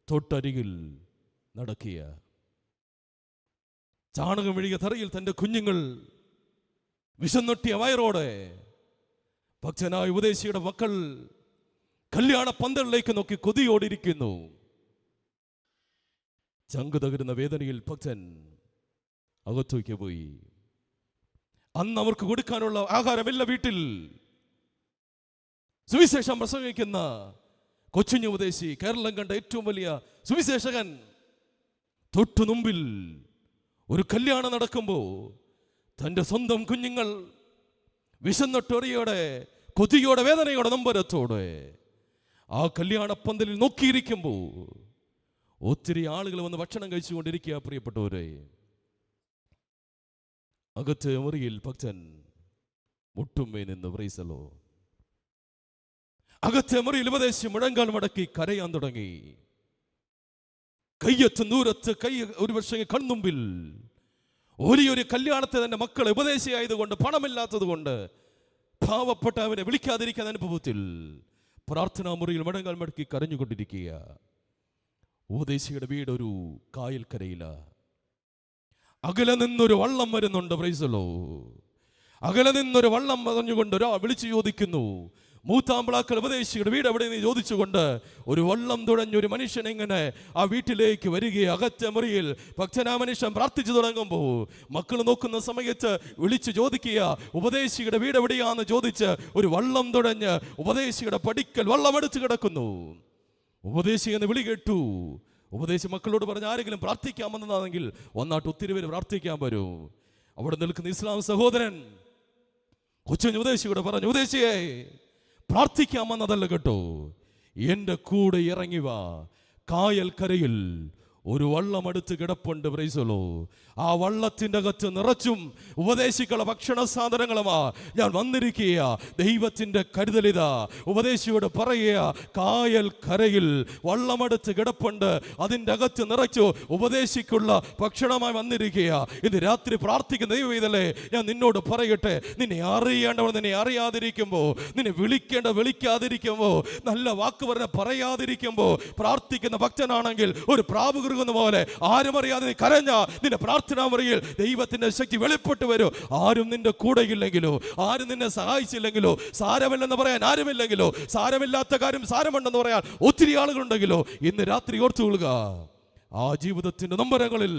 S1: തൊട്ടരികിൽ നടക്കുക. ചാണകം മെഴുകിയ തറയിൽ തൻ്റെ കുഞ്ഞുങ്ങൾ വിശന്നൊട്ടിയ വയറോടെ ഭക്തനായ ഉപദേശിയുടെ മക്കൾ കല്യാണ പന്തലിലേക്ക് നോക്കി കൊതിയോടിരിക്കുന്നു. ചങ്കു തകരുന്ന വേദനയിൽ ഭക്തൻ അകത്തേക്ക് പോയി. അന്ന് അവർക്ക് കൊടുക്കാനുള്ള ആഹാരമില്ല വീട്ടിൽ. സുവിശേഷം പ്രസംഗിക്കുന്ന കൊച്ചുഞ്ഞു ഉപദേശി, കേരളം കണ്ട ഏറ്റവും വലിയ സുവിശേഷകൻ, തൊട്ടു മുമ്പിൽ ഒരു കല്യാണം നടക്കുമ്പോൾ തൻ്റെ സ്വന്തം കുഞ്ഞുങ്ങൾ വിശന്നൊട്ടൊറിയോടെ, കൊതിയോടെ, വേദനയോടെ, നൊമ്പരത്തോടെ ആ കല്യാണ പന്തലിൽ നോക്കിയിരിക്കുമ്പോൾ ഒത്തിരി ആളുകൾ വന്ന് ഭക്ഷണം കഴിച്ചുകൊണ്ടിരിക്കുക. പ്രിയപ്പെട്ടവരെ, അകത്ത് മുറിയിൽ ഭക്തൻ മുട്ടുമേ നിന്ന് പ്രൈസലോ. അകത്തെ മുറിയിൽ ഉപദേശി മുഴങ്കാൽ മടക്കി കരയാൻ തുടങ്ങി. കയ്യത്ത് ദൂരത്ത്, കൈ ഒരു പക്ഷേ കൺമുമ്പിൽ ഒരു കല്യാണത്തെ തന്റെ മക്കളെ ഉപദേശിയായതുകൊണ്ട്, പണമില്ലാത്തത് കൊണ്ട് പാവപ്പെട്ട അവനെ വിളിക്കാതിരിക്കാൻ അനുഭവത്തിൽ പ്രാർത്ഥനാ മുറിയിൽ മുഴങ്കാൽ മടക്കി കരഞ്ഞുകൊണ്ടിരിക്കുക. ഉപദേശിയുടെ വീട് ഒരു കായൽക്കരയില. അകലെ നിന്നൊരു വള്ളം വരുന്നുണ്ട്. പ്രൈസലോ. അകലെ നിന്നൊരു വള്ളം പറഞ്ഞുകൊണ്ട് ഒരാൾ വിളിച്ചു ചോദിക്കുന്നു, മൂത്താമ്പിളാക്കൽ ഉപദേശിയുടെ വീട് എവിടെ നിന്ന് ചോദിച്ചുകൊണ്ട് ഒരു വള്ളം തുഴഞ്ഞൊരു മനുഷ്യൻ എങ്ങനെ ആ വീട്ടിലേക്ക് വരികയെ. അകത്തെ മുറിയിൽ ഭക്തനാ മനുഷ്യൻ പ്രാർത്ഥിച്ചു തുടങ്ങുമ്പോൾ മക്കൾ നോക്കുന്ന സമയത്ത് വിളിച്ചു ചോദിക്കുക, ഉപദേശിയുടെ വീട് എവിടെയാന്ന് ചോദിച്ച് ഒരു വള്ളം തുഴഞ്ഞ് ഉപദേശിയുടെ പടിക്കൽ വള്ളമെടുത്ത് കിടക്കുന്നു. ഉപദേശി എന്ന് വിളി കേട്ടു. ഉപദേശി മക്കളോട് പറഞ്ഞ്, ആരെങ്കിലും പ്രാർത്ഥിക്കാമെന്നതാണെങ്കിൽ ഒന്നാട്ട് ഒത്തിരി പേര് പ്രാർത്ഥിക്കാൻ വരൂ. അവിടെ നിൽക്കുന്ന ഇസ്ലാം സഹോദരൻ കൊച്ചു ഉപദേശിയോട് പറഞ്ഞു, ഉപദേശിയെ പ്രാർത്ഥിക്കാമെന്നതല്ല കേട്ടോ, എൻ്റെ കൂടെ ഇറങ്ങി വാ. കായൽക്കരയിൽ ഒരു വള്ളം അടുത്ത് കിടപ്പുണ്ട്. പ്രൈസലോ. ആ വള്ളത്തിൻ്റെ അകത്ത് നിറച്ചും ഉപദേശിക്കുള്ള ഭക്ഷണ സാധനങ്ങളുമാ ഞാൻ വന്നിരിക്കുക. ദൈവത്തിൻ്റെ കരുതലിതാ. ഉപദേശിയോട് പറയുക, കായൽ കരയിൽ വള്ളമടുത്ത് കിടപ്പുണ്ട്, അതിൻ്റെ അകത്ത് നിറച്ചു ഉപദേശിക്കുള്ള ഭക്ഷണമായി വന്നിരിക്കുക. ഇത് രാത്രി പ്രാർത്ഥിക്കുന്ന ദൈവം ഇതല്ലേ, ഞാൻ നിന്നോട് പറയട്ടെ, നിന്നെ അറിയേണ്ടവർ നിന്നെ അറിയാതിരിക്കുമ്പോൾ, നിന്നെ വിളിക്കാതിരിക്കുമ്പോൾ, നല്ല വാക്ക് പറഞ്ഞ പറയാതിരിക്കുമ്പോൾ പ്രാർത്ഥിക്കുന്ന ഭക്തനാണെങ്കിൽ ഒരു പ്രാവ് പോലെ ആരും അറിയാതെ നീ കരഞ്ഞ നിന്റെ പ്രാർത്ഥനാ മുറിയിൽ ദൈവത്തിന്റെ ശക്തി വെളിപ്പെട്ട് വരും. ആരും നിന്റെ കൂടെ ഇല്ലെങ്കിലോ, ആരും നിന്നെ സഹായിച്ചില്ലെങ്കിലോ, സാരമില്ലെന്ന് പറയാൻ ആരുമില്ലെങ്കിലോ, സാരമില്ലാത്ത കാര്യം സാരമുണ്ടെന്ന് പറയാൻ ഒത്തിരി ആളുകളുണ്ടെങ്കിലോ, ഇന്ന് രാത്രി ഓർത്തുകൊള്ളുക, ആ ജീവിതത്തിന്റെ നൊമ്പരങ്ങളിൽ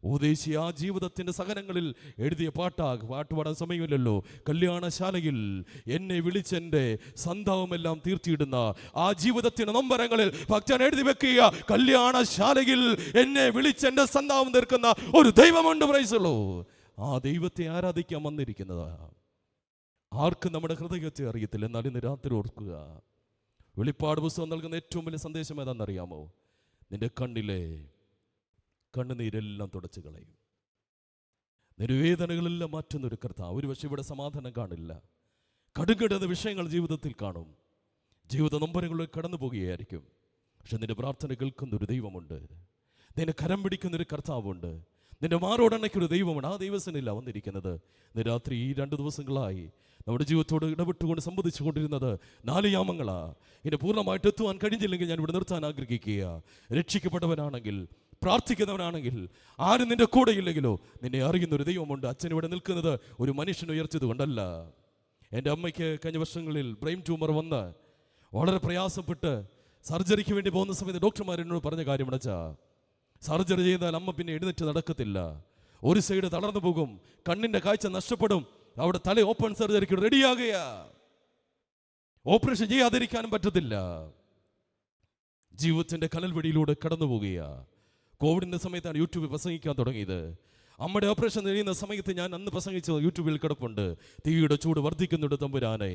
S1: ഉപദേശി ആ ജീവിതത്തിന്റെ സഹനങ്ങളിൽ എഴുതിയ പാട്ടുപാടാൻ സമയമില്ലല്ലോ. കല്യാണശാലയിൽ എന്നെ വിളിച്ചെൻ്റെ സന്താവമെല്ലാം തീർത്തിയിടുന്ന ആ ജീവിതത്തിന്റെ നൊമ്പരങ്ങളിൽ ഭക്തൻ എഴുതി വെക്കുക, കല്യാണശാലയിൽ എന്നെ വിളിച്ചെൻ്റെ സന്താവം തീർക്കുന്ന ഒരു ദൈവമുണ്ട്. പ്രൈസലോ. ആ ദൈവത്തെ ആരാധിക്കാൻ വന്നിരിക്കുന്നത് ആർക്കും നമ്മുടെ ഹൃദയത്തെ അറിയത്തില്ല. എന്നാൽ ഇന്ന് രാത്രി ഓർക്കുക, വെളിപ്പാട് പുസ്തകം നൽകുന്ന ഏറ്റവും വലിയ സന്ദേശം ഏതാണെന്നറിയാമോ? നിന്റെ കണ്ണിലെ കണ്ണുനീരെല്ലാം തുടച്ചു കളയും. നിരുവേദനകളെല്ലാം മാറ്റുന്നൊരു കർത്താവ്. ഒരു പക്ഷേ ഇവിടെ സമാധാനം കാണില്ല, കടുകടുന്ന വിഷയങ്ങൾ ജീവിതത്തിൽ കാണും, ജീവിത നൊമ്പരങ്ങളിൽ കടന്നു പോകുകയായിരിക്കും. പക്ഷെ നിന്റെ പ്രാർത്ഥന കേൾക്കുന്നൊരു ദൈവമുണ്ട്, നിന്നെ കരം പിടിക്കുന്നൊരു കർത്താവുണ്ട്, നിന്റെ മാറോടണയ്ക്കൊരു ദൈവമാണ്. ആ ദൈവസനില്ല വന്നിരിക്കുന്നത്. ഇന്ന് രാത്രി ഈ 2 ദിവസങ്ങളായി നമ്മുടെ ജീവിതത്തോട് ഇടപെട്ടുകൊണ്ട് സംവദിച്ചു കൊണ്ടിരുന്നത് 4 യാമങ്ങളാ. ഇനി പൂർണ്ണമായിട്ട് എത്തുവാൻ കഴിഞ്ഞില്ലെങ്കിൽ ഞാൻ ഇവിടെ നിർത്താൻ ആഗ്രഹിക്കുക. രക്ഷിക്കപ്പെട്ടവനാണെങ്കിൽ, പ്രാർത്ഥിക്കുന്നവനാണെങ്കിൽ, ആരും നിന്റെ കൂടെ ഇല്ലെങ്കിലോ നിന്നെ അറിയുന്നൊരു ദൈവമുണ്ട്. അച്ഛൻ ഇവിടെ നിൽക്കുന്നത് ഒരു മനുഷ്യൻ ഉയർത്തിയത് കൊണ്ടല്ല. എൻ്റെ അമ്മയ്ക്ക് കഴിഞ്ഞ വർഷങ്ങളിൽ ബ്രെയിൻ ട്യൂമർ വന്ന് വളരെ പ്രയാസപ്പെട്ട് സർജറിക്ക് വേണ്ടി പോകുന്ന സമയത്ത് ഡോക്ടർമാർ എന്നോട് പറഞ്ഞ കാര്യം അടച്ചാ, സർജറി ചെയ്താൽ അമ്മ പിന്നെ എഴുന്നേറ്റ് നടക്കത്തില്ല, ഒരു സൈഡ് തളർന്നു പോകും, കണ്ണിൻ്റെ കാഴ്ച നഷ്ടപ്പെടും, അവിടെ തല ഓപ്പൺ സർജറിക്ക് റെഡിയാകുക, ഓപ്പറേഷൻ ചെയ്യാതിരിക്കാനും പറ്റത്തില്ല. ജീവിതത്തിൻ്റെ കനൽവെടിയിലൂടെ കടന്നു പോകുക. കോവിഡിൻ്റെ സമയത്താണ് യൂട്യൂബിൽ പ്രസംഗിക്കാൻ തുടങ്ങിയത്. അമ്മയുടെ ഓപ്പറേഷൻ കഴിയുന്ന സമയത്ത് ഞാൻ അന്ന് പ്രസംഗിച്ചത് യൂട്യൂബിൽ കിടപ്പുണ്ട്. തീയുടെ ചൂട് വർദ്ധിക്കുന്നുണ്ട് തമ്പുരാനെ,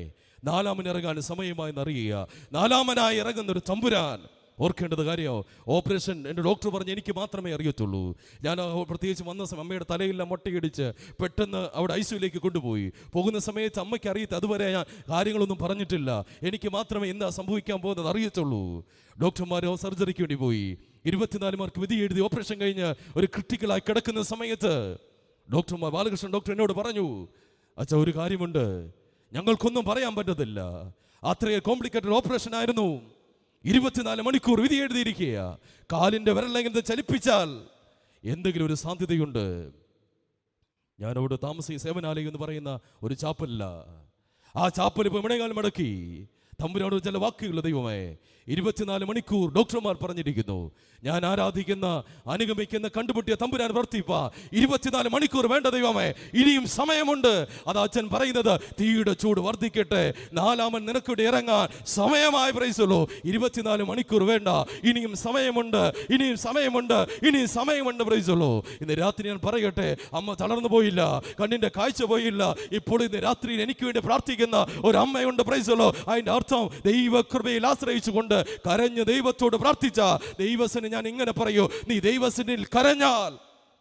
S1: 4-മൻ ഇറങ്ങാൻ സമയമായി എന്നറിയുക. 4-മനായി ഇറങ്ങുന്നൊരു തമ്പുരാൻ. ഓർക്കേണ്ടത് കാര്യമോ, ഓപ്പറേഷൻ എൻ്റെ ഡോക്ടർ പറഞ്ഞ് എനിക്ക് മാത്രമേ അറിയത്തുള്ളൂ. ഞാൻ പ്രത്യേകിച്ച് വന്ന സമയം അമ്മയുടെ തലയെല്ലാം മൊട്ടയിടിച്ച് പെട്ടെന്ന് അവിടെ ICUലേക്ക് കൊണ്ടുപോയി. പോകുന്ന സമയത്ത് അമ്മയ്ക്ക് അറിയത്ത്, അതുവരെ ഞാൻ കാര്യങ്ങളൊന്നും പറഞ്ഞിട്ടില്ല, എനിക്ക് മാത്രമേ എന്താ സംഭവിക്കാൻ പോകുന്നത് അറിയത്തുള്ളൂ. ഡോക്ടർമാർ സർജറിക്ക് വേണ്ടി പോയി. 24 മാർക്ക് വിധി എഴുതി ഓപ്പറേഷൻ കഴിഞ്ഞ് ഒരു ക്രിട്ടിക്കലായി കിടക്കുന്ന സമയത്ത് ഡോക്ടർമാർ, ബാലകൃഷ്ണൻ ഡോക്ടർ എന്നോട് പറഞ്ഞു, അച്ഛാ ഒരു കാര്യമുണ്ട്, ഞങ്ങൾക്കൊന്നും പറയാൻ പറ്റത്തില്ല, അത്രയും കോംപ്ലിക്കേറ്റഡ് ഓപ്പറേഷൻ ആയിരുന്നു. 24 മണിക്കൂർ വിധി എഴുതിയിരിക്കുക. കാലിൻ്റെ വിരലെങ്കിലും ചലിപ്പിച്ചാൽ എന്തെങ്കിലും ഒരു സാധ്യതയുണ്ട്. ഞാനവിടെ താമസിക്കുന്ന സേവനാലയം എന്ന് പറയുന്ന ഒരു ചാപ്പലില്ല. ആ ചാപ്പൽ ഇപ്പോൾ ഇവിടെകാലം മടക്കി തമ്പുരാനോട് ചില വാക്കുകൾ ദൈവമേ 24 മണിക്കൂർ ഡോക്ടർമാർ പറഞ്ഞിരിക്കുന്നു. ഞാൻ ആരാധിക്കുന്ന അനുഗമിക്കുന്ന കണ്ടുപിട്ടിയ തമ്പുരാൻ പ്രവർത്തിപ്പാ 24 മണിക്കൂർ വേണ്ട ദൈവമേ, ഇനിയും സമയമുണ്ട്. അത് അച്ഛൻ പറയുന്നത് തീയുടെ ചൂട് വർദ്ധിക്കട്ടെ, നാലാമൻ നിനക്കൂടെ ഇറങ്ങാൻ സമയമായി. പ്രൈസുള്ളൂ. 24 മണിക്കൂർ വേണ്ട, ഇനിയും സമയമുണ്ട്, ഇനിയും സമയമുണ്ട്, ഇനിയും സമയമുണ്ട്. പ്രൈസുള്ളൂ. ഇന്ന് രാത്രി ഞാൻ പറയട്ടെ, അമ്മ തളർന്നു പോയില്ല, കണ്ണിന്റെ കാഴ്ച പോയില്ല. ഇപ്പോൾ ഇന്ന് രാത്രിയിൽ എനിക്ക് വേണ്ടി പ്രാർത്ഥിക്കുന്ന ഒരു അമ്മയുണ്ട്. പ്രൈസുള്ളൂ. അതിന്റെ അർത്ഥം ദൈവകൃപയിൽ ആശ്രയിച്ചുകൊണ്ട് കരഞ്ഞ് ദൈവത്തോട് പ്രാർത്ഥിച്ച ദൈവസന് ഞാൻ ഇങ്ങനെ പറയൂ, നീ ദൈവസനിൽ കരഞ്ഞാൽ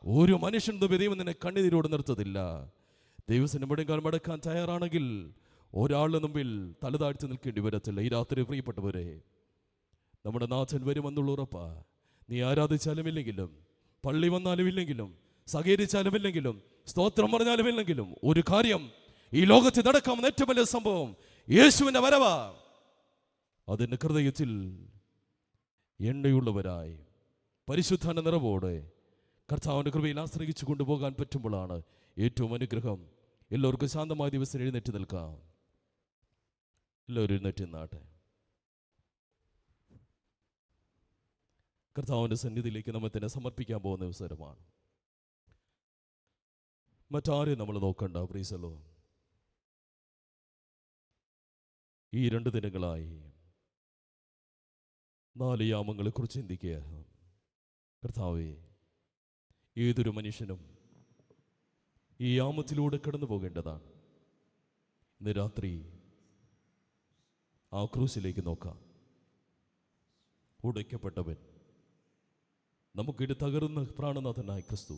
S1: ഒരു മനുഷ്യൻ ദൈവം നിന്നെ കണ്ണുനീരോട് നിർത്തത്തില്ല. ദൈവസന് മുടങ്ങാൻ മടക്കാൻ തയ്യാറാണെങ്കിൽ ഒരാളുടെ മുമ്പിൽ തലതാഴ്ത്തി നിൽക്കേണ്ടി വരത്തില്ല. ഈ രാത്രി പ്രിയപ്പെട്ടവരെ, നമ്മുടെ നാഥൻ വരുമെന്നുള്ള ഉറപ്പാ. നീ ആരാധിച്ചാലും ഇല്ലെങ്കിലും, പള്ളി വന്നാലും ഇല്ലെങ്കിലും, സഹകരിച്ചാലും ഇല്ലെങ്കിലും, സ്തോത്രം പറഞ്ഞാലും ഇല്ലെങ്കിലും, ഒരു കാര്യം ഈ ലോകത്തിൽ നടക്കാവുന്ന ഏറ്റവും വലിയ സംഭവം യേശുവിന്റെ വരവാ. അതിൻ്റെ ഹൃദയത്തിൽ എണ്ണയുള്ളവരായി പരിശുദ്ധാന നിറവോടെ കർത്താവിൻ്റെ കൃപയിൽ ആശ്രയിച്ചു കൊണ്ടുപോകാൻ പറ്റുമ്പോഴാണ് ഏറ്റവും അനുഗ്രഹം. എല്ലാവർക്കും ശാന്തമായ ദിവസം എഴുന്നേറ്റ് നിൽക്കാം. എല്ലാവരും എഴുന്നേറ്റ് നിന്നാട്ടെ. കർത്താവിൻ്റെ സന്നിധിയിലേക്ക് നമ്മെ തന്നെ സമർപ്പിക്കാൻ പോകുന്ന അവസരമാണ്. മറ്റാരെയും നമ്മൾ നോക്കണ്ട. പ്രീസലോ, ഈ 2 ദിനങ്ങളായി 4 യാമങ്ങളെക്കുറിച്ച് ചിന്തിക്കുക. കർത്താവേ, ഏതൊരു മനുഷ്യനും ഈ യാമത്തിലൂടെ കടന്നു പോകേണ്ടതാണ്. ഇന്ന് രാത്രി ആ ക്രൂസിലേക്ക് നോക്കാം. ഉടയ്ക്കപ്പെട്ടവൻ, നമുക്കിത് തകർന്ന പ്രാണനാഥനായ ക്രിസ്തു.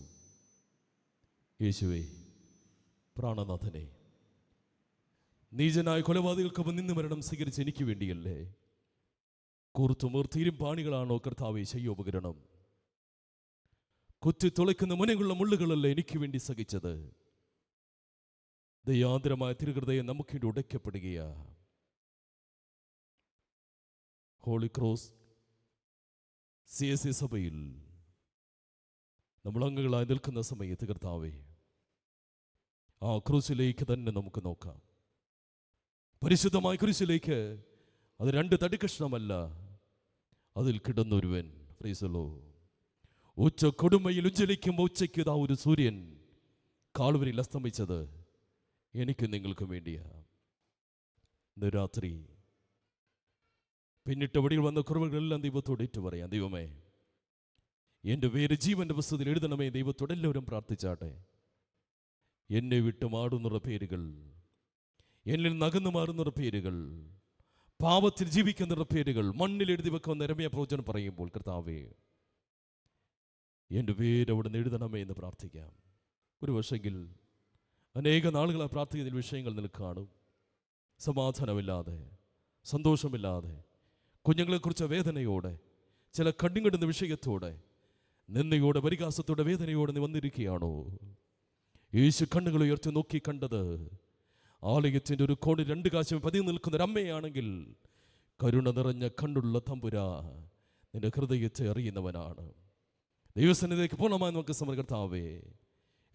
S1: യേശുവേ, പ്രാണനാഥനെ, നീചനായ കൊലപാതകൾക്കൊപ്പം നിന്ന് മരണം സ്വീകരിച്ച് എനിക്ക് വേണ്ടിയല്ലേ? കൂർത്തുമൂർത്തിയും പാണികളാണോ കർത്താവേ ശയ്യോപകരണം? കുത്തി തുളയ്ക്കുന്ന മുനയുള്ള മുള്ളുകളല്ലേ എനിക്ക് വേണ്ടി സഹിച്ചത്? ദയാന്തരമായ തിരുഹൃദയം നമുക്കിവിടെ ഉടയ്ക്കപ്പെടുകയാ. ഹോളി ക്രോസ് CSC സഭയിൽ നമ്മൾ അംഗങ്ങളായി നിൽക്കുന്ന സമയത്ത് കർത്താവേ, ആ ക്രൂസിലേക്ക് തന്നെ നമുക്ക് നോക്കാം. പരിശുദ്ധമായ ക്രൂസിലേക്ക്. അത് 2 തടികഷ്ണമല്ല, അതിൽ കിടന്നൊരുവൻ. ഫ്രീസലോ, ഉച്ച കൊടുമയിൽ ഉജ്ജ്വലിക്കുമ്പോൾ ഉച്ചയ്ക്ക് ഇതാ ഒരു സൂര്യൻ കാളുവരിൽ അസ്തമിച്ചത് എനിക്കും നിങ്ങൾക്കും വേണ്ടിയാ. ഇന്ന് രാത്രി പിന്നിട്ട വടിയിൽ വന്ന കുറവുകളെല്ലാം ദൈവത്തോട് ഏറ്റു പറയാം. ദൈവമേ, എൻ്റെ പേര് ജീവന്റെ പുസ്തകത്തിൽ എഴുതണമേ. ദൈവത്തോട് എല്ലാവരും പ്രാർത്ഥിച്ചാട്ടെ. എന്നെ വിട്ട് മാറുന്നുള്ള പേരുകൾ, എന്നിൽ നകന്നു മാറുന്ന പേരുകൾ, പാപത്തിൽ ജീവിക്കുന്ന പേരുകൾ മണ്ണിൽ എഴുതി വെക്കുന്ന രമ്യ പ്രവചനം പറയുമ്പോൾ കർത്താവേ, എൻ്റെ പേര് അവിടെ നിന്ന് എഴുതണമേ എന്ന് പ്രാർത്ഥിക്കാം. ഒരു വർഷമെങ്കിൽ അനേക നാളുകളെ പ്രാർത്ഥിക്കുന്ന വിഷയങ്ങൾ നിനക്ക് കാണും. സമാധാനമില്ലാതെ, സന്തോഷമില്ലാതെ, കുഞ്ഞുങ്ങളെക്കുറിച്ച് വേദനയോടെ, ചില കണ്ണിങ്ങിടുന്ന വിഷയത്തോടെ, നിന്നയോടെ, പരിഹാസത്തോടെ, വേദനയോടെ നീ വന്നിരിക്കുകയാണോ? യേശു കണ്ണുകൾ ഉയർത്തി നോക്കി കണ്ടത് ആലയത്തിൻ്റെ ഒരു കോണിൽ 2 കാശും പതിവ് നിൽക്കുന്ന ഒരു അമ്മയാണെങ്കിൽ, കരുണ നിറഞ്ഞ കണ്ണുള്ള തമ്പുരാ നിന്റെ ഹൃദയത്തെ അറിയുന്നവനാണ്. ദൈവസന്നിധിയിലേക്ക് പൂർണ്ണമായി നമുക്ക് സമർപ്പിക്കാവേ.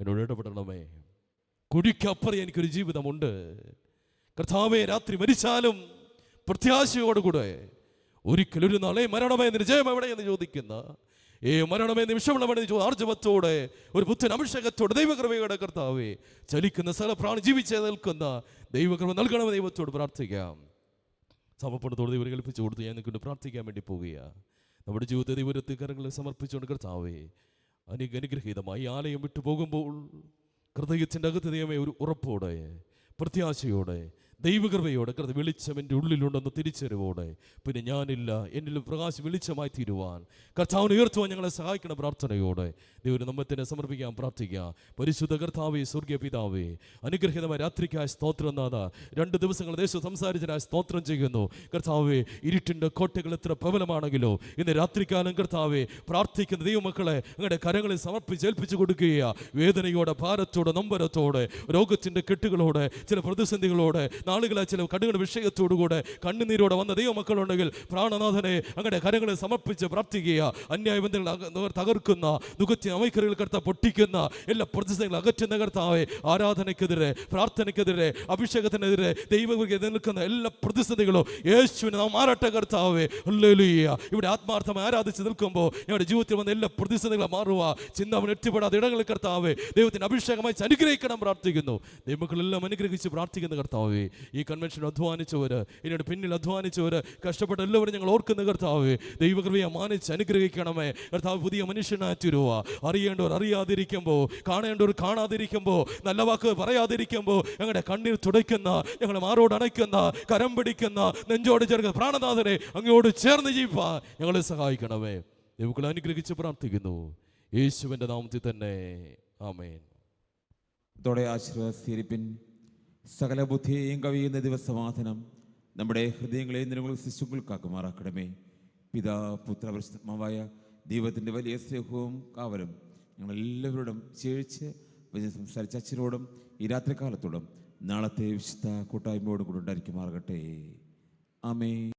S1: എന്നോട് ഇടപെടണമേ. കുഴിക്കപ്പുറം എനിക്കൊരു ജീവിതമുണ്ട് കർത്താവേ. രാത്രി മരിച്ചാലും പ്രത്യാശയോടുകൂടെ ഒരിക്കലും ഒരു നാളെ മരണമേ നിന്റെ ജയം എവിടെയെന്ന് ചോദിക്കുന്ന മരണമേ നിമിഷമുള്ളവനെ ആർജവത്തോടെ, ഒരു പുത്തൻ അഭിഷേകത്തോടെ, ദൈവകൃപയുടെ കർത്താവേ ചലിക്കുന്ന സ്ഥലപ്രാണി ജീവിച്ച് നിൽക്കുന്ന ദൈവകൃപ നൽകണമെന്ന് ദൈവത്തോട് പ്രാർത്ഥിക്കാം. സമർപ്പണത്തോട് ദൈവം കൽപ്പിച്ചു കൊടുത്ത് ഞാൻ നിൽക്കൊണ്ട് പ്രാർത്ഥിക്കാൻ വേണ്ടി പോവുകയാണ്. നമ്മുടെ ജീവിതത്തെ ദൈവത്തെ കരങ്ങളെ സമർപ്പിച്ചുകൊണ്ട് കർത്താവേ, അനുഗ്രഹീതമായി ആലയം വിട്ടു പോകുമ്പോൾ ഹൃദയത്തിൻ്റെ അകത്ത് ദൈവമേ ഒരു ഉറപ്പോടെ, പ്രത്യാശയോടെ, ദൈവകൃപയോടെ, വെളിച്ചം എൻ്റെ ഉള്ളിലുണ്ടെന്ന് തിരിച്ചറിവോടെ, പിന്നെ ഞാനില്ല, എന്നിൽ പ്രകാശം വെളിച്ചമായി തീരുവാൻ കർത്താവിനെ ഉയർത്തുവാൻ ഞങ്ങളെ സഹായിക്കുന്ന പ്രാർത്ഥനയോടെ ദൈവം നമ്മെ തന്നെ സമർപ്പിക്കാൻ പ്രാർത്ഥിക്കാം. പരിശുദ്ധ കർത്താവേ, സ്വർഗീയ പിതാവേ, അനുഗ്രഹീതമായ രാത്രിക്കായ സ്തോത്രം നാഥ. 2 ദിവസങ്ങൾ ദേശം സംസാരിച്ചതിനായി സ്തോത്രം ചെയ്യുന്നു കർത്താവേ. ഇരുട്ടിൻ്റെ കോട്ടകൾ എത്ര പ്രബലമാണെങ്കിലോ ഇന്ന് രാത്രികാലം കർത്താവേ പ്രാർത്ഥിക്കുന്ന ദൈവമക്കളെ നിങ്ങളുടെ കരങ്ങളിൽ സമർപ്പിച്ചേൽപ്പിച്ചു കൊടുക്കുകയാണ്. വേദനയോടെ, ഭാരത്തോടെ, നൊമ്പരത്തോടെ, രോഗത്തിൻ്റെ കെട്ടുകളോടെ, ചില പ്രതിസന്ധികളോടെ നാളുകളായി ചില കടുകളുടെ വിഷയത്തോടുകൂടെ കണ്ണുനീരോടെ വന്ന ദൈവമക്കളുണ്ടെങ്കിൽ പ്രാണനാഥനെ അങ്ങയുടെ കരങ്ങളെ സമർപ്പിച്ച് പ്രാർത്ഥിക്കുക. അന്യായ ബന്ധങ്ങൾ തകർക്കുന്ന നുകത്തി അമൈക്കറികൾ കർത്താവ് പൊട്ടിക്കുന്ന എല്ലാ പ്രതിസന്ധികളും അകറ്റുന്ന കർത്താവെ, ആരാധനയ്ക്കെതിരെ, പ്രാർത്ഥനയ്ക്കെതിരെ, അഭിഷേകത്തിനെതിരെ, ദൈവങ്ങൾക്ക് നിൽക്കുന്ന എല്ലാ പ്രതിസന്ധികളും യേശുവിനെ നാം മാറട്ടെ കർത്താവേ. ഹല്ലേലൂയ. ഇവിടെ ആത്മാർത്ഥമായി ആരാധിച്ച് നിൽക്കുമ്പോൾ ഞങ്ങളുടെ ജീവിതത്തിൽ വന്ന എല്ലാ പ്രതിസന്ധികളും മാറുക. ചിന്താവിന് എത്തിപ്പെടാതെ ഇടങ്ങളിൽ കർത്താവേ ദൈവത്തിന് അഭിഷേകമായി അനുഗ്രഹിക്കണം പ്രാർത്ഥിക്കുന്നു. ദൈവങ്ങളെല്ലാം അനുഗ്രഹിച്ച് പ്രാർത്ഥിക്കുന്ന കർത്താവേ, ഈ കൺവെൻഷൻ അധ്വാനിച്ചവർ, ഇതിനോട് പിന്നിൽ അധ്വാനിച്ചവർ, കഷ്ടപ്പെട്ട എല്ലാവരും ഞങ്ങൾ ഓർക്കുന്ന കർത്താവേ, ദൈവകൃപയെ മാനിച്ച് അനുഗ്രഹിക്കണമേ കർത്താവ്. പുതിയ മനുഷ്യനായി തീരുക. അറിയേണ്ടവർ അറിയാതിരിക്കുമ്പോൾ, കാണേണ്ടവർ കാണാതിരിക്കുമ്പോൾ, നല്ല വാക്ക് പറയാതിരിക്കുമ്പോൾ ഞങ്ങളുടെ കണ്ണീർ തുടയ്ക്കുന്ന, ഞങ്ങളെ മാറോട് അണയ്ക്കുന്ന, കരം പിടിക്കുന്ന, നെഞ്ചോട് ചേർക്കുന്ന പ്രാണനാഥനെ അങ്ങോട്ട് ചേർന്ന് ജീവിപ്പാൻ ഞങ്ങളെ സഹായിക്കണമേ. ദൈവങ്ങളെ അനുഗ്രഹിച്ച് പ്രാർത്ഥിക്കുന്നു യേശുവിൻ്റെ നാമത്തിൽ തന്നെ. ആമേൻ.
S2: ഇതോടെ ആശീർവാദീകരിപ്പിൻ. സകല ബുദ്ധിയെയും കവിയുന്ന ദിവസമാധനം നമ്മുടെ ഹൃദയങ്ങളെയും നിലങ്ങളും ശിശുക്കൾക്കാക്കുമാറാക്കണമേ. പിതാ പുത്ര പരിശുദ്ധാത്മാവായ ദൈവത്തിൻ്റെ വലിയ സ്നേഹവും കാവലും ഞങ്ങളെല്ലാവരോടും ചേർച്ച് സംസാരിച്ച അച്ഛനോടും ഈ രാത്രികാലത്തോടും നാളത്തെ വിശുദ്ധ കൂട്ടായ്മയോടും കൂടെ ഉണ്ടായിരിക്കുമാറാകട്ടെ. ആമേൻ.